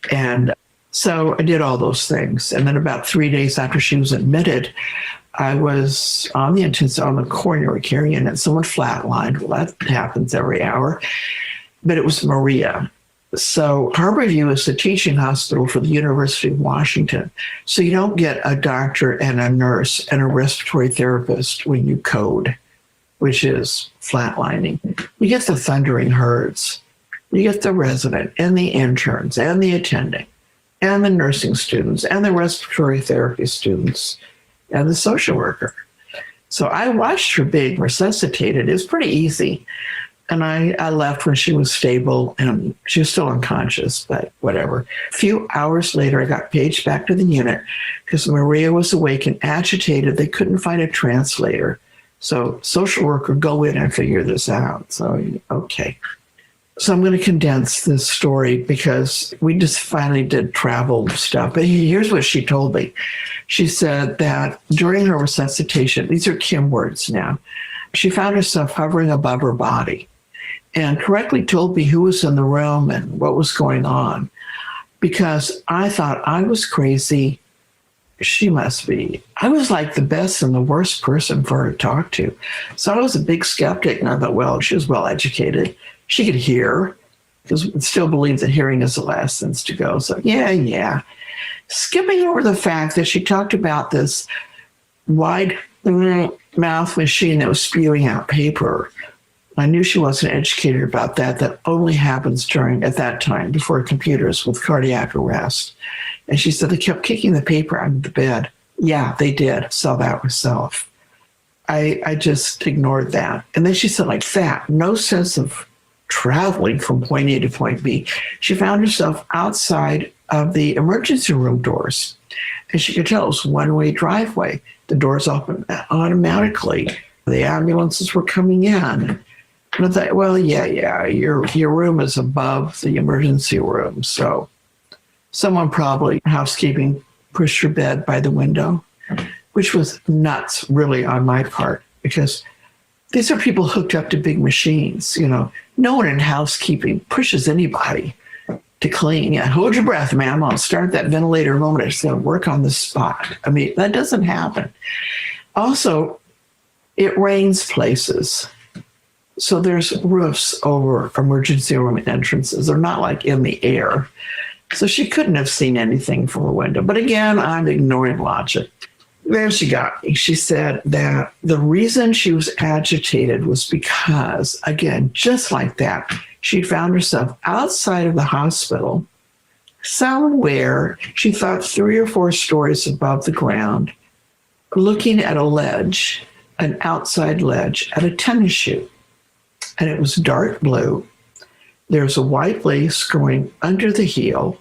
U: And so I did all those things. And then about 3 days after she was admitted, I was on the coronary care unit. Someone flatlined. Well, that happens every hour. But it was Maria. So Harborview is a teaching hospital for the University of Washington. So you don't get a doctor and a nurse and a respiratory therapist when you code, which is flatlining. You get the thundering herds. You get the resident and the interns and the attending and the nursing students and the respiratory therapy students and the social worker. So I watched her being resuscitated. It was pretty easy. And I left when she was stable and she was still unconscious, but whatever. A few hours later, I got paged back to the unit because Maria was awake and agitated. They couldn't find a translator. So social worker, go in and figure this out. So, okay. So I'm going to condense this story because we just finally did travel stuff. But here's what she told me. She said that during her resuscitation, these are Kim words now, she found herself hovering above her body and correctly told me who was in the room and what was going on, because I thought I was crazy. She must be. I was like the best and the worst person for her to talk to. So I was a big skeptic, and I thought, well, she was well educated. She could hear, because we still believe that hearing is the last sense to go. So yeah. Skipping over the fact that she talked about this wide mouth machine that was spewing out paper. I knew she wasn't educated about that. That only happens at that time, before computers with cardiac arrest. And she said they kept kicking the paper out of the bed. Yeah, they did. Saw that myself. I just ignored that. And then she said like that, no sense of traveling from point A to point B. She found herself outside of the emergency room doors. And she could tell it was a one-way driveway. The doors opened automatically. The ambulances were coming in. And I thought, well, yeah, your room is above the emergency room. So someone probably, housekeeping, pushed your bed by the window, which was nuts, really, on my part, because these are people hooked up to big machines. No one in housekeeping pushes anybody to clean. Yeah, hold your breath, ma'am. I'll start that ventilator in a moment. It's going to work on the spot. I mean, that doesn't happen. Also, it rains places. So there's roofs over emergency room entrances. They're not like in the air. So she couldn't have seen anything from a window. But again, I'm ignoring logic. There she got me. She said that the reason she was agitated was because, again, just like that, she found herself outside of the hospital, somewhere, she thought 3 or 4 stories above the ground, looking at a ledge, an outside ledge, at a tennis shoe. And it was dark blue. There's a white lace going under the heel.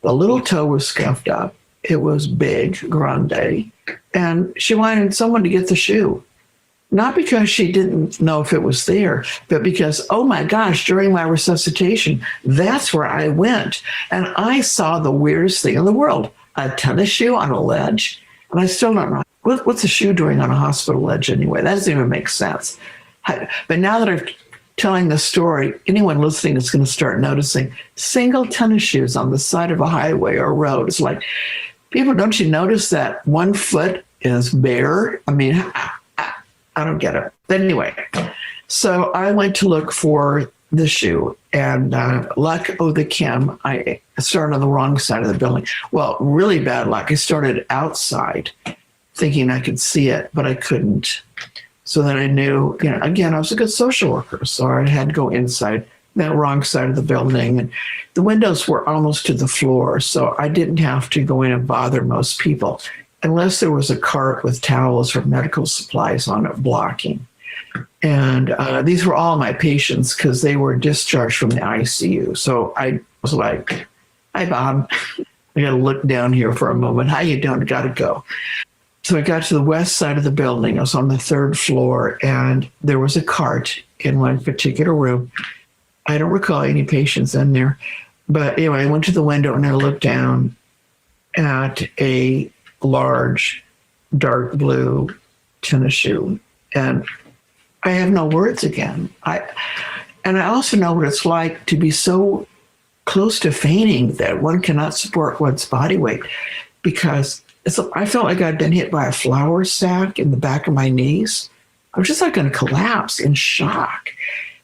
U: The little toe was scuffed up. It was big, grande. And she wanted someone to get the shoe. Not because she didn't know if it was there, but because, oh my gosh, during my resuscitation, that's where I went. And I saw the weirdest thing in the world, a tennis shoe on a ledge. And I still don't know. What's a shoe doing on a hospital ledge anyway? That doesn't even make sense. But now that I'm telling the story, anyone listening is going to start noticing single tennis shoes on the side of a highway or road. It's like, people, don't you notice that one foot is bare? I mean, I don't get it. But anyway, so I went to look for the shoe, and luck of the Kim, I started on the wrong side of the building. Well, really bad luck. I started outside thinking I could see it, but I couldn't. So then I knew, again, I was a good social worker, so I had to go inside that wrong side of the building. And the windows were almost to the floor, so I didn't have to go in and bother most people unless there was a cart with towels or medical supplies on it blocking. And these were all my patients because they were discharged from the ICU. So I was like, hi, Bob. I got to look down here for a moment. How you doing? Got to go. So I got to the west side of the building. I was on the third floor, and there was a cart in one particular room. I don't recall any patients in there. But anyway, I went to the window and I looked down at a large, dark blue tennis shoe. And I have no words again. And I also know what it's like to be so close to fainting that one cannot support one's body weight, because I felt like I'd been hit by a flour sack in the back of my knees. I was just like going to collapse in shock.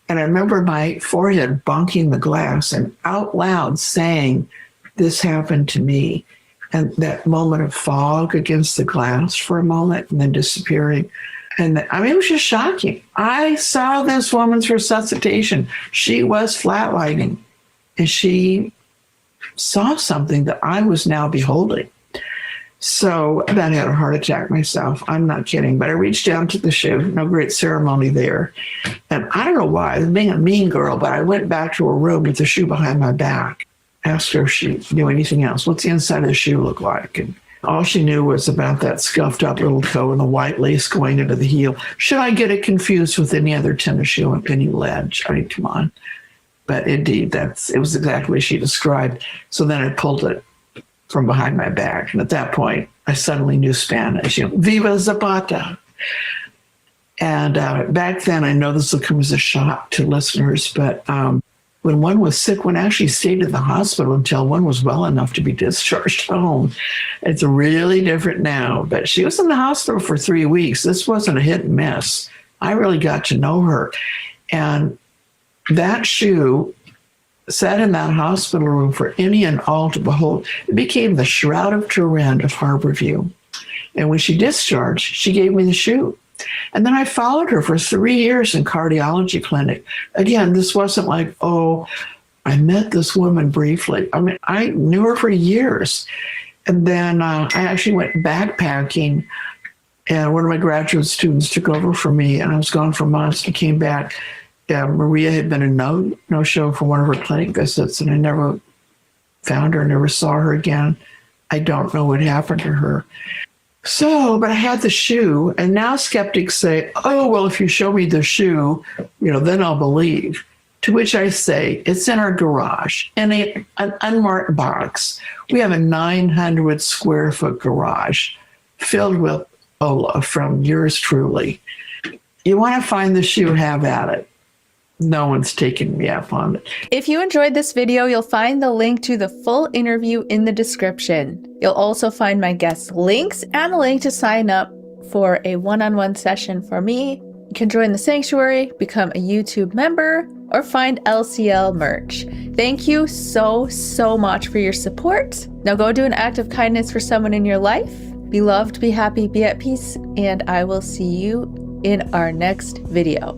U: And I remember my forehead bonking the glass and out loud saying, this happened to me. And that moment of fog against the glass for a moment and then disappearing. And I mean, it was just shocking. I saw this woman's resuscitation. She was flatlining, and she saw something that I was now beholding. So I about had a heart attack myself. I'm not kidding, but I reached down to the shoe. No great ceremony there. And I don't know why, I was being a mean girl, but I went back to her room with the shoe behind my back. Asked her if she knew anything else. What's the inside of the shoe look like? And all she knew was about that scuffed up little toe and the white lace going into the heel. Should I get it confused with any other tennis shoe on Penny Ledge? I mean, come on. But indeed, it was exactly what she described. So then I pulled it from behind my back. And at that point, I suddenly knew Spanish. Viva Zapata. And back then, I know this will come as a shock to listeners, but when one was sick, one actually stayed in the hospital until one was well enough to be discharged home. It's really different now, but she was in the hospital for 3 weeks. This wasn't a hit and miss. I really got to know her. And that shoe sat in that hospital room for any and all to behold. It became the shroud of Turin of Harborview. And when she discharged, she gave me the shoe. And then I followed her for 3 years in cardiology clinic. Again, this wasn't like, oh, I met this woman briefly. I mean, I knew her for years. And then I actually went backpacking, and one of my graduate students took over for me, and I was gone for months and came back. Maria had been a no-show for one of her clinic visits, and I never found her, never saw her again. I don't know what happened to her. So, but I had the shoe, and now skeptics say, oh, well, if you show me the shoe, then I'll believe. To which I say, it's in our garage, in an unmarked box. We have a 900 square foot garage filled with Ola from yours truly. You want to find the shoe, have at it. No one's taken me up on it.
B: If you enjoyed this video, you'll find the link to the full interview in the description. You'll also find my guest links and a link to sign up for a one-on-one session for me. You can join the sanctuary, become a YouTube member, or find LCL merch. Thank you so, so much for your support. Now go do an act of kindness for someone in your life. Be loved, be happy, be at peace, and I will see you in our next video.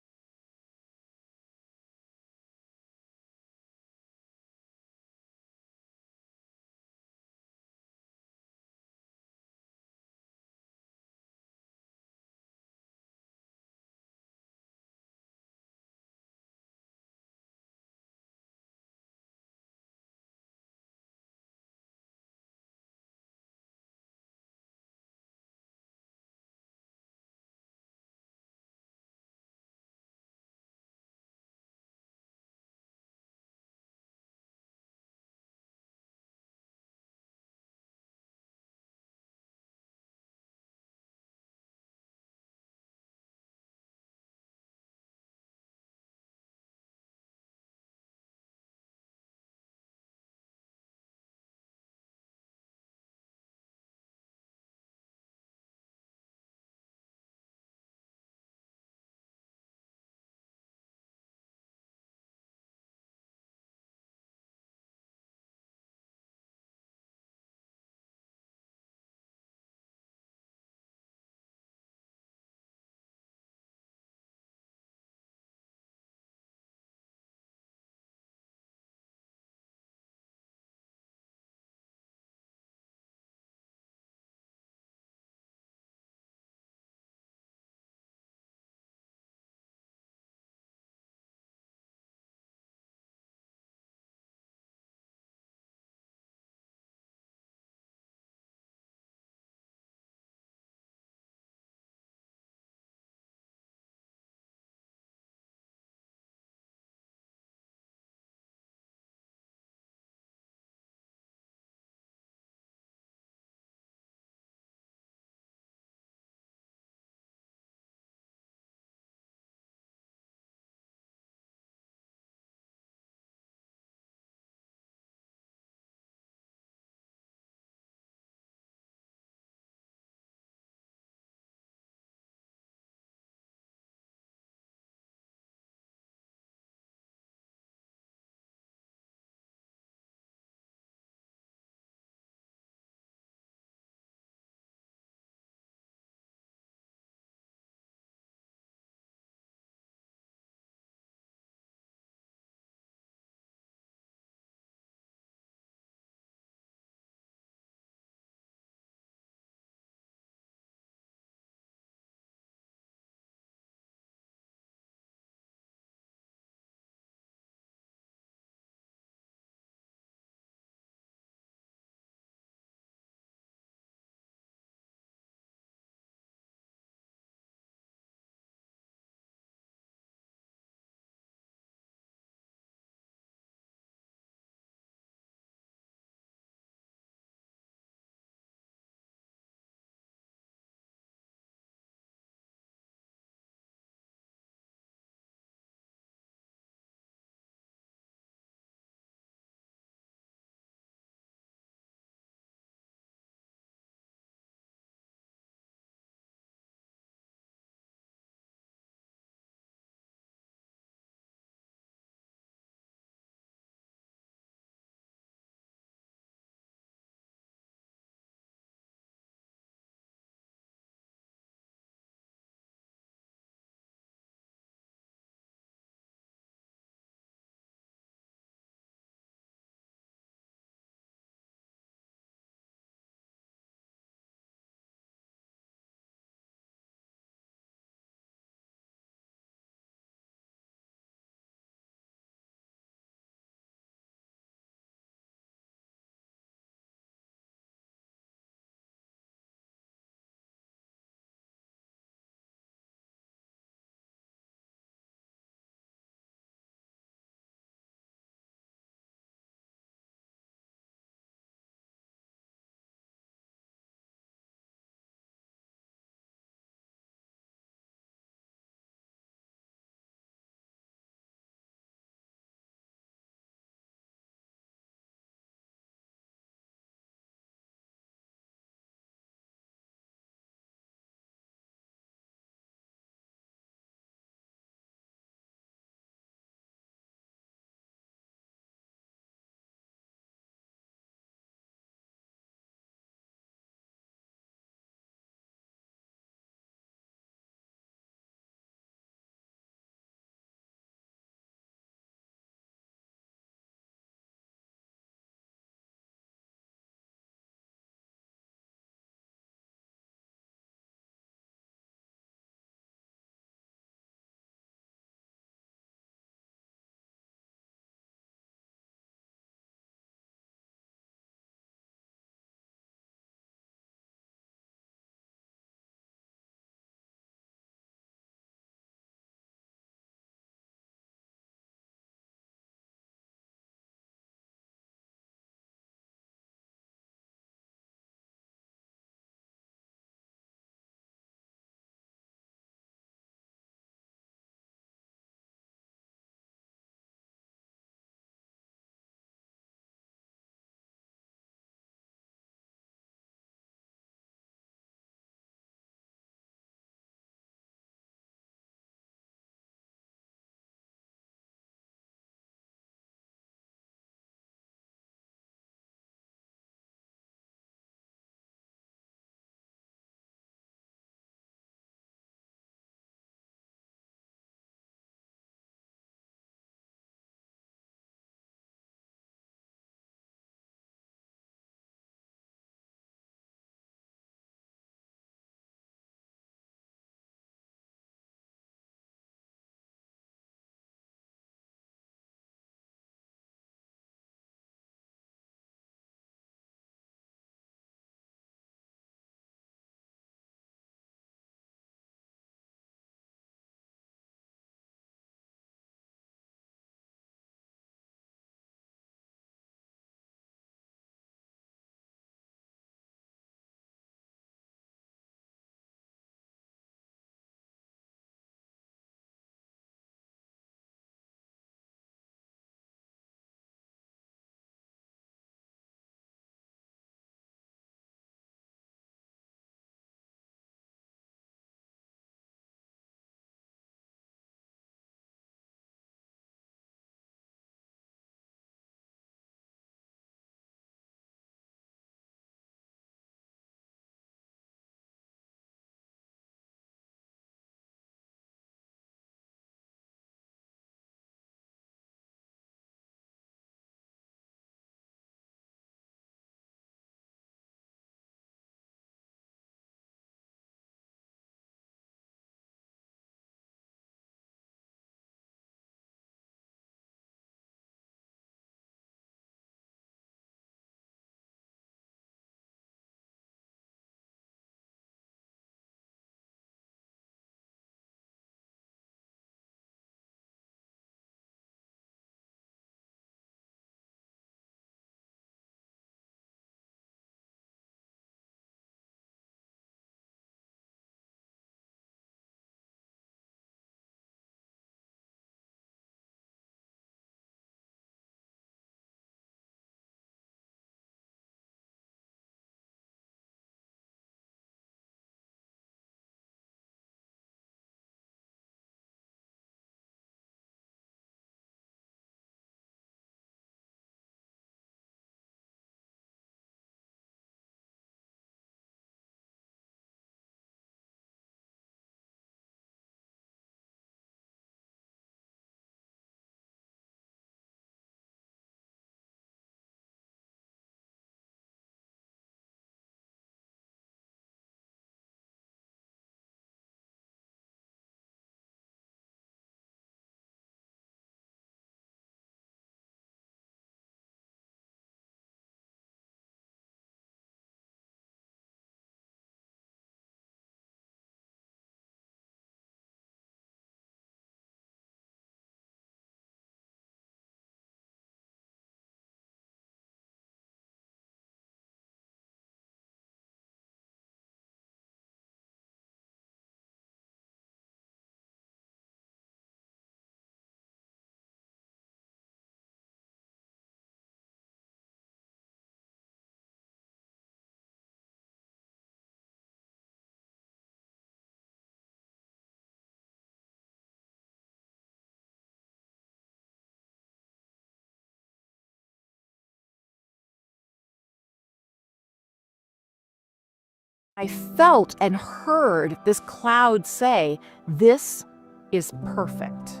F: I felt and heard this cloud say, "This is perfect."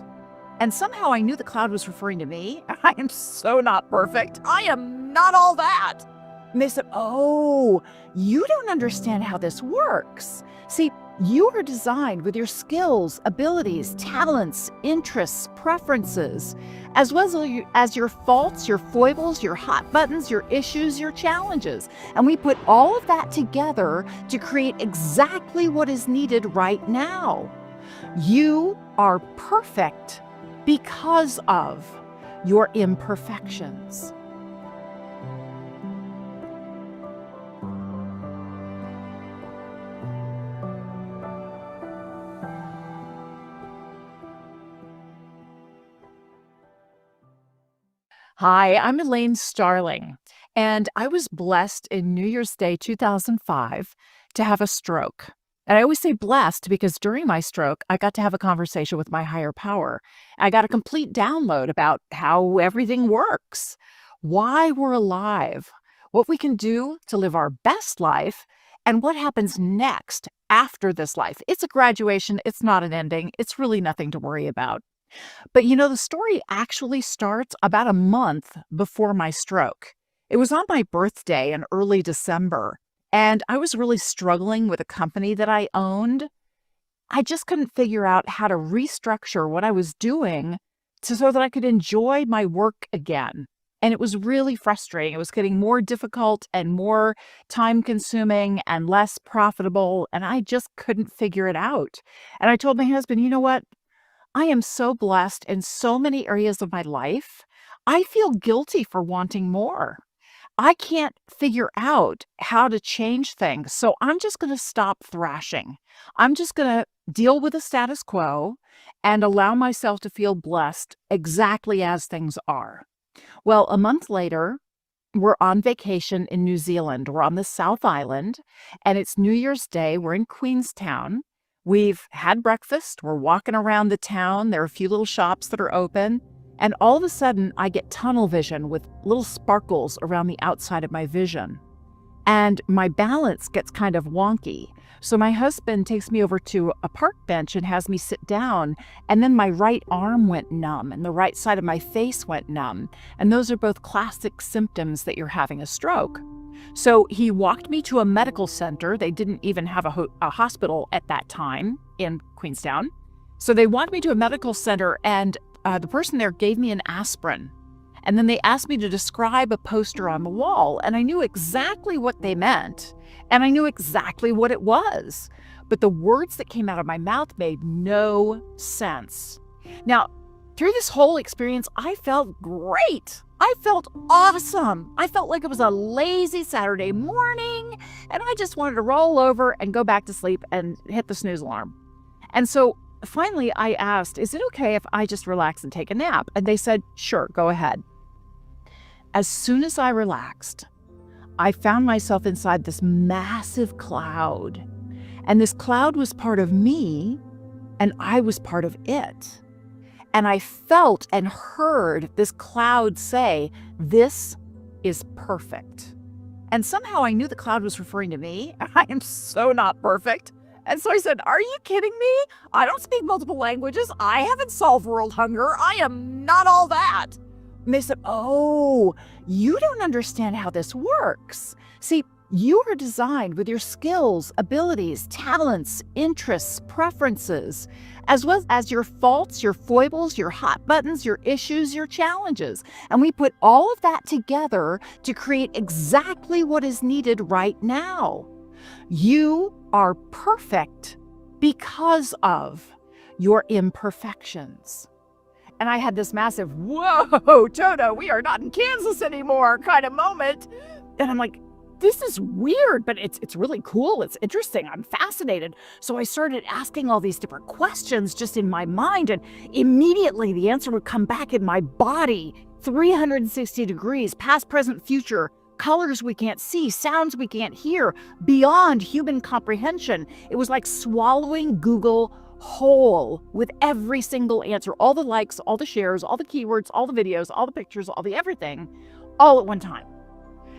F: And somehow I knew the cloud was referring to me. I am so not perfect. I am not all that. And they said, "Oh, you don't understand how this works. See, you are designed with your skills, abilities, talents, interests, preferences, as well as your faults, your foibles, your hot buttons, your issues, your challenges. And we put all of that together to create exactly what is needed right now. You are perfect because of your imperfections." Hi, I'm Elaine Starling, and I was blessed in New Year's Day 2005 to have a stroke. And I always say blessed because during my stroke, I got to have a conversation with my higher power. I got a complete download about how everything works, why we're alive, what we can do to live our best life, and what happens next after this life. It's a graduation, it's not an ending, it's really nothing to worry about. But the story actually starts about a month before my stroke. It was on my birthday in early December, and I was really struggling with a company that I owned. I just couldn't figure out how to restructure what I was doing so that I could enjoy my work again. And it was really frustrating. It was getting more difficult and more time consuming and less profitable, and I just couldn't figure it out. And I told my husband, "You know what? I am so blessed in so many areas of my life. I feel guilty for wanting more. I can't figure out how to change things. So I'm just going to stop thrashing. I'm just going to deal with the status quo and allow myself to feel blessed exactly as things are." Well, a month later, we're on vacation in New Zealand. We're on the South Island, and it's New Year's Day. We're in Queenstown. We've had breakfast. We're walking around the town. There are a few little shops that are open. And all of a sudden, I get tunnel vision with little sparkles around the outside of my vision. And my balance gets kind of wonky. So my husband takes me over to a park bench and has me sit down. And then my right arm went numb and the right side of my face went numb. And those are both classic symptoms that you're having a stroke. So he walked me to a medical center. They didn't even have a hospital at that time in Queenstown. So they walked me to a medical center, and the person there gave me an aspirin. And then they asked me to describe a poster on the wall, and I knew exactly what they meant, and I knew exactly what it was. But the words that came out of my mouth made no sense. Now, through this whole experience, I felt great. I felt awesome. I felt like it was a lazy Saturday morning, and I just wanted to roll over and go back to sleep and hit the snooze alarm. And so finally I asked, "Is it okay if I just relax and take a nap?" And they said, "Sure, go ahead." As soon as I relaxed, I found myself inside this massive cloud. And this cloud was part of me, and I was part of it. And I felt and heard this cloud say, "This is perfect." And somehow I knew the cloud was referring to me. I am so not perfect. And so I said, "Are you kidding me? I don't speak multiple languages. I haven't solved world hunger. I am not all that." And they said, "Oh, you don't understand how this works. See, you are designed with your skills, abilities, talents, interests, preferences, as well as your faults, your foibles, your hot buttons, your issues, your challenges. And we put all of that together to create exactly what is needed right now. You are perfect because of your imperfections." And I had this massive, "Whoa, Toto, we are not in Kansas anymore" kind of moment. And I'm like, this is weird, but it's really cool. It's interesting. I'm fascinated. So I started asking all these different questions just in my mind, and immediately the answer would come back in my body, 360 degrees, past, present, future, colors we can't see, sounds we can't hear, beyond human comprehension. It was like swallowing Google whole with every single answer, all the likes, all the shares, all the keywords, all the videos, all the pictures, all the everything, all at one time.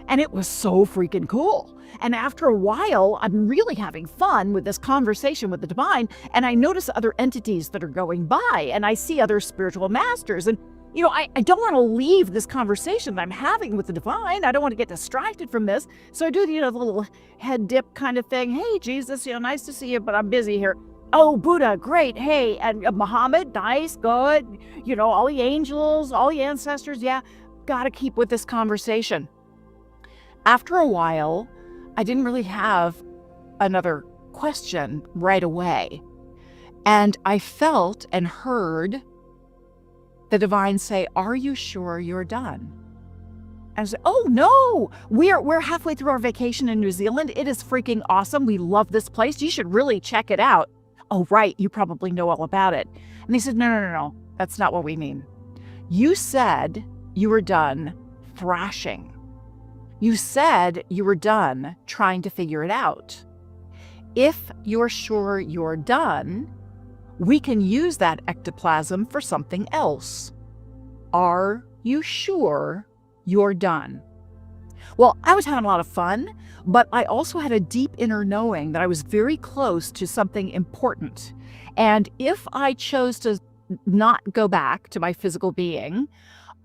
F: And it was so freaking cool. And after a while, I'm really having fun with this conversation with the divine. And I notice other entities that are going by, and I see other spiritual masters. And, you know, I don't want to leave this conversation that I'm having with the divine. I don't want to get distracted from this. So I do, you know, the little head dip kind of thing. Hey, Jesus, you know, nice to see you, but I'm busy here. Oh, Buddha, great. Hey, and Muhammad, nice, good. You know, all the angels, all the ancestors. Yeah, got to keep with this conversation. After a while, I didn't really have another question right away. And I felt and heard the divine say, "Are you sure you're done?" And I said, "Oh no, we're halfway through our vacation in New Zealand. It is freaking awesome. We love this place. You should really check it out." "Oh, right, you probably know all about it." And he said, No, that's not what we mean. You said you were done thrashing. You said you were done trying to figure it out. If you're sure you're done, we can use that ectoplasm for something else. Are you sure you're done? Well, I was having a lot of fun, but I also had a deep inner knowing that I was very close to something important. And if I chose to not go back to my physical being,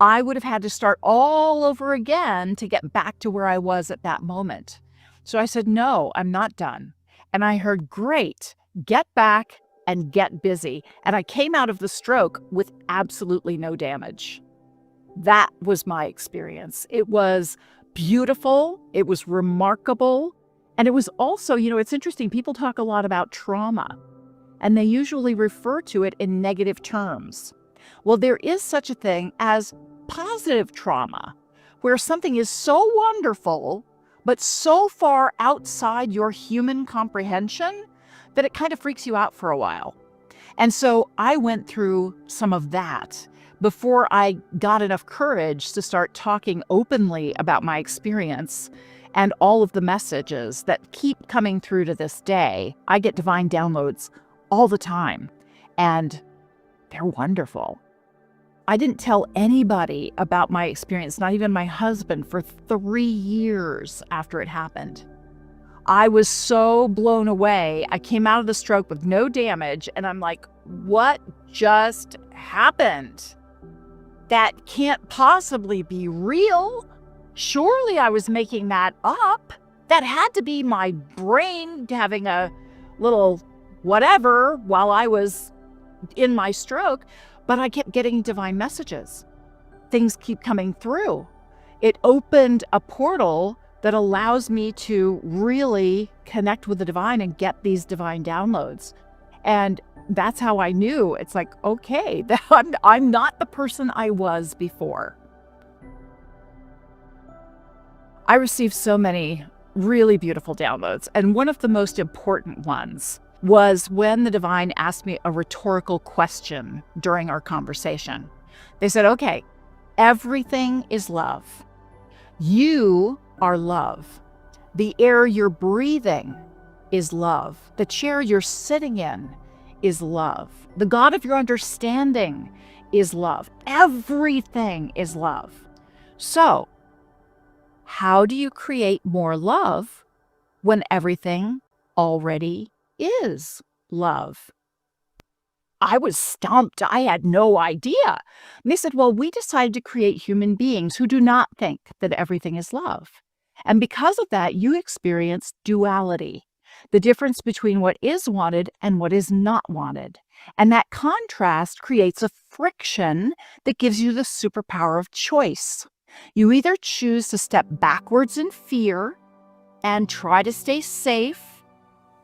F: I would have had to start all over again to get back to where I was at that moment. So I said, no, I'm not done. And I heard, great, get back and get busy. And I came out of the stroke with absolutely no damage. That was my experience. It was beautiful. It was remarkable. And it was also, you know, it's interesting. People talk a lot about trauma, and they usually refer to it in negative terms. Well, there is such a thing as positive trauma, where something is so wonderful, but so far outside your human comprehension that it kind of freaks you out for a while. And so I went through some of that before I got enough courage to start talking openly about my experience and all of the messages that keep coming through to this day. I get divine downloads all the time, and they're wonderful. I didn't tell anybody about my experience, not even my husband, for 3 years after it happened. I was so blown away. I came out of the stroke with no damage, and I'm like, what just happened? That can't possibly be real. Surely I was making that up. That had to be my brain having a little whatever while I was in my stroke. But I kept getting divine messages. Things keep coming through. It opened a portal that allows me to really connect with the divine and get these divine downloads. And that's how I knew. It's like, okay, I'm not the person I was before. I received so many really beautiful downloads. And one of the most important ones was when the divine asked me a rhetorical question during our conversation. They said, okay, everything is love. You are love. The air you're breathing is love. The chair you're sitting in is love. The God of your understanding is love. Everything is love. So, how do you create more love when everything already is love? I was stumped. I had no idea. And they said, well, we decided to create human beings who do not think that everything is love. And because of that, you experience duality, the difference between what is wanted and what is not wanted. And that contrast creates a friction that gives you the superpower of choice. You either choose to step backwards in fear and try to stay safe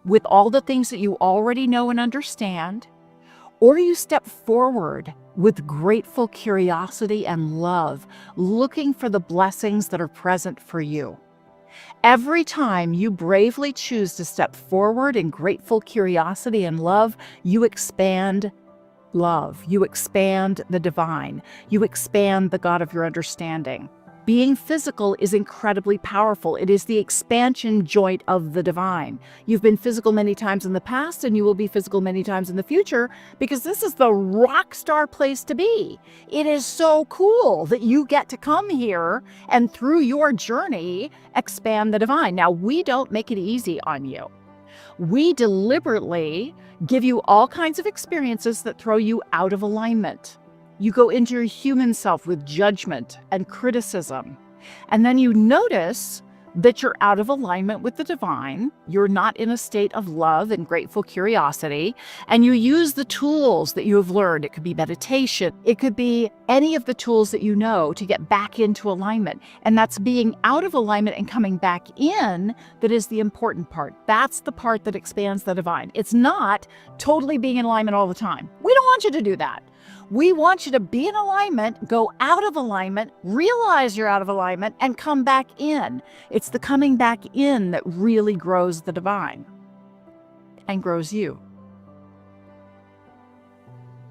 F: with all the things that you already know and understand, or you step forward with grateful curiosity and love, looking for the blessings that are present for you. Every time you bravely choose to step forward in grateful curiosity and love, you expand love. You expand the divine. You expand the God of your understanding. Being physical is incredibly powerful. It is the expansion joint of the divine. You've been physical many times in the past, and you will be physical many times in the future, because this is the rock star place to be. It is so cool that you get to come here and through your journey, expand the divine. Now, we don't make it easy on you. We deliberately give you all kinds of experiences that throw you out of alignment. You go into your human self with judgment and criticism. And then you notice that you're out of alignment with the divine. You're not in a state of love and grateful curiosity. And you use the tools that you have learned. It could be meditation. It could be any of the tools that you know to get back into alignment. And that's being out of alignment and coming back in that is the important part. That's the part that expands the divine. It's not totally being in alignment all the time. We don't want you to do that. We want you to be in alignment, go out of alignment, realize you're out of alignment, and come back in. It's the coming back in that really grows the divine and grows you.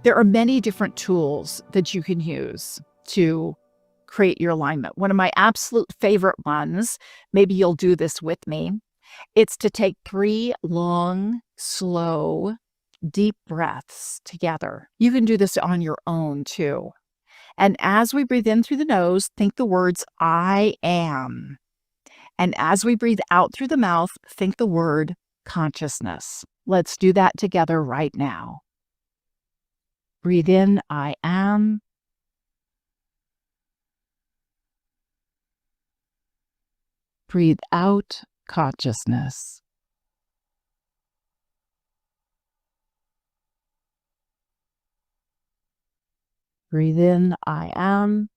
F: There are many different tools that you can use to create your alignment. One of my absolute favorite ones, maybe you'll do this with me, it's to take 3 long, slow, deep breaths together. You can do this on your own too. And as we breathe in through the nose, think the words, I am. And as we breathe out through the mouth, think the word consciousness. Let's do that together right now. Breathe in, I am. Breathe out, consciousness. Breathe in, I am.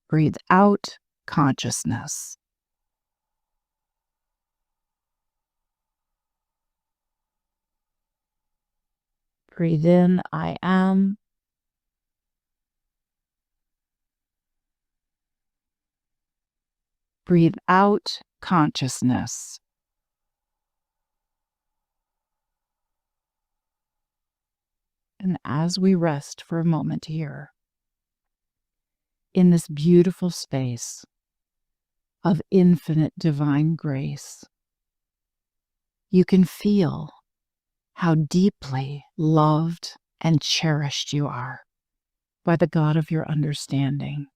F: Breathe out, consciousness. Breathe in, I am. Breathe out, consciousness. And as we rest for a moment here, in this beautiful space of infinite divine grace, you can feel how deeply loved and cherished you are by the God of your understanding.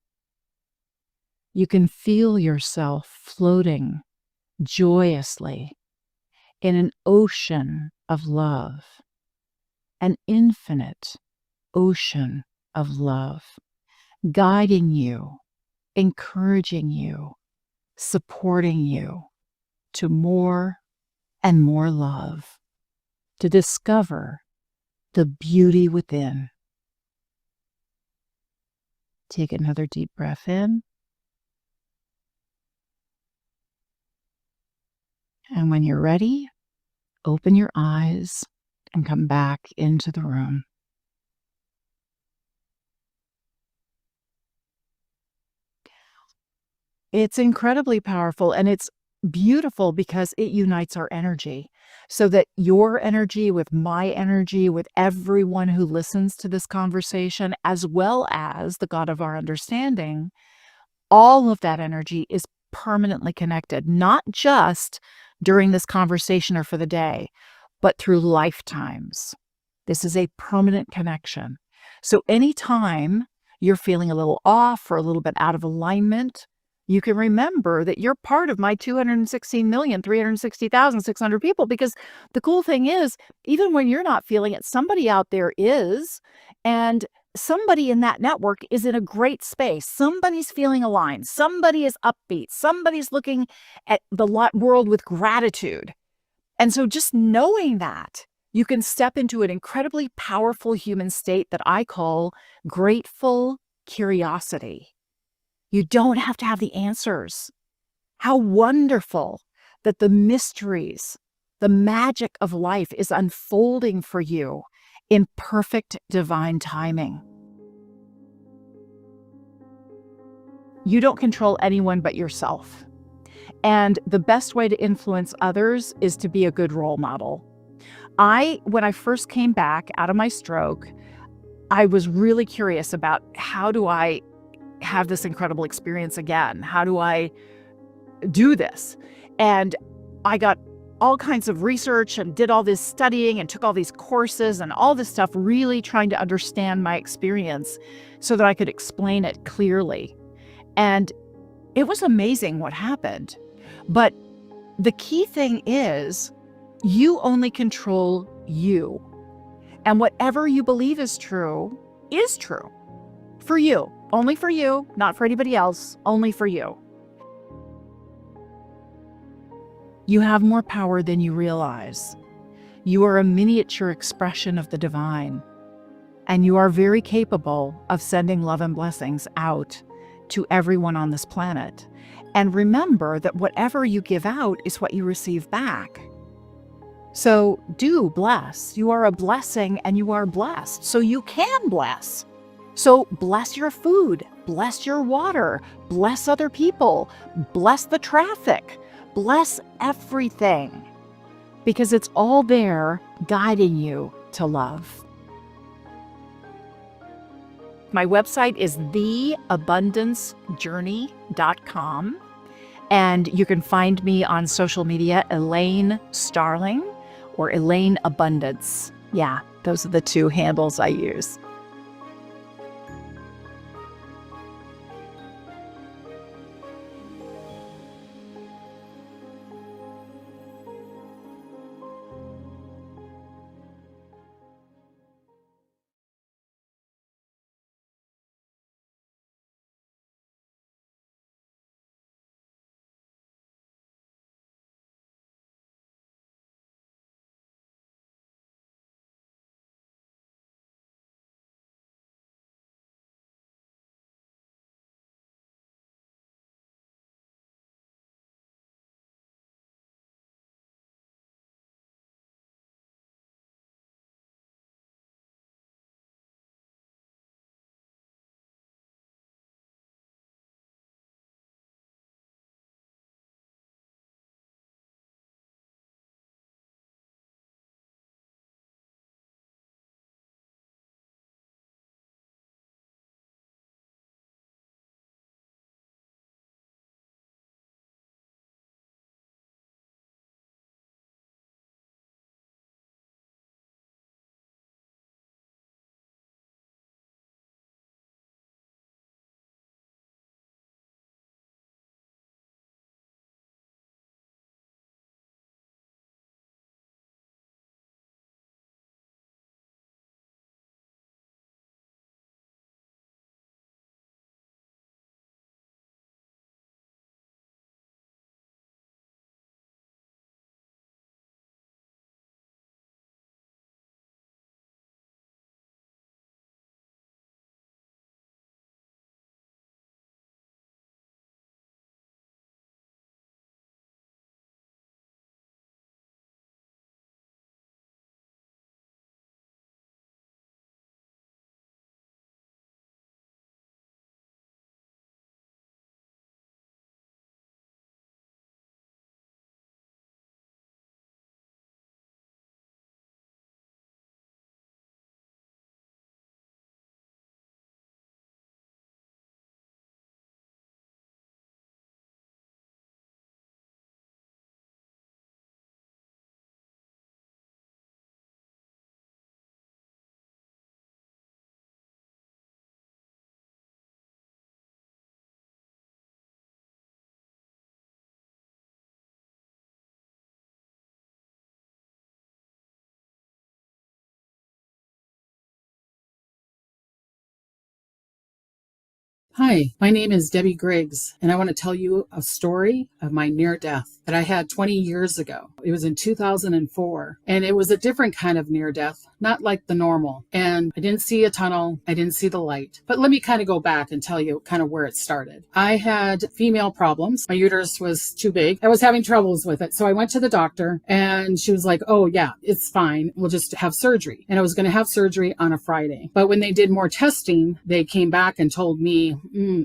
F: You can feel yourself floating joyously in an ocean of love, an infinite ocean of love, guiding you, encouraging you, supporting you to more and more love, to discover the beauty within. Take another deep breath in. And when you're ready, open your eyes and come back into the room. It's incredibly powerful, and it's beautiful because it unites our energy so that your energy with my energy, with everyone who listens to this conversation, as well as the God of our understanding, all of that energy is permanently connected, not just during this conversation or for the day, but through lifetimes. This is a permanent connection. So anytime you're feeling a little off or a little bit out of alignment, you can remember that you're part of my 216,360,600 people, because the cool thing is, even when you're not feeling it, somebody out there is, and somebody in that network is in a great space. Somebody's feeling aligned. Somebody is upbeat. Somebody's looking at the world with gratitude. And so just knowing that, you can step into an incredibly powerful human state that I call grateful curiosity. You don't have to have the answers. How wonderful that the mysteries, the magic of life is unfolding for you in perfect divine timing. You don't control anyone but yourself. And the best way to influence others is to be a good role model. When I first came back out of my stroke, I was really curious about how do I have this incredible experience again? How do I do this? And I got all kinds of research and did all this studying and took all these courses and all this stuff, really trying to understand my experience so that I could explain it clearly. And it was amazing what happened. But the key thing is you only control you. And whatever you believe is true for you, only for you, not for anybody else, only for you. You have more power than you realize. You are a miniature expression of the divine, and you are very capable of sending love and blessings out to everyone on this planet. And remember that whatever you give out is what you receive back. So do bless. You are a blessing and you are blessed, so you can bless. So bless your food, bless your water, bless other people, bless the traffic, bless everything, because it's all there guiding you to love. My website is theabundancejourney.com, and you can find me on social media, Elaine Starling or Elaine Abundance. Yeah, those are the two handles I use.
D: Hi, my name is Debbie Griggs, and I want to tell you a story of my near death that I had 20 years ago. It was in 2004, and it was a different kind of near death, not like the normal. And I didn't see a tunnel, I didn't see the light. But let me kind of go back and tell you kind of where it started. I had female problems. My uterus was too big. I was having troubles with it. So I went to the doctor, and she was like, oh, yeah, it's fine. We'll just have surgery. And I was going to have surgery on a Friday. But when they did more testing, they came back and told me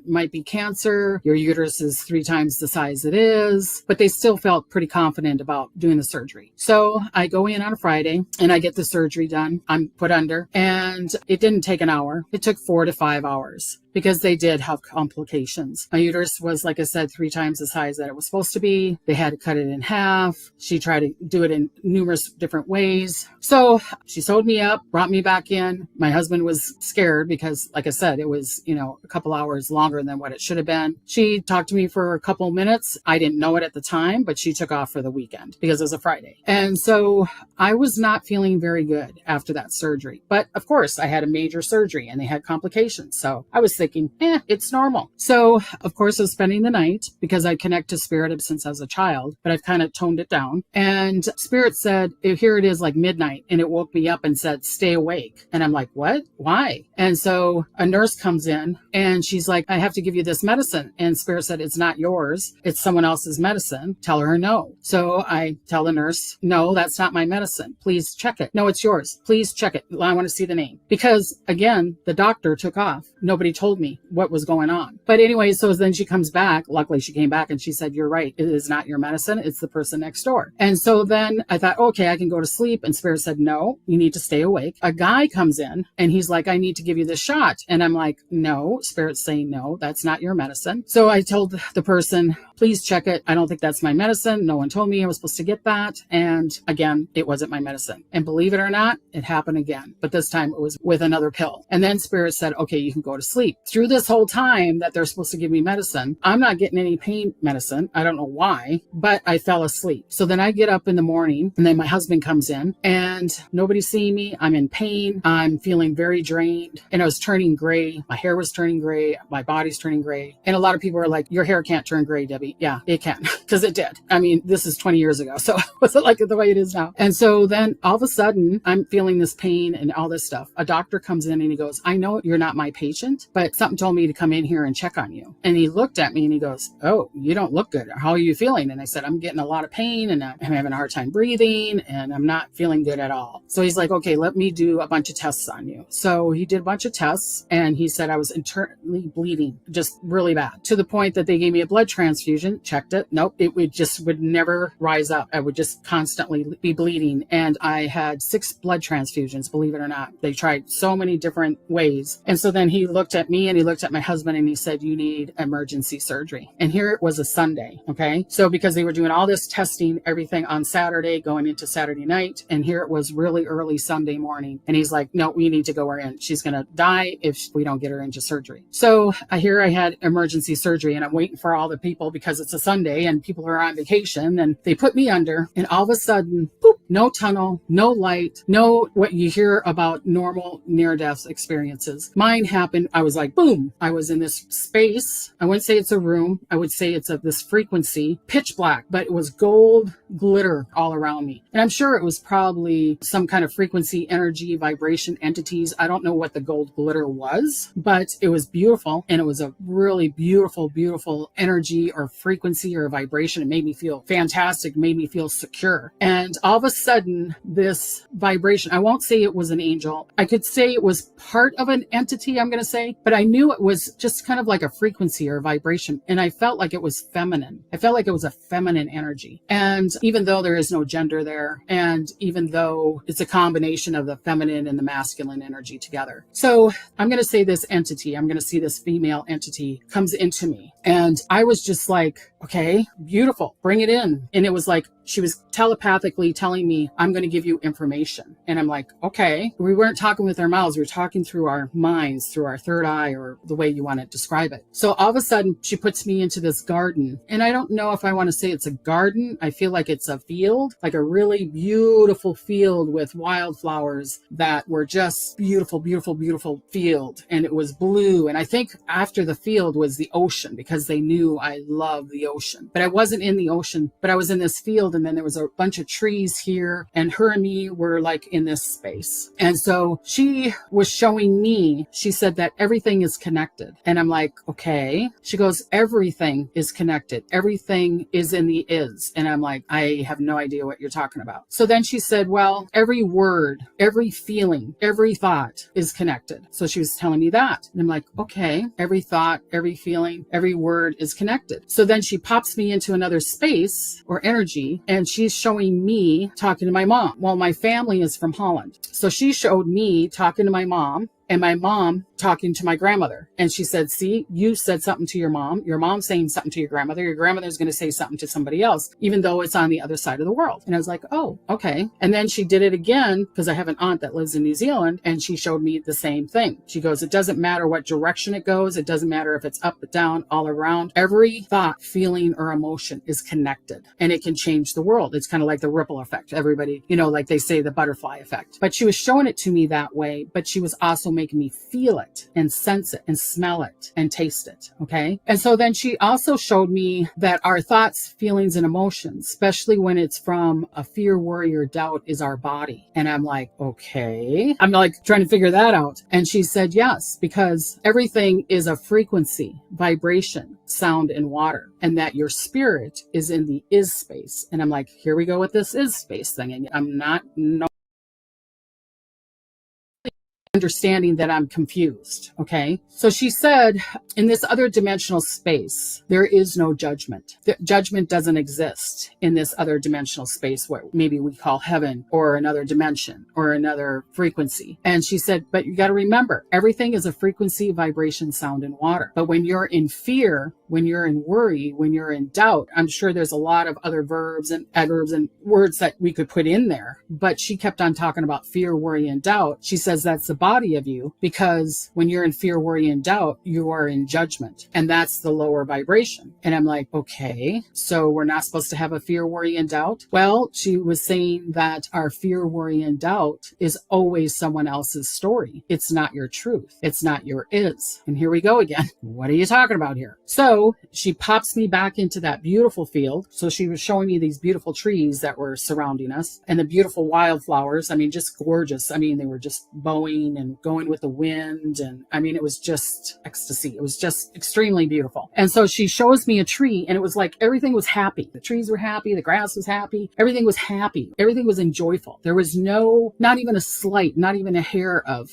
D: might be cancer. Your uterus is 3 times the size it is. But they still felt pretty confident about doing the surgery. So I go in on a Friday and I get the surgery done. I'm put under, and it didn't take an hour. It took 4 to 5 hours, because they did have complications. My uterus was, like I said, 3 times the size that it was supposed to be. They had to cut it in half. She tried to do it in numerous different ways. So she sewed me up, brought me back in. My husband was scared because, like I said, it was, a couple hours longer than what it should have been. She talked to me for a couple minutes. I didn't know it at the time, but she took off for the weekend because it was a Friday. And so I was not feeling very good after that surgery. But of course, I had a major surgery and they had complications. So I was thinking, it's normal. So, of course, I was spending the night because I connect to Spirit since I was a child, but I've kind of toned it down. And Spirit said, here it is like midnight, and it woke me up and said, stay awake. And I'm like, what? Why? And so a nurse comes in and she's like, I have to give you this medicine. And Spirit said, it's not yours. It's someone else's medicine. Tell her no. So I tell the nurse, no, that's not my medicine. Please check it. No, it's yours. Please check it. I want to see the name. Because again, the doctor took off. Nobody told me what was going on. But anyway, so then she comes back. Luckily, she came back and she said, you're right. It is not your medicine. It's the person next door. And so then I thought, okay, I can go to sleep. And Spirit said, no, you need to stay awake. A guy comes in and he's like, I need to give you this shot. And I'm like, no. Spirit's saying, no, that's not your medicine. So I told the person, please check it. I don't think that's my medicine. No one told me I was supposed to get that. And again, it wasn't my medicine. And believe it or not, it happened again. But this time it was with another pill. And then Spirit said, okay, you can go to sleep. Through this whole time that they're supposed to give me medicine, I'm not getting any pain medicine. I don't know why, but I fell asleep. So then I get up in the morning and then my husband comes in and nobody's seeing me. I'm in pain. I'm feeling very drained and I was turning gray. My hair was turning gray. My body's turning gray. And a lot of people are like, your hair can't turn gray, Debbie. Yeah, it can, because it did. I mean, this is 20 years ago. So was it like the way it is now? And so then all of a sudden I'm feeling this pain and all this stuff. A doctor comes in and he goes, I know you're not my patient, but something told me to come in here and check on you. And he looked at me and he goes, oh, you don't look good. How are you feeling? And I said, I'm getting a lot of pain and I'm having a hard time breathing and I'm not feeling good at all. So he's like, okay, let me do a bunch of tests on you. So he did a bunch of tests and he said I was internally bleeding, just really bad, to the point that they gave me a blood transfusion, checked it. Nope, it would never rise up. I would just constantly be bleeding. And I had 6 blood transfusions, believe it or not. They tried so many different ways. And so then he looked at me and he looked at my husband and he said, you need emergency surgery. And here it was a Sunday. Okay. So because they were doing all this testing, everything on Saturday, going into Saturday night. And here it was really early Sunday morning. And he's like, no, we need to go her in. She's going to die if we don't get her into surgery. So I had emergency surgery and I'm waiting for all the people because it's a Sunday and people are on vacation and they put me under and all of a sudden, boop, no tunnel, no light, no what you hear about normal near-death experiences. Mine happened. I was like, boom, I was in this space. I wouldn't say it's a room. I would say it's this frequency, pitch black, but it was gold glitter all around me. And I'm sure it was probably some kind of frequency, energy, vibration entities. I don't know what the gold glitter was, but it was beautiful. And it was a really beautiful, beautiful energy or frequency or vibration. It made me feel fantastic, made me feel secure. And all of a sudden, this vibration, I won't say it was an angel. I could say it was part of an entity, I'm going to say, but I knew it was just kind of like a frequency or a vibration. And I felt like it was feminine. I felt like it was a feminine energy. And even though there is no gender there, and even though it's a combination of the feminine and the masculine energy together. So I'm going to say this entity, I'm going to see this female entity comes into me. And I was just like, okay, beautiful, bring it in. And it was like, she was telepathically telling me, I'm going to give you information. And I'm like, okay. We weren't talking with our mouths. We were talking through our minds, through our third eye, or the way you want to describe it. So all of a sudden, she puts me into this garden. And I don't know if I want to say it's a garden. I feel like it's a field, like a really beautiful field with wildflowers that were just beautiful, beautiful, beautiful field. And it was blue. And I think after the field was the ocean because they knew I love the ocean. But I wasn't in the ocean, but I was in this field and then there was a bunch of trees here, and her and me were like in this space. And so she was showing me, she said that everything is connected. And I'm like, okay. She goes, everything is connected. Everything is in the is. And I'm like, I have no idea what you're talking about. So then she said, well, every word, every feeling, every thought is connected. So she was telling me that. And I'm like, okay, every thought, every feeling, every word is connected. So then she pops me into another space or energy, and she's showing me talking to my mom. Well, my family is from Holland. So she showed me talking to my mom, and my mom talking to my grandmother. And she said, see, you said something to your mom's saying something to your grandmother's going to say something to somebody else, even though it's on the other side of the world. And I was like, oh, okay. And then she did it again, because I have an aunt that lives in New Zealand, and she showed me the same thing. She goes, it doesn't matter what direction it goes. It doesn't matter if it's up, down, all around. Every thought, feeling, or emotion is connected, and it can change the world. It's kind of like the ripple effect. Everybody, like they say, the butterfly effect. But she was showing it to me that way, but she was also making me feel it and sense it and smell it and taste it. Okay. And so then she also showed me that our thoughts, feelings, and emotions, especially when it's from a fear, worry, or doubt, is our body. And I'm like, okay. I'm like trying to figure that out. And she said, yes, because everything is a frequency, vibration, sound, and water, and that your spirit is in the is space. And I'm like, here we go with this is space thing. And I'm not understanding that I'm confused. Okay. So she said, in this other dimensional space, there is no judgment. Judgment doesn't exist in this other dimensional space, what maybe we call heaven or another dimension or another frequency. And she said, but you got to remember, everything is a frequency, vibration, sound, and water. But when you're in fear, when you're in worry, when you're in doubt, I'm sure there's a lot of other verbs and adverbs and words that we could put in there. But she kept on talking about fear, worry, and doubt. She says that's the body of you, because when you're in fear, worry, and doubt, you are in judgment, and that's the lower vibration. And I'm like, okay, so we're not supposed to have a fear, worry, and doubt. Well, she was saying that our fear, worry, and doubt is always someone else's story. It's not your truth. It's not your is. And here we go again. What are you talking about here? So she pops me back into that beautiful field. So she was showing me these beautiful trees that were surrounding us, and the beautiful wildflowers. I mean, just gorgeous. I mean, they were just bowing and going with the wind. And I mean, it was just ecstasy. It was just extremely beautiful. And so she shows me a tree, and it was like everything was happy. The trees were happy. The grass was happy. Everything was happy. Everything was enjoyable. There was not even a slight, not even a hair of,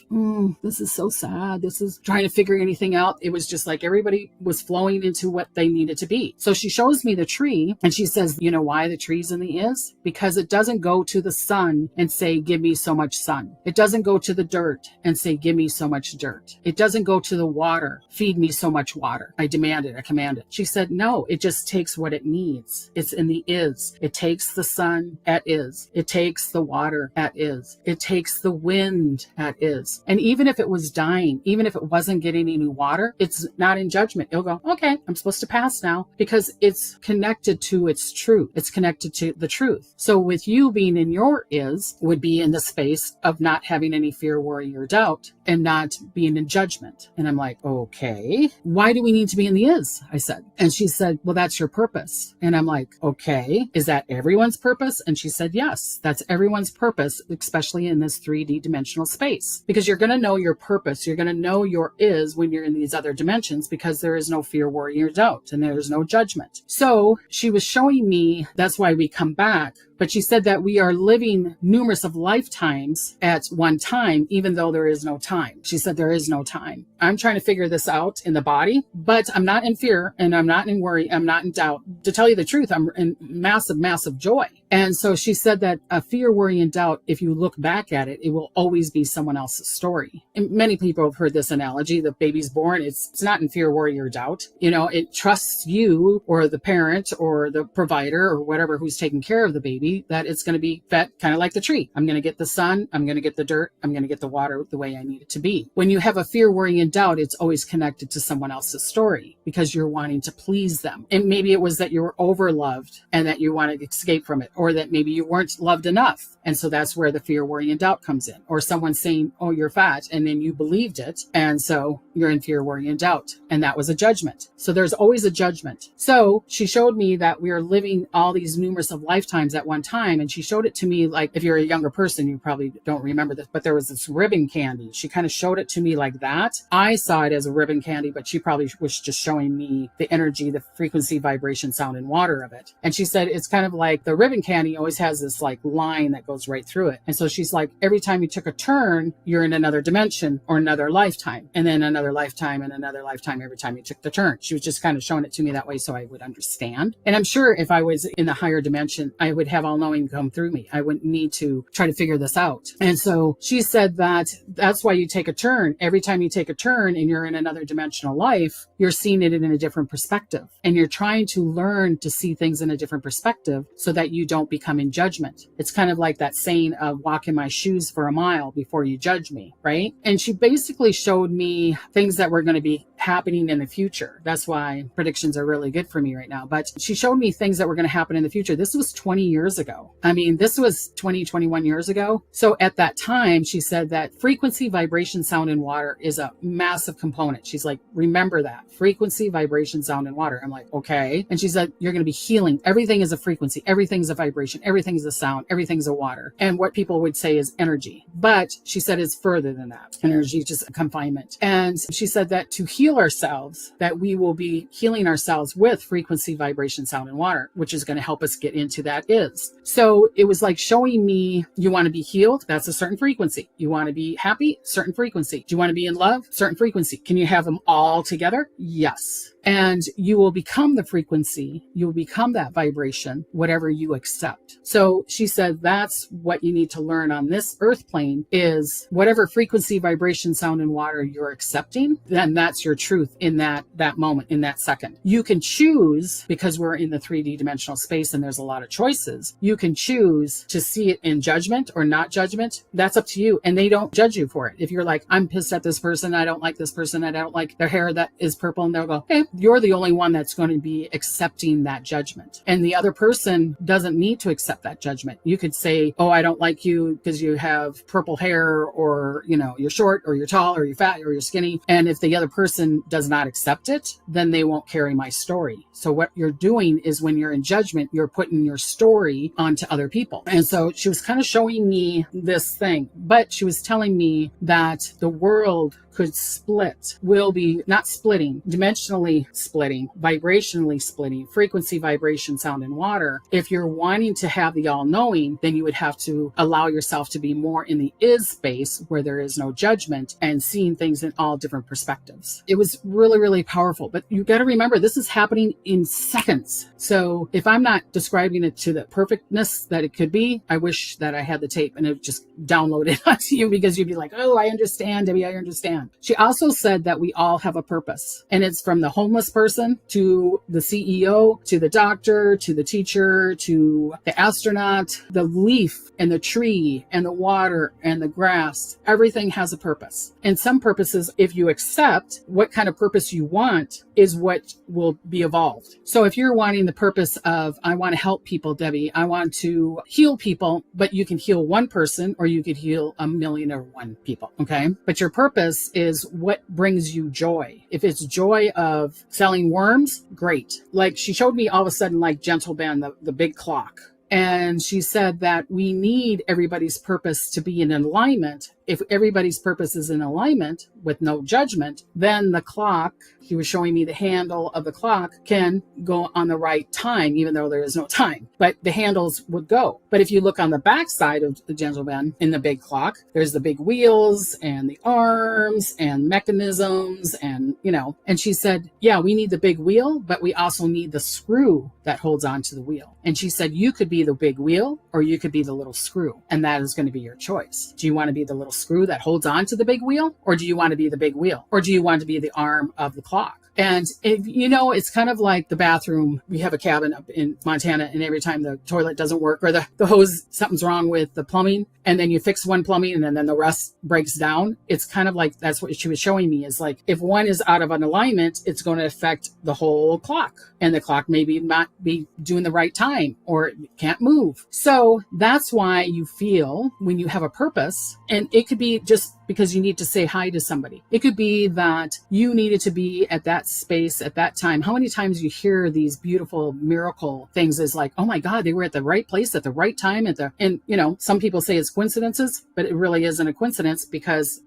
D: this is so sad. This is trying to figure anything out. It was just like everybody was flowing into what they needed to be. So she shows me the tree, and she says, you know why the tree's in the is? Because it doesn't go to the sun and say, give me so much sun. It doesn't go to the dirt and say, give me so much dirt. It doesn't go to the water, feed me so much water. I demand it, I command it. She said, no, it just takes what it needs. It's in the is. It takes the sun at is. It takes the water at is. It takes the wind at is. And even if it was dying, even if it wasn't getting any water, it's not in judgment. It'll go, okay, I'm supposed to pass now, because it's connected to its truth. It's connected to the truth. So with you being in your is would be in the space of not having any fear, worry, or doubt, and not being in judgment. And I'm like, okay, why do we need to be in the is? I said. And she said, well, that's your purpose. And I'm like, okay, is that everyone's purpose? And she said, yes, that's everyone's purpose, especially in this 3D dimensional space, because you're going to know your purpose. You're going to know your is when you're in these other dimensions, because there is no fear, worry, or doubt, and there's no judgment. So she was showing me, that's why we come back. But she said that we are living numerous of lifetimes at one time, even though there is no time. She said there is no time. I'm trying to figure this out in the body, but I'm not in fear, and I'm not in worry. I'm not in doubt. To tell you the truth, I'm in massive, massive joy. And so she said that a fear, worry, and doubt, if you look back at it, it will always be someone else's story. And many people have heard this analogy. The baby's born. It's not in fear, worry, or doubt. It trusts you or the parent or the provider or whatever who's taking care of the baby, that it's going to be fed kind of like the tree. I'm going to get the sun. I'm going to get the dirt. I'm going to get the water the way I need it to be. When you have a fear, worry, and doubt, it's always connected to someone else's story, because you're wanting to please them. And maybe it was that you were overloved and that you wanted to escape from it, or that maybe you weren't loved enough. And so that's where the fear, worry, and doubt comes in. Or someone saying, oh, you're fat, and then you believed it. And so you're in fear, worry, and doubt. And that was a judgment. So there's always a judgment. So she showed me that we are living all these numerous of lifetimes at one time. And she showed it to me like, if you're a younger person, you probably don't remember this, but there was this ribbon candy. She kind of showed it to me like that. I saw it as a ribbon candy, but she probably was just showing me the energy, the frequency, vibration, sound, and water of it. And she said it's kind of like the ribbon candy always has this like line that goes right through it. And so she's like, every time you took a turn, you're in another dimension or another lifetime, and then another lifetime and another lifetime every time you took the turn. She was just kind of showing it to me that way so I would understand. And I'm sure if I was in the higher dimension, I would have all knowing come through me. I wouldn't need to try to figure this out. And so she said that that's why you take a turn. Every time you take a turn and you're in another dimensional life, you're seeing it in a different perspective. And you're trying to learn to see things in a different perspective so that you don't become in judgment. It's kind of like that saying of walk in my shoes for a mile before you judge me, right? And she basically showed me things that were going to be happening in the future. That's why predictions are really good for me right now. But she showed me things that were going to happen in the future. This was 20 years ago. I mean, this was 21 years ago. So at that time, she said that frequency, vibration, sound, and water is a massive component. She's like, remember that. Frequency, vibration, sound, and water. I'm like, okay. And she said, you're going to be healing. Everything is a frequency. Everything's a vibration. Everything's a sound. Everything's a water. And what people would say is energy. But she said it's further than that. Energy is just a confinement. And she said that to heal ourselves, that we will be healing ourselves with frequency, vibration, sound, and water, which is going to help us get into that is. So it was like showing me, you want to be healed? That's a certain frequency. You want to be happy? Certain frequency. Do you want to be in love? Certain frequency. Can you have them all together? Yes. And you will become the frequency, you will become that vibration, whatever you accept. So she said that's what you need to learn on this earth plane is whatever frequency, vibration, sound, and water you're accepting, then that's your truth in that moment, in that second. You can choose, because we're in the 3D dimensional space and there's a lot of choices, you can choose to see it in judgment or not judgment. That's up to you. And they don't judge you for it. If you're like, I'm pissed at this person, I don't like this person, I don't like their hair that is purple, and they'll go, hey, you're the only one that's going to be accepting that judgment. And the other person doesn't need to accept that judgment. You could say, oh, I don't like you because you have purple hair, or, you know, you're short, or you're tall, or you're fat, or you're skinny. And if the other person does not accept it, then they won't carry my story. So what you're doing is when you're in judgment, you're putting your story onto other people. And so she was kind of showing me this thing, but she was telling me that the world could split, will be not splitting, dimensionally splitting, vibrationally splitting, frequency, vibration, sound, and water. If you're wanting to have the all-knowing, then you would have to allow yourself to be more in the is space where there is no judgment and seeing things in all different perspectives. It was really, really powerful. But you got to remember, this is happening in seconds. So if I'm not describing it to the perfectness that it could be, I wish that I had the tape and it just downloaded onto you, because you'd be like, oh, I understand, Debbie, I understand. She also said that we all have a purpose, and it's from the homeless person to the CEO, to the doctor, to the teacher, to the astronaut, the leaf and the tree and the water and the grass. Everything has a purpose. And some purposes, if you accept what kind of purpose you want, is what will be evolved. So if you're wanting the purpose of, I want to help people, Debbie, I want to heal people, but you can heal one person or you could heal 1,000,001 people. Okay. But your purpose is what brings you joy. If it's joy of selling worms, great. Like she showed me all of a sudden, like Gentle Ben, the big clock. And she said that we need everybody's purpose to be in alignment. If everybody's purpose is in alignment with no judgment, then the clock, he was showing me the handle of the clock, can go on the right time, even though there is no time. But the handles would go. But if you look on the back side of the gentleman in the big clock, there's the big wheels and the arms and mechanisms and, you know. And she said, yeah, we need the big wheel, but we also need the screw that holds onto the wheel. And she said, you could be the big wheel or you could be the little screw. And that is going to be your choice. Do you want to be the little screw that holds on to the big wheel, or do you want to be the big wheel, or do you want to be the arm of the clock? And if you know, it's kind of like the bathroom. We have a cabin up in Montana, and every time the toilet doesn't work or the hose, something's wrong with the plumbing, and then you fix one plumbing and then the rest breaks down. It's kind of like, that's what she was showing me, is like, if one is out of an alignment, it's going to affect the whole clock, and the clock maybe not be doing the right time or it can't move. So that's why you feel when you have a purpose, and it could be just because you need to say hi to somebody. It could be that you needed to be at that space at that time. How many times you hear these beautiful miracle things is like, oh my God, they were at the right place at the right time and you know, some people say it's coincidences, but it really isn't a coincidence because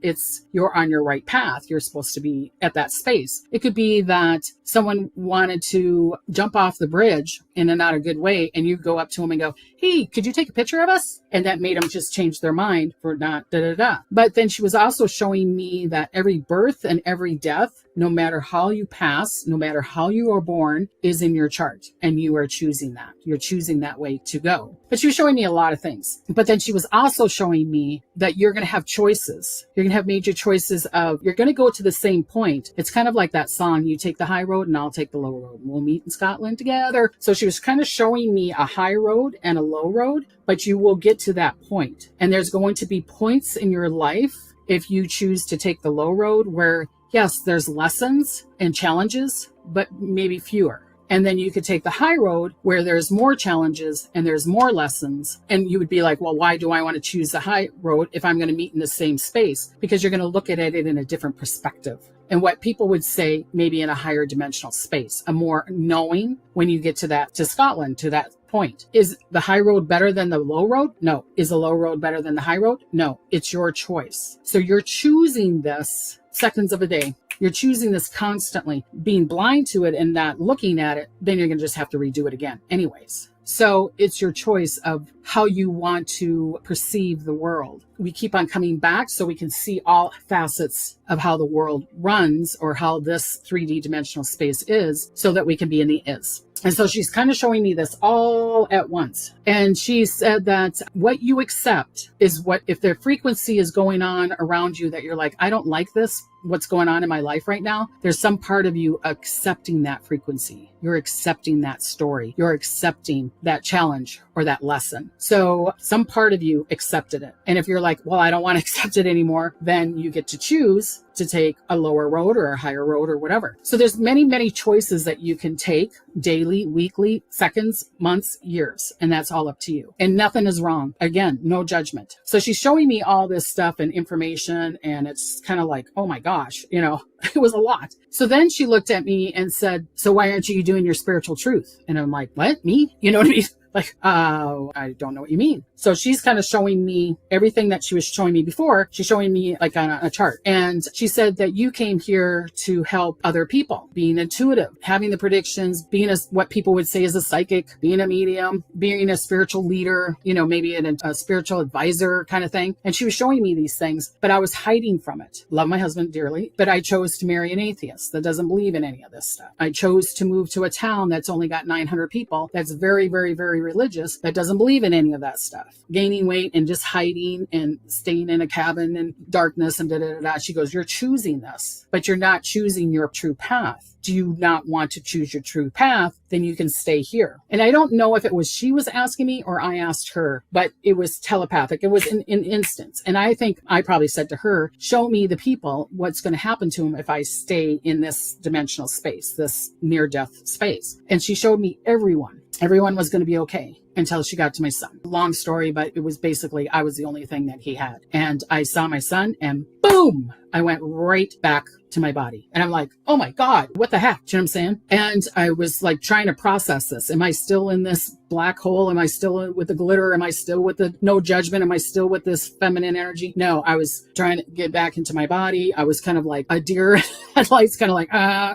D: you're on your right path. You're supposed to be at that space. It could be that someone wanted to jump off the bridge in a not a good way, and you go up to them and go, hey, could you take a picture of us? And that made them just change their mind for not da-da-da. But then she was also showing me that every birth and every death, no matter how you pass, no matter how you are born, is in your chart. And you are choosing that. You're choosing that way to go. But she was showing me a lot of things. But then she was also showing me that you're going to have choices. You're going to have major choices of, you're going to go to the same point. It's kind of like that song, you take the high road and I'll take the low road. We'll meet in Scotland together. So she was kind of showing me a high road and a low road, but you will get to that point. And there's going to be points in your life if you choose to take the low road where, yes, there's lessons and challenges, but maybe fewer. And then you could take the high road where there's more challenges and there's more lessons. And you would be like, well, why do I want to choose the high road if I'm going to meet in the same space? Because you're going to look at it in a different perspective. And what people would say, maybe in a higher dimensional space, a more knowing when you get to Scotland, to that point. Is the high road better than the low road? No. Is the low road better than the high road? No. It's your choice. So you're choosing this seconds of a day. You're choosing this constantly. Being blind to it and not looking at it, then you're going to just have to redo it again anyways. So it's your choice of how you want to perceive the world. We keep on coming back so we can see all facets of how the world runs or how this 3D dimensional space is so that we can be in the is. And so she's kind of showing me this all at once. And she said that what you accept is what, if the frequency is going on around you that you're like, I don't like this, what's going on in my life right now, there's some part of you accepting that frequency. You're accepting that story. You're accepting that challenge or that lesson. So some part of you accepted it. And if you're like, well, I don't want to accept it anymore, then you get to choose to take a lower road or a higher road or whatever. So there's many, many choices that you can take daily, weekly, seconds, months, years, and that's all up to you. And nothing is wrong. Again, no judgment. So she's showing me all this stuff and information, and it's kind of like, oh my gosh, you know, it was a lot. So then she looked at me and said, so why aren't you doing your spiritual truth? And I'm like, what? Me? You know what I mean? Like, I don't know what you mean. So she's kind of showing me everything that she was showing me before. She's showing me like on a chart. And she said that you came here to help other people, being intuitive, having the predictions, being what people would say is a psychic, being a medium, being a spiritual leader, you know, maybe a spiritual advisor kind of thing. And she was showing me these things, but I was hiding from it. Love my husband dearly, but I chose to marry an atheist that doesn't believe in any of this stuff. I chose to move to a town that's only got 900 people, that's very, very, very religious, that doesn't believe in any of that stuff. Gaining weight and just hiding and staying in a cabin in darkness and da-da-da-da. She goes, you're choosing this, but you're not choosing your true path. Do you not want to choose your true path? Then you can stay here. And I don't know if it was she was asking me or I asked her, but it was telepathic. It was an instance. And I think I probably said to her, show me the people, what's going to happen to them if I stay in this dimensional space, this near-death space. And she showed me everyone. Everyone was going to be okay until she got to my son. Long story, but it was basically, I was the only thing that he had. And I saw my son and boom, I went right back to my body. And I'm like, oh my God, what the heck? Do you know what I'm saying? And I was like trying to process this. Am I still in this black hole? Am I still with the glitter? Am I still with the no judgment? Am I still with this feminine energy? No, I was trying to get back into my body. I was kind of like a deer headlights, kind of like,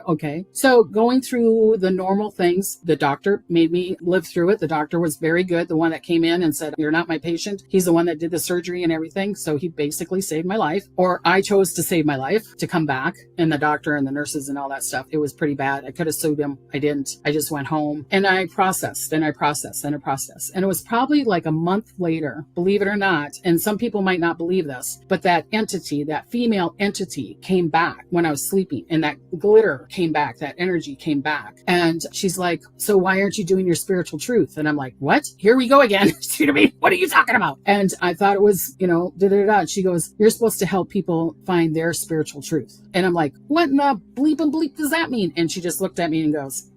D: okay. So going through the normal things, the doctor made me live through it. The doctor was very good. The one that came in and said, you're not my patient. He's the one that did the surgery and everything. So he basically saved my life, or I chose to save my life to come back. And the doctor and the nurses and all that stuff, it was pretty bad. I could have sued him. I didn't. I just went home and I processed and I processed and I processed. And it was probably like a month later, believe it or not, and some people might not believe this, but that entity, that female entity came back when I was sleeping, and that glitter came back, that energy came back. And she's like, so why aren't you doing your spiritual truth? And I'm like, what? Here we go again. You know what I mean? What are you talking about? And I thought it was, you know, da-da-da. She goes, you're supposed to help people find their spiritual truth. And I'm like, what in the bleep and bleep does that mean? And she just looked at me and goes,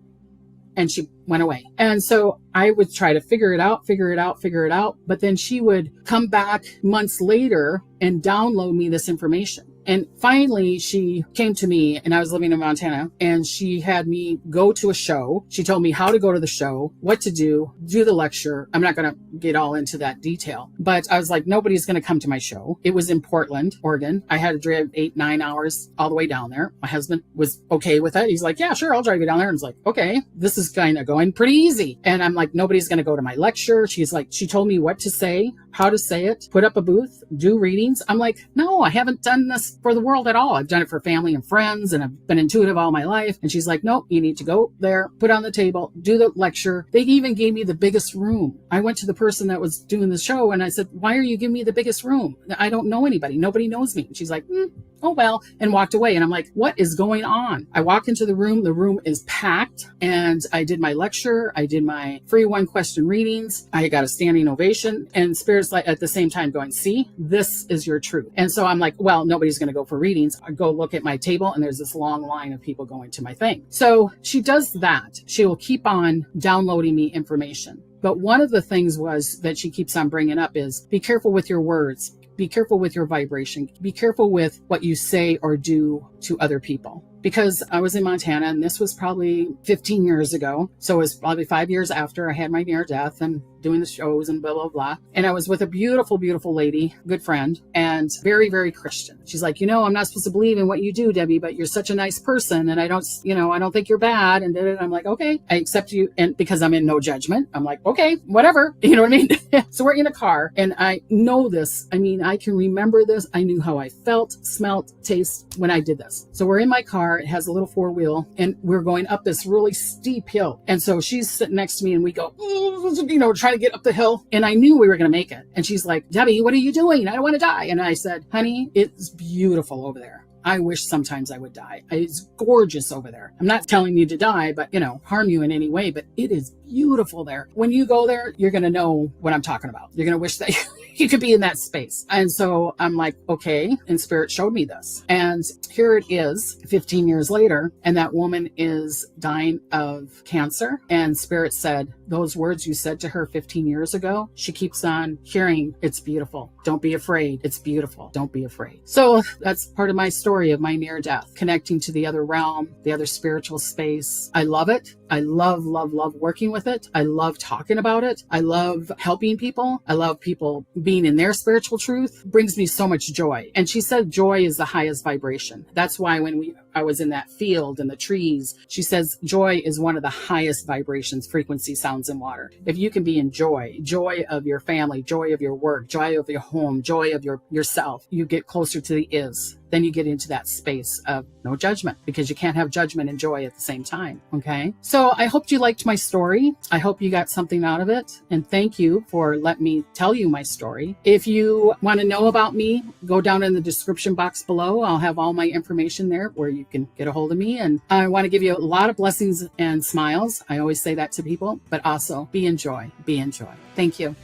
D: And she went away. And so I would try to figure it out. But then she would come back months later and download me this information. And finally, she came to me, and I was living in Montana, and she had me go to a show. She told me how to go to the show, what to do the lecture. I'm not going to get all into that detail, but I was like, nobody's going to come to my show. It was in Portland, Oregon. I had to drive 8-9 hours all the way down there. My husband was okay with it. He's like, yeah, sure, I'll drive you down there. And I was like, okay, this is kind of going pretty easy. And I'm like, nobody's going to go to my lecture. She's like, she told me what to say, how to say it, put up a booth, do readings. I'm like, no, I haven't done this for the world at all. I've done it for family and friends, and I've been intuitive all my life. And she's like, nope, you need to go there, put on the table, do the lecture. They even gave me the biggest room. I went to the person that was doing the show and I said, why are you giving me the biggest room? I don't know anybody. Nobody knows me. And she's like, oh, well, and walked away. And I'm like, what is going on? I walk into the room is packed, and I did my lecture. I did my free 1-question readings. I got a standing ovation, and Spirit's like at the same time going, see, this is your truth. And so I'm like, well, nobody's going to go for readings. I go look at my table, and there's this long line of people going to my thing. So she does that. She will keep on downloading me information. But one of the things was that she keeps on bringing up is be careful with your words. Be careful with your vibration. Be careful with what you say or do to other people. Because I was in Montana, and this was probably 15 years ago. So it was probably 5 years after I had my near death and doing the shows and blah, blah, blah. And I was with a beautiful, beautiful lady, good friend, and very, very Christian. She's like, I'm not supposed to believe in what you do, Debbie, but you're such a nice person. And I don't think you're bad. And I'm like, okay, I accept you. And because I'm in no judgment, I'm like, okay, whatever. You know what I mean? So we're in a car, and I know this. I mean, I can remember this. I knew how I felt, smelt, taste when I did this. So we're in my car. It has a little 4-wheel, and we're going up this really steep hill. And so she's sitting next to me, and we go, trying to get up the hill. And I knew we were going to make it. And she's like, Debbie, what are you doing? I don't want to die. And I said, honey, it's beautiful over there. I wish sometimes I would die. It's gorgeous over there. I'm not telling you to die, but, harm you in any way, but it is beautiful there. When you go there, you're going to know what I'm talking about. You're going to wish that you could be in that space. And so I'm like, okay. And Spirit showed me this. And here it is 15 years later. And that woman is dying of cancer. And Spirit said, those words you said to her 15 years ago, she keeps on hearing, it's beautiful. Don't be afraid. It's beautiful. Don't be afraid. So that's part of my story of my near death, connecting to the other realm, the other spiritual space. I love it. I love, love, love working with it. I love talking about it. I love helping people. I love people being in their spiritual truth. It brings me so much joy. And she said joy is the highest vibration. That's why when I was in that field in the trees, she says joy is one of the highest vibrations, frequency, sounds, and water. If you can be in joy of your family, joy of your work, joy of your home, joy of yourself, you get closer to the is. Then you get into that space of no judgment, because you can't have judgment and joy at the same time. Okay. So I hope you liked my story. I hope you got something out of it. And thank you for letting me tell you my story. If you want to know about me, go down in the description box below. I'll have all my information there where you can get a hold of me. And I want to give you a lot of blessings and smiles. I always say that to people, but also be in joy. Be in joy. Thank you.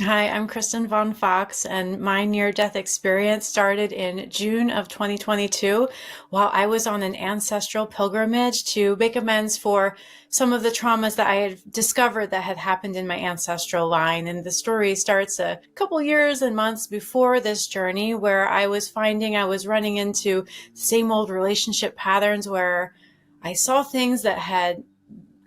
E: Hi, I'm Kristen Von Fox, and my near-death experience started in June of 2022 while I was on an ancestral pilgrimage to make amends for some of the traumas that I had discovered that had happened in my ancestral line. And the story starts a couple years and months before this journey, where I was finding I was running into the same old relationship patterns where I saw things that had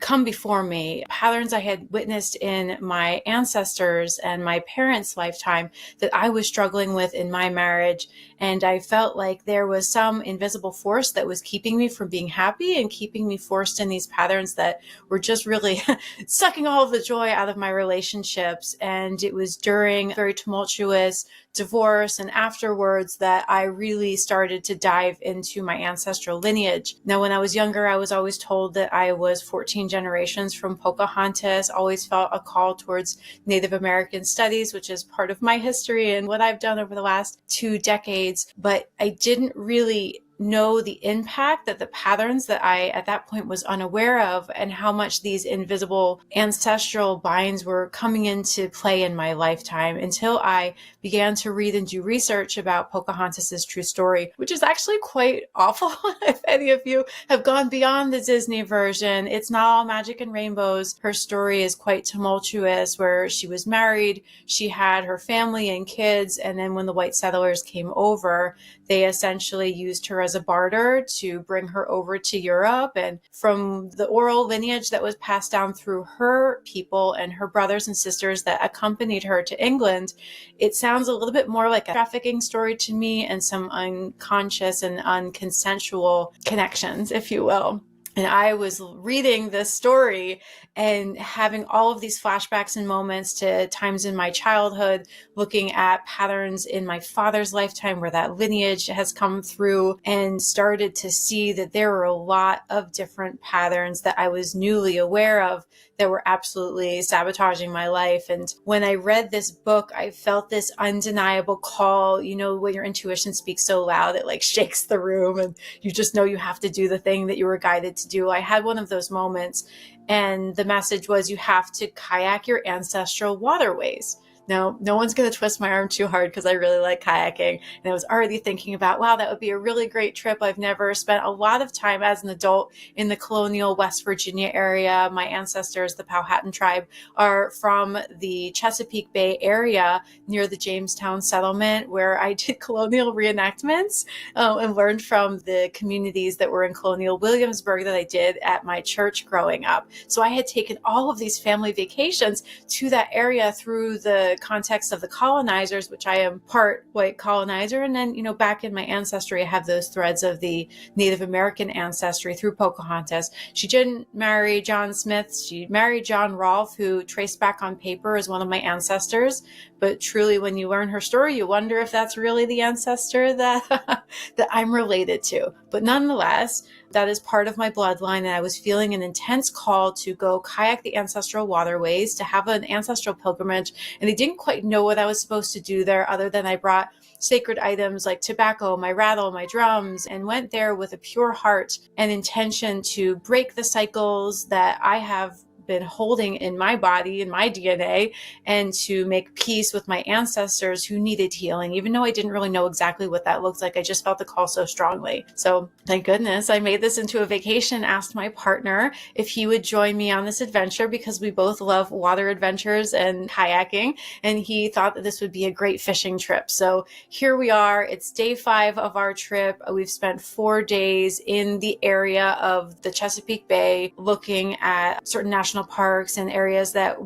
E: come before me, patterns I had witnessed in my ancestors and my parents' lifetime that I was struggling with in my marriage. And I felt like there was some invisible force that was keeping me from being happy and keeping me forced in these patterns that were just really sucking all of the joy out of my relationships. And it was during a very tumultuous divorce and afterwards that I really started to dive into my ancestral lineage. Now, when I was younger, I was always told that I was 14 generations from Pocahontas, always felt a call towards Native American studies, which is part of my history and what I've done over the last 2 decades. But I didn't really know the impact that the patterns that I at that point was unaware of, and how much these invisible ancestral binds were coming into play in my lifetime, until I began to read and do research about Pocahontas's true story, which is actually quite awful. If any of you have gone beyond the Disney version, it's not all magic and rainbows. Her story is quite tumultuous, where she was married, she had her family and kids, and then when the white settlers came over, they essentially used her as a barter to bring her over to Europe. And from the oral lineage that was passed down through her people and her brothers and sisters that accompanied her to England, it sounds a little bit more like a trafficking story to me, and some unconscious and unconsensual connections, if you will. And I was reading this story and having all of these flashbacks and moments to times in my childhood, looking at patterns in my father's lifetime where that lineage has come through, and started to see that there were a lot of different patterns that I was newly aware of that were absolutely sabotaging my life. And when I read this book, I felt this undeniable call, you know, when your intuition speaks so loud, it like shakes the room and you just know you have to do the thing that you were guided to do. I had one of those moments, and the message was, you have to kayak your ancestral waterways. Now, no one's going to twist my arm too hard because I really like kayaking. And I was already thinking about, wow, that would be a really great trip. I've never spent a lot of time as an adult in the colonial West Virginia area. My ancestors, the Powhatan tribe, are from the Chesapeake Bay area near the Jamestown settlement, where I did colonial reenactments and learned from the communities that were in colonial Williamsburg that I did at my church growing up. So I had taken all of these family vacations to that area through the context of the colonizers, which I am part white colonizer. And then, you know, back in my ancestry, I have those threads of the Native American ancestry through Pocahontas. She didn't marry John Smith. She married John Rolfe, who traced back on paper as one of my ancestors. But truly, when you learn her story, you wonder if that's really the ancestor that, that I'm related to. But nonetheless, that is part of my bloodline. And I was feeling an intense call to go kayak the ancestral waterways, to have an ancestral pilgrimage. And I didn't quite know what I was supposed to do there, other than I brought sacred items like tobacco, my rattle, my drums, and went there with a pure heart and intention to break the cycles that I have been holding in my body, in my DNA, and to make peace with my ancestors who needed healing. Even though I didn't really know exactly what that looked like, I just felt the call so strongly. So thank goodness I made this into a vacation, asked my partner if he would join me on this adventure, because we both love water adventures and kayaking, and he thought that this would be a great fishing trip. So here we are. It's day 5 of our trip. We've spent 4 days in the area of the Chesapeake Bay, looking at certain national parks and areas that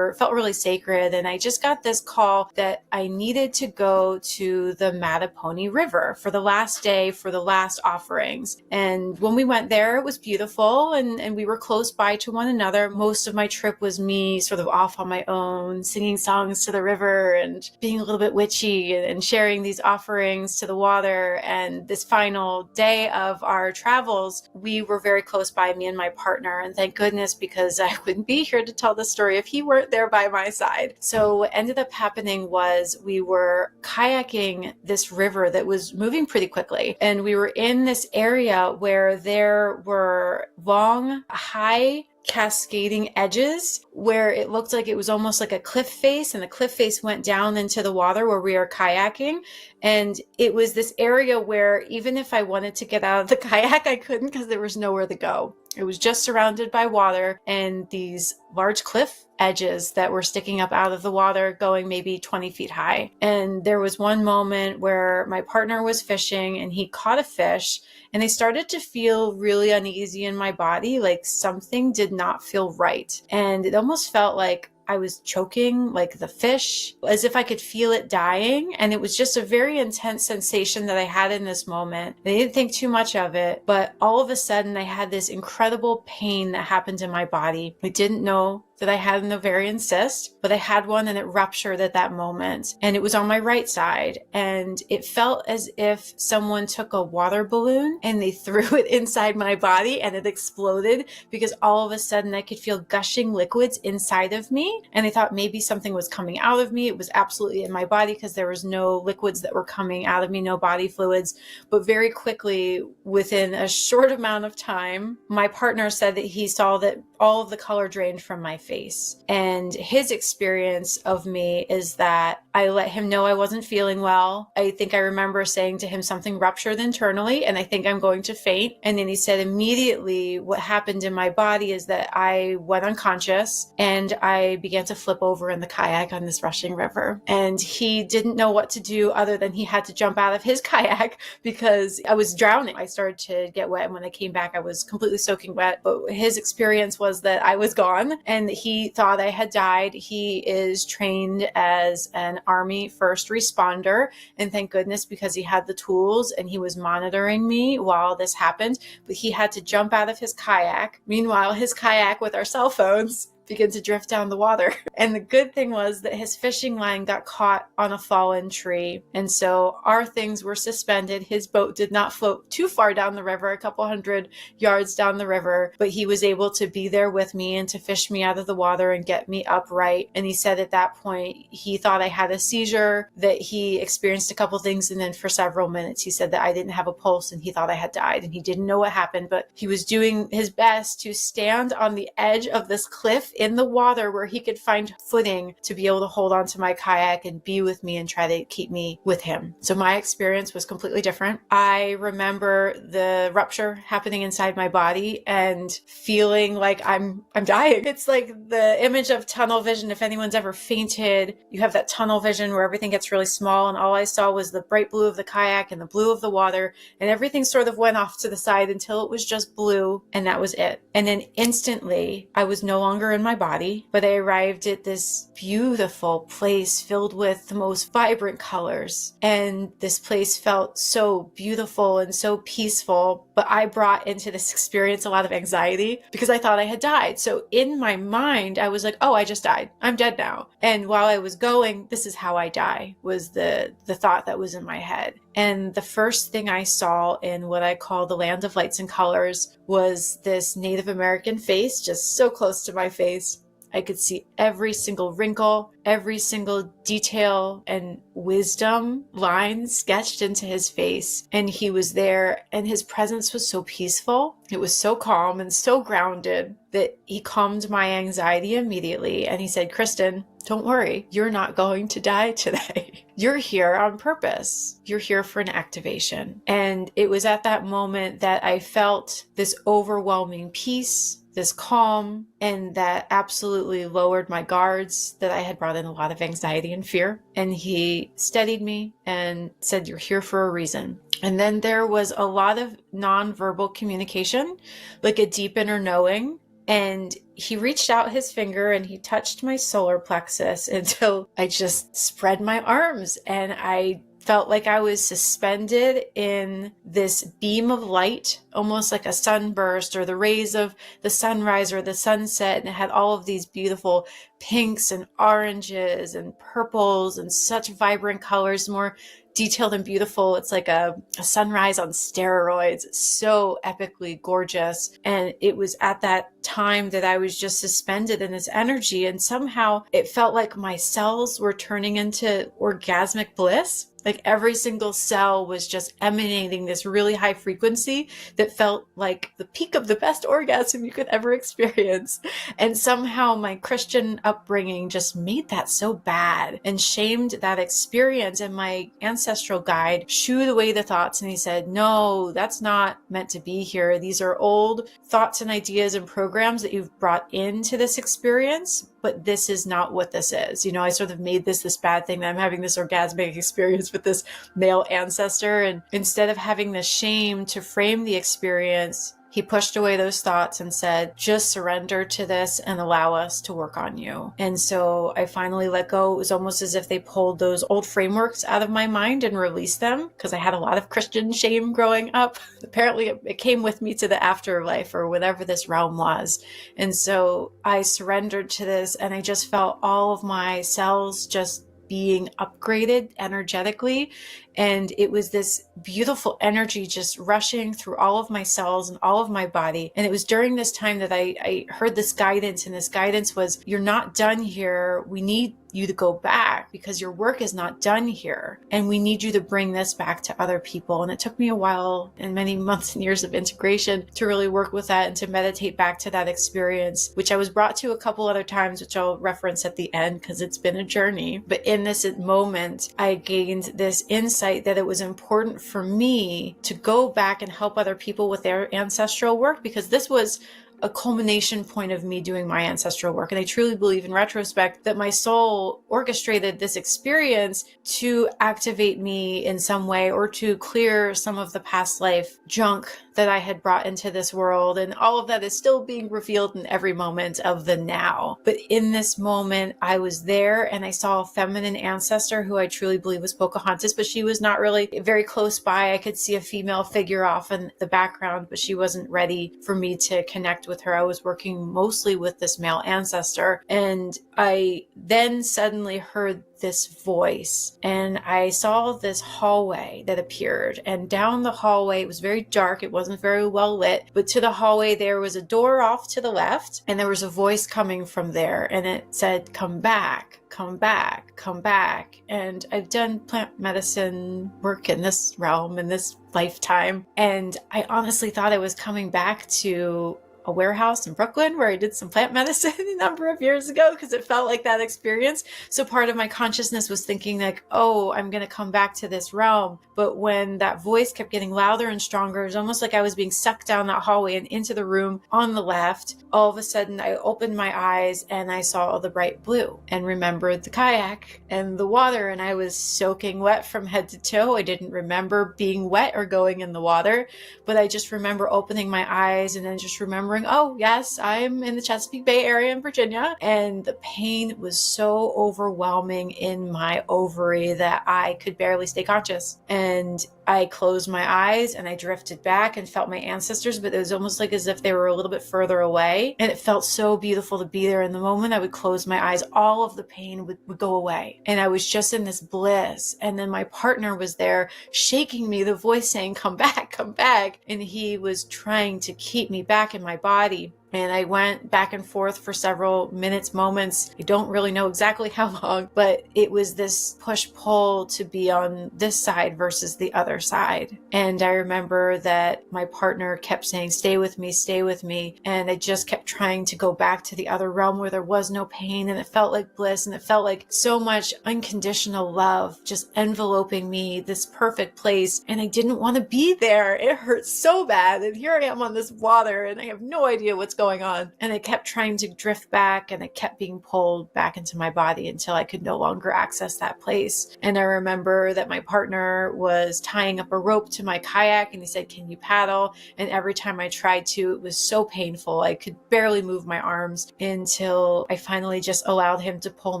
E: felt really sacred. And I just got this call that I needed to go to the Mattapony River for the last day, for the last offerings. And when we went there, it was beautiful, and we were close by to one another. Most of my trip was me sort of off on my own, singing songs to the river and being a little bit witchy and sharing these offerings to the water. And this final day of our travels, we were very close by, me and my partner. And thank goodness, because I wouldn't be here to tell the story if he weren't there by my side. So what ended up happening was we were kayaking this river that was moving pretty quickly. And we were in this area where there were long, high cascading edges where it looked like it was almost like a cliff face, and the cliff face went down into the water where we are kayaking. And it was this area where even if I wanted to get out of the kayak, I couldn't, because there was nowhere to go. It was just surrounded by water and these large cliff edges that were sticking up out of the water, going maybe 20 feet high. And there was one moment where my partner was fishing and he caught a fish, and I started to feel really uneasy in my body, like something did not feel right. And it almost felt like I was choking, like the fish, as if I could feel it dying. And it was just a very intense sensation that I had in this moment. I didn't think too much of it, but all of a sudden I had this incredible pain that happened in my body. I didn't know that I had an ovarian cyst, but I had one and it ruptured at that moment. And it was on my right side. And it felt as if someone took a water balloon and they threw it inside my body and it exploded, because all of a sudden I could feel gushing liquids inside of me. And I thought maybe something was coming out of me. It was absolutely in my body because there was no liquids that were coming out of me, no body fluids. But very quickly, within a short amount of time, my partner said that he saw that all of the color drained from my face. And his experience of me is that I let him know I wasn't feeling well. I think I remember saying to him something ruptured internally and I think I'm going to faint. And then he said immediately what happened in my body is that I went unconscious and I began to flip over in the kayak on this rushing river. And he didn't know what to do other than he had to jump out of his kayak because I was drowning. I started to get wet, and when I came back I was completely soaking wet. But his experience was that I was gone and he thought I had died. He is trained as an Army first responder, and thank goodness, because he had the tools and he was monitoring me while this happened. But he had to jump out of his kayak. Meanwhile, his kayak with our cell phones began to drift down the water. And the good thing was that his fishing line got caught on a fallen tree. And so our things were suspended. His boat did not float too far down the river, a couple hundred yards down the river, but he was able to be there with me and to fish me out of the water and get me upright. And he said at that point, he thought I had a seizure, that he experienced a couple things. And then for several minutes, he said that I didn't have a pulse and he thought I had died and he didn't know what happened, but he was doing his best to stand on the edge of this cliff in the water where he could find footing to be able to hold onto my kayak and be with me and try to keep me with him. So my experience was completely different. I remember the rupture happening inside my body and feeling like I'm dying. It's like the image of tunnel vision. If anyone's ever fainted, you have that tunnel vision where everything gets really small, and all I saw was the bright blue of the kayak and the blue of the water, and everything sort of went off to the side until it was just blue, and that was it. And then instantly I was no longer in my body, but I arrived at this beautiful place filled with the most vibrant colors. And this place felt so beautiful and so peaceful, but I brought into this experience a lot of anxiety because I thought I had died. So in my mind, I was like, oh, I just died. I'm dead now. And while I was going, this is how I die, was the thought that was in my head. And the first thing I saw in what I call the land of lights and colors was this Native American face just so close to my face. I could see every single wrinkle, every single detail and wisdom line sketched into his face. And he was there, and his presence was so peaceful. It was so calm and so grounded that he calmed my anxiety immediately. And he said, Kristen, don't worry, you're not going to die today. You're here on purpose. You're here for an activation. And it was at that moment that I felt this overwhelming peace, this calm, and that absolutely lowered my guards that I had brought in a lot of anxiety and fear. And he steadied me and said, you're here for a reason. And then there was a lot of nonverbal communication, like a deep inner knowing. And he reached out his finger and he touched my solar plexus until I just spread my arms, and I felt like I was suspended in this beam of light, almost like a sunburst or the rays of the sunrise or the sunset. And it had all of these beautiful pinks and oranges and purples and such vibrant colors, more detailed and beautiful. It's like a sunrise on steroids. It's so epically gorgeous. And it was at that time that I was just suspended in this energy. And somehow it felt like my cells were turning into orgasmic bliss. Like every single cell was just emanating this really high frequency that felt like the peak of the best orgasm you could ever experience. And somehow my Christian upbringing just made that so bad and shamed that experience. And my ancestral guide shooed away the thoughts and he said, no, that's not meant to be here. These are old thoughts and ideas and programs that you've brought into this experience, but this is not what this is. You know, I sort of made this bad thing that I'm having this orgasmic experience with this male ancestor. And instead of having the shame to frame the experience, he pushed away those thoughts and said, just surrender to this and allow us to work on you. And so I finally let go. It was almost as if they pulled those old frameworks out of my mind and released them, because I had a lot of Christian shame growing up. Apparently it came with me to the afterlife or whatever this realm was. And so I surrendered to this, and I just felt all of my cells just being upgraded energetically. And it was this beautiful energy just rushing through all of my cells and all of my body. And it was during this time that I heard this guidance, and this guidance was, you're not done here. We need you to go back because your work is not done here. And we need you to bring this back to other people. And it took me a while and many months and years of integration to really work with that and to meditate back to that experience, which I was brought to a couple other times, which I'll reference at the end because it's been a journey. But in this moment, I gained this insight that it was important for me to go back and help other people with their ancestral work, because this was a culmination point of me doing my ancestral work. And I truly believe in retrospect that my soul orchestrated this experience to activate me in some way or to clear some of the past life junk that I had brought into this world. And all of that is still being revealed in every moment of the now. But in this moment, I was there and I saw a feminine ancestor who I truly believe was Pocahontas, but she was not really very close by. I could see a female figure off in the background, but she wasn't ready for me to connect with her. I was working mostly with this male ancestor. And I then suddenly heard this voice, and I saw this hallway that appeared, and down the hallway, it was very dark, it wasn't very well lit, but to the hallway there was a door off to the left, and there was a voice coming from there, and it said, come back, come back, come back. And I've done plant medicine work in this realm, in this lifetime, and I honestly thought I was coming back to a warehouse in Brooklyn where I did some plant medicine a number of years ago, because it felt like that experience. So part of my consciousness was thinking like, oh, I'm going to come back to this realm. But when that voice kept getting louder and stronger, it was almost like I was being sucked down that hallway and into the room on the left. All of a sudden, I opened my eyes and I saw the bright blue and remembered the kayak and the water. And I was soaking wet from head to toe. I didn't remember being wet or going in the water, but I just remember opening my eyes and then just remembering, oh yes, I'm in the Chesapeake Bay area in Virginia. And the pain was so overwhelming in my ovary that I could barely stay conscious. And I closed my eyes and I drifted back and felt my ancestors, but it was almost like as if they were a little bit further away. And it felt so beautiful to be there. In the moment I would close my eyes, all of the pain would go away. And I was just in this bliss. And then my partner was there shaking me, the voice saying, come back, come back. And he was trying to keep me back in my body. And I went back and forth for several minutes, moments. I don't really know exactly how long, but it was this push-pull to be on this side versus the other side. And I remember that my partner kept saying, stay with me, stay with me. And I just kept trying to go back to the other realm where there was no pain, and it felt like bliss, and it felt like so much unconditional love just enveloping me, this perfect place. And I didn't want to be there. It hurt so bad. And here I am on this water, and I have no idea what's going on. And I kept trying to drift back, and I kept being pulled back into my body until I could no longer access that place. And I remember that my partner was tying up a rope to my kayak, and he said, can you paddle? And every time I tried to, it was so painful. I could barely move my arms until I finally just allowed him to pull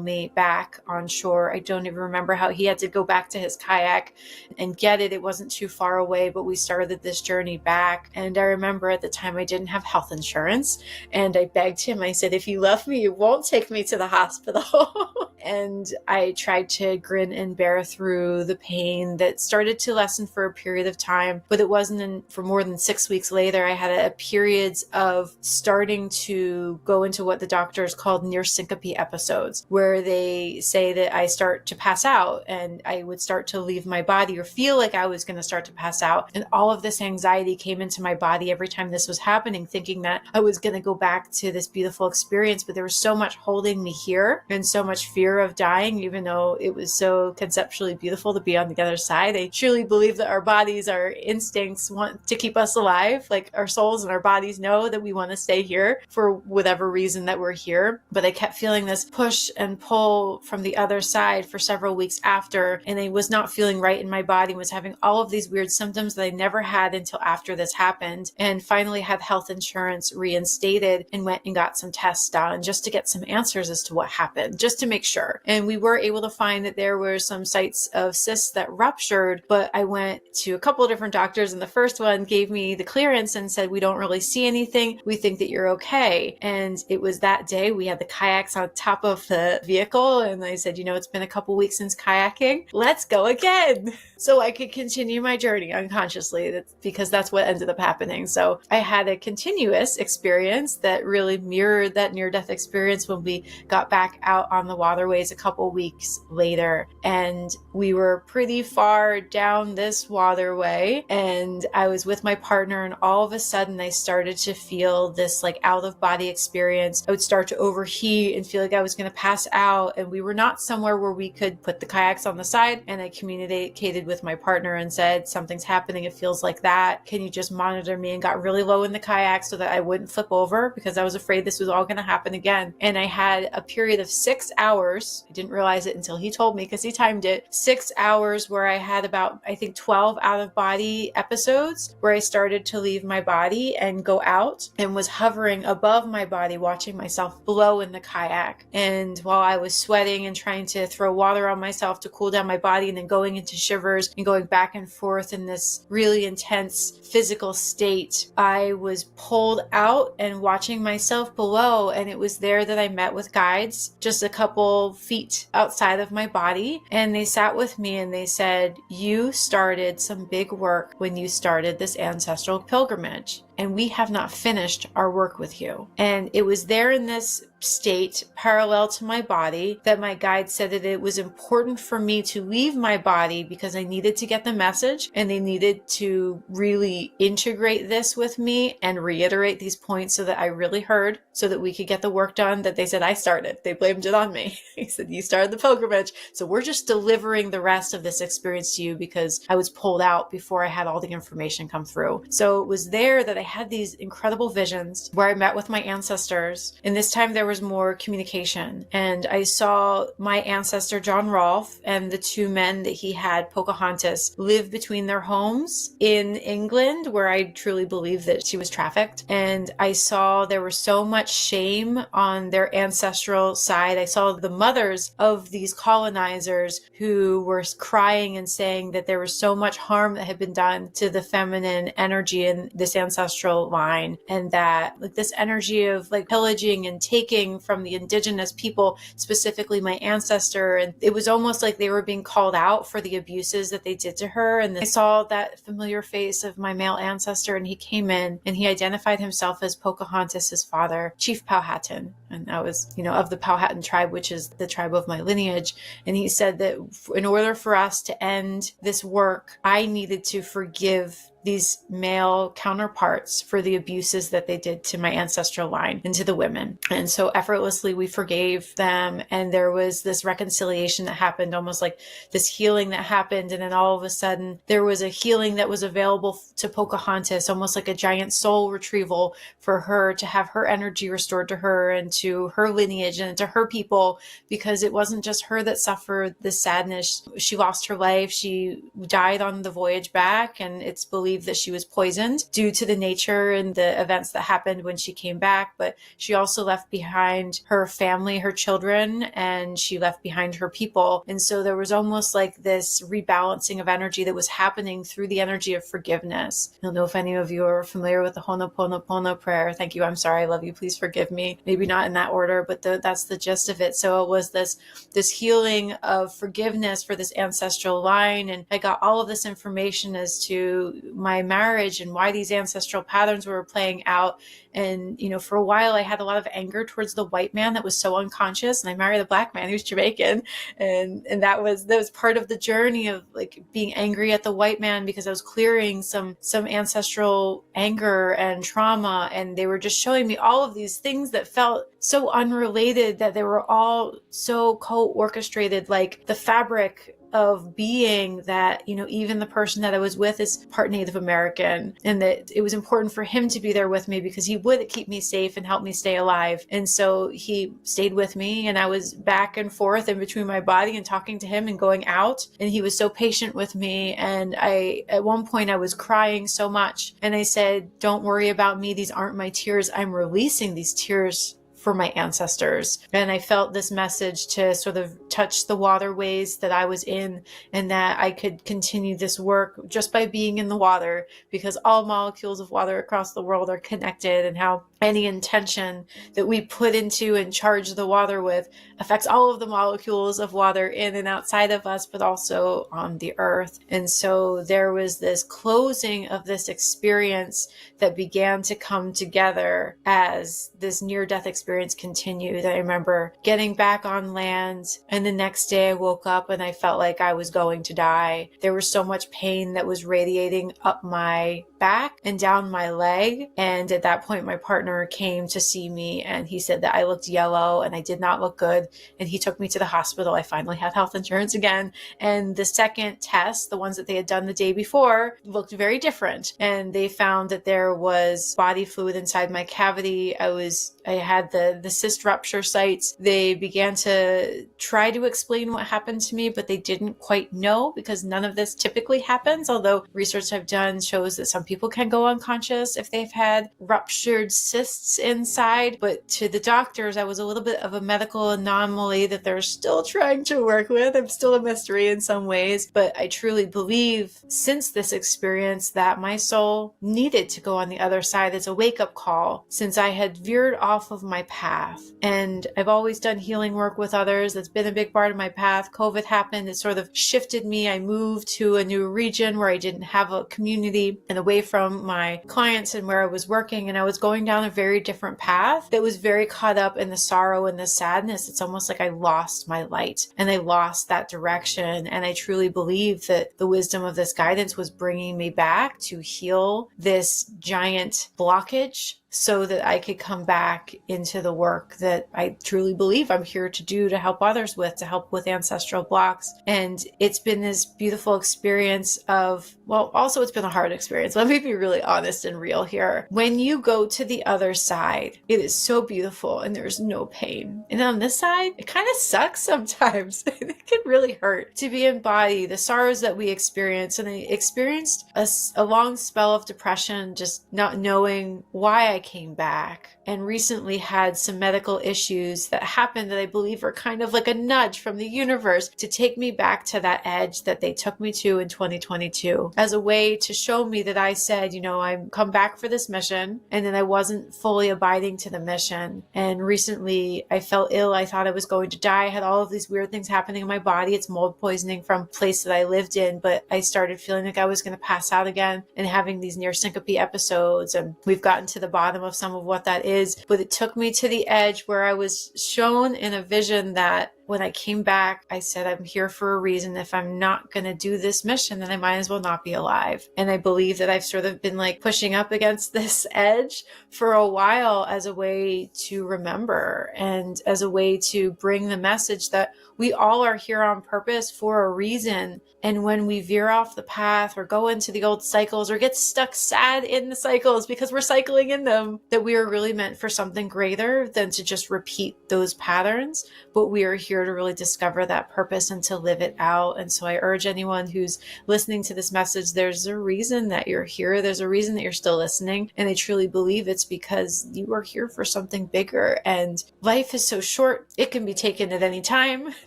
E: me back on shore. I don't even remember how he had to go back to his kayak and get it. It wasn't too far away, but we started this journey back. And I remember at the time I didn't have health insurance. And I begged him, I said, if you love me, you won't take me to the hospital. And I tried to grin and bear through the pain that started to lessen for a period of time, but it wasn't for more than 6 weeks later. I had a periods of starting to go into what the doctors called near syncope episodes, where they say that I start to pass out and I would start to leave my body or feel like I was going to start to pass out. And all of this anxiety came into my body every time this was happening, thinking that I was going to go back to this beautiful experience, but there was so much holding me here and so much fear fear of dying, even though it was so conceptually beautiful to be on the other side. I truly believe that our bodies, our instincts want to keep us alive. Like our souls and our bodies know that we want to stay here for whatever reason that we're here. But I kept feeling this push and pull from the other side for several weeks after, and I was not feeling right in my body, was having all of these weird symptoms that I never had until after this happened, and finally had health insurance reinstated and went and got some tests done just to get some answers as to what happened, just to make sure. And we were able to find that there were some sites of cysts that ruptured, but I went to a couple of different doctors, and the first one gave me the clearance and said, we don't really see anything. We think that you're okay. And it was that day we had the kayaks on top of the vehicle, and I said, it's been a couple weeks since kayaking. Let's go again. So I could continue my journey unconsciously, because that's what ended up happening. So I had a continuous experience that really mirrored that near-death experience when we got back out on the waterways a couple weeks later. And we were pretty far down this waterway, and I was with my partner, and all of a sudden I started to feel this like out-of-body experience. I would start to overheat and feel like I was going to pass out, and we were not somewhere where we could put the kayaks on the side. And I communicated with my partner and said, something's happening. It feels like that. Can you just monitor me? And got really low in the kayak so that I wouldn't flip over, because I was afraid this was all going to happen again. And I had a period of 6 hours. I didn't realize it until he told me, because he timed it. 6 hours where I had about, I think, 12 out-of-body episodes where I started to leave my body and go out, and was hovering above my body, watching myself below in the kayak. And while I was sweating and trying to throw water on myself to cool down my body, and then going into shivers and going back and forth in this really intense physical state, I was pulled out and watching myself below. And it was there that I met with guides just a couple feet outside of my body. And they sat with me and they said, you started some big work when you started this ancestral pilgrimage, and we have not finished our work with you. And it was there in this state parallel to my body that my guide said that it was important for me to leave my body, because I needed to get the message, and they needed to really integrate this with me and reiterate these points so that I really heard, so that we could get the work done that they said I started. They blamed it on me. He said, you started the pilgrimage, so we're just delivering the rest of this experience to you, because I was pulled out before I had all the information come through. So it was there that I had these incredible visions where I met with my ancestors, and this time there was more communication, and I saw my ancestor John Rolfe and the two men that he had, Pocahontas, live between their homes in England, where I truly believe that she was trafficked. And I saw there was so much shame on their ancestral side. I saw the mothers of these colonizers who were crying and saying that there was so much harm that had been done to the feminine energy in this ancestral line, and that like this energy of like pillaging and taking from the indigenous people, specifically my ancestor. And it was almost like they were being called out for the abuses that they did to her. And I saw that familiar face of my male ancestor, and he came in and he identified himself as Pocahontas's father, Chief Powhatan. And that was, of the Powhatan tribe, which is the tribe of my lineage. And he said that in order for us to end this work, I needed to forgive these male counterparts for the abuses that they did to my ancestral line and to the women. And so effortlessly we forgave them, and there was this reconciliation that happened, almost like this healing that happened. And then all of a sudden there was a healing that was available to Pocahontas, almost like a giant soul retrieval for her, to have her energy restored to her and to her lineage and to her people, because it wasn't just her that suffered this sadness. She lost her life. She died on the voyage back, and it's believed that she was poisoned due to the nature and the events that happened when she came back. But she also left behind her family, her children, and she left behind her people. And so there was almost like this rebalancing of energy that was happening through the energy of forgiveness. I don't know if any of you are familiar with the Ho'oponopono prayer. Thank you, I'm sorry, I love you, please forgive me. Maybe not in that order, but that's the gist of it. So it was this healing of forgiveness for this ancestral line. And I got all of this information as to my marriage and why these ancestral patterns were playing out. And, for a while I had a lot of anger towards the white man that was so unconscious. And I married a black man who's Jamaican. And that was part of the journey of like being angry at the white man, because I was clearing some ancestral anger and trauma. And they were just showing me all of these things that felt so unrelated, that they were all so co-orchestrated, like the fabric of being that, even the person that I was with is part Native American, and that it was important for him to be there with me because he would keep me safe and help me stay alive. And so he stayed with me, and I was back and forth in between my body and talking to him and going out. And he was so patient with me. And at one point I was crying so much, and I said, "Don't worry about me. These aren't my tears. I'm releasing these tears for my ancestors." And I felt this message to sort of touch the waterways that I was in, and that I could continue this work just by being in the water, because all molecules of water across the world are connected, and how any intention that we put into and charge the water with affects all of the molecules of water in and outside of us, but also on the earth. And so there was this closing of this experience that began to come together as this near-death experience continued. I remember getting back on land, and the next day I woke up and I felt like I was going to die. There was so much pain that was radiating up my back and down my leg. And at that point, my partner came to see me, and he said that I looked yellow and I did not look good. And he took me to the hospital. I finally had health insurance again. And the second test, the ones that they had done the day before, looked very different. And they found that there was body fluid inside my cavity. I had the cyst rupture sites. They began to try to explain what happened to me, but they didn't quite know, because none of this typically happens. Although research I've done shows that some people can go unconscious if they've had ruptured cysts inside. But to the doctors, I was a little bit of a medical anomaly that they're still trying to work with. I'm still a mystery in some ways, but I truly believe since this experience that my soul needed to go on the other side as a wake-up call, since I had veered off of my path. And I've always done healing work with others. That's been a big part of my path. COVID happened. It sort of shifted me. I moved to a new region where I didn't have a community and away from my clients and where I was working. And I was going down a very different path that was very caught up in the sorrow and the sadness. It's almost like I lost my light and I lost that direction. And I truly believe that the wisdom of this guidance was bringing me back to heal this giant blockage, so that I could come back into the work that I truly believe I'm here to do, to help others with, to help with ancestral blocks. And it's been this beautiful experience of, well, also it's been a hard experience. Let me be really honest and real here. When you go to the other side, it is so beautiful and there's no pain. And on this side, it kind of sucks sometimes. It can really hurt to be embodied the sorrows that we experience. And I experienced a long spell of depression, just not knowing why I came back, and recently had some medical issues that happened that I believe are kind of like a nudge from the universe to take me back to that edge that they took me to in 2022, as a way to show me that I said, I'm come back for this mission, and then I wasn't fully abiding to the mission. And recently I felt ill. I thought I was going to die. I had all of these weird things happening in my body. It's mold poisoning from a place that I lived in, but I started feeling like I was going to pass out again and having these near syncope episodes. And we've gotten to the bottom of some of what that is, but it took me to the edge where I was shown in a vision that when I came back, I said, I'm here for a reason. If I'm not going to do this mission, then I might as well not be alive. And I believe that I've sort of been like pushing up against this edge for a while as a way to remember and as a way to bring the message that we all are here on purpose for a reason. And when we veer off the path or go into the old cycles or get stuck sad in the cycles because we're cycling in them, that we are really meant for something greater than to just repeat those patterns, but we are here to really discover that purpose and to live it out. And so I urge anyone who's listening to this message, there's a reason that you're here. There's a reason that you're still listening. And I truly believe it's because you are here for something bigger. And life is so short. It can be taken at any time.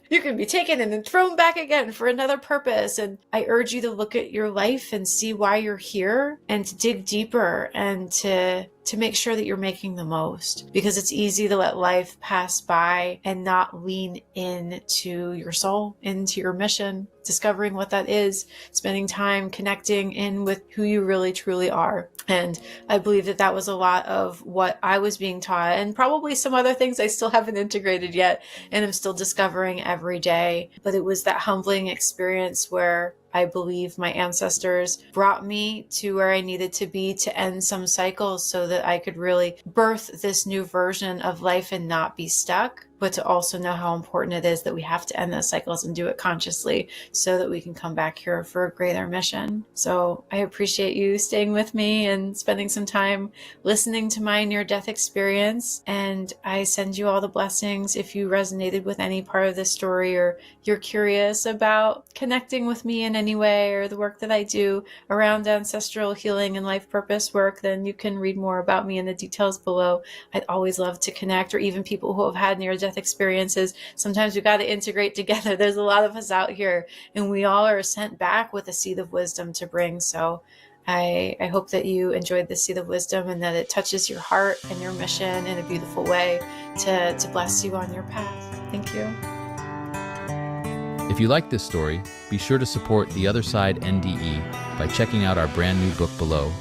E: You can be taken and then thrown back again for another purpose. And I urge you to look at your life and see why you're here and to dig deeper and to to make sure that you're making the most, because it's easy to let life pass by and not lean into your soul, into your mission, discovering what that is, spending time connecting in with who you really truly are. And I believe that that was a lot of what I was being taught, and probably some other things I still haven't integrated yet and I'm still discovering every day. But it was that humbling experience where I believe my ancestors brought me to where I needed to be to end some cycles so that I could really birth this new version of life and not be stuck, but to also know how important it is that we have to end those cycles and do it consciously so that we can come back here for a greater mission. So I appreciate you staying with me and spending some time listening to my near-death experience. And I send you all the blessings if you resonated with any part of this story, or you're curious about connecting with me in any way, or the work that I do around ancestral healing and life purpose work, then you can read more about me in the details below. I'd always love to connect, or even people who have had near-death experiences. Sometimes we got to integrate together. There's a lot of us out here, and we all are sent back with a seed of wisdom to bring. So I hope that you enjoyed this seed of wisdom and that it touches your heart and your mission in a beautiful way to bless you on your path. Thank you.
I: If you like this story, be sure to support The Other Side NDE by checking out our brand new book below,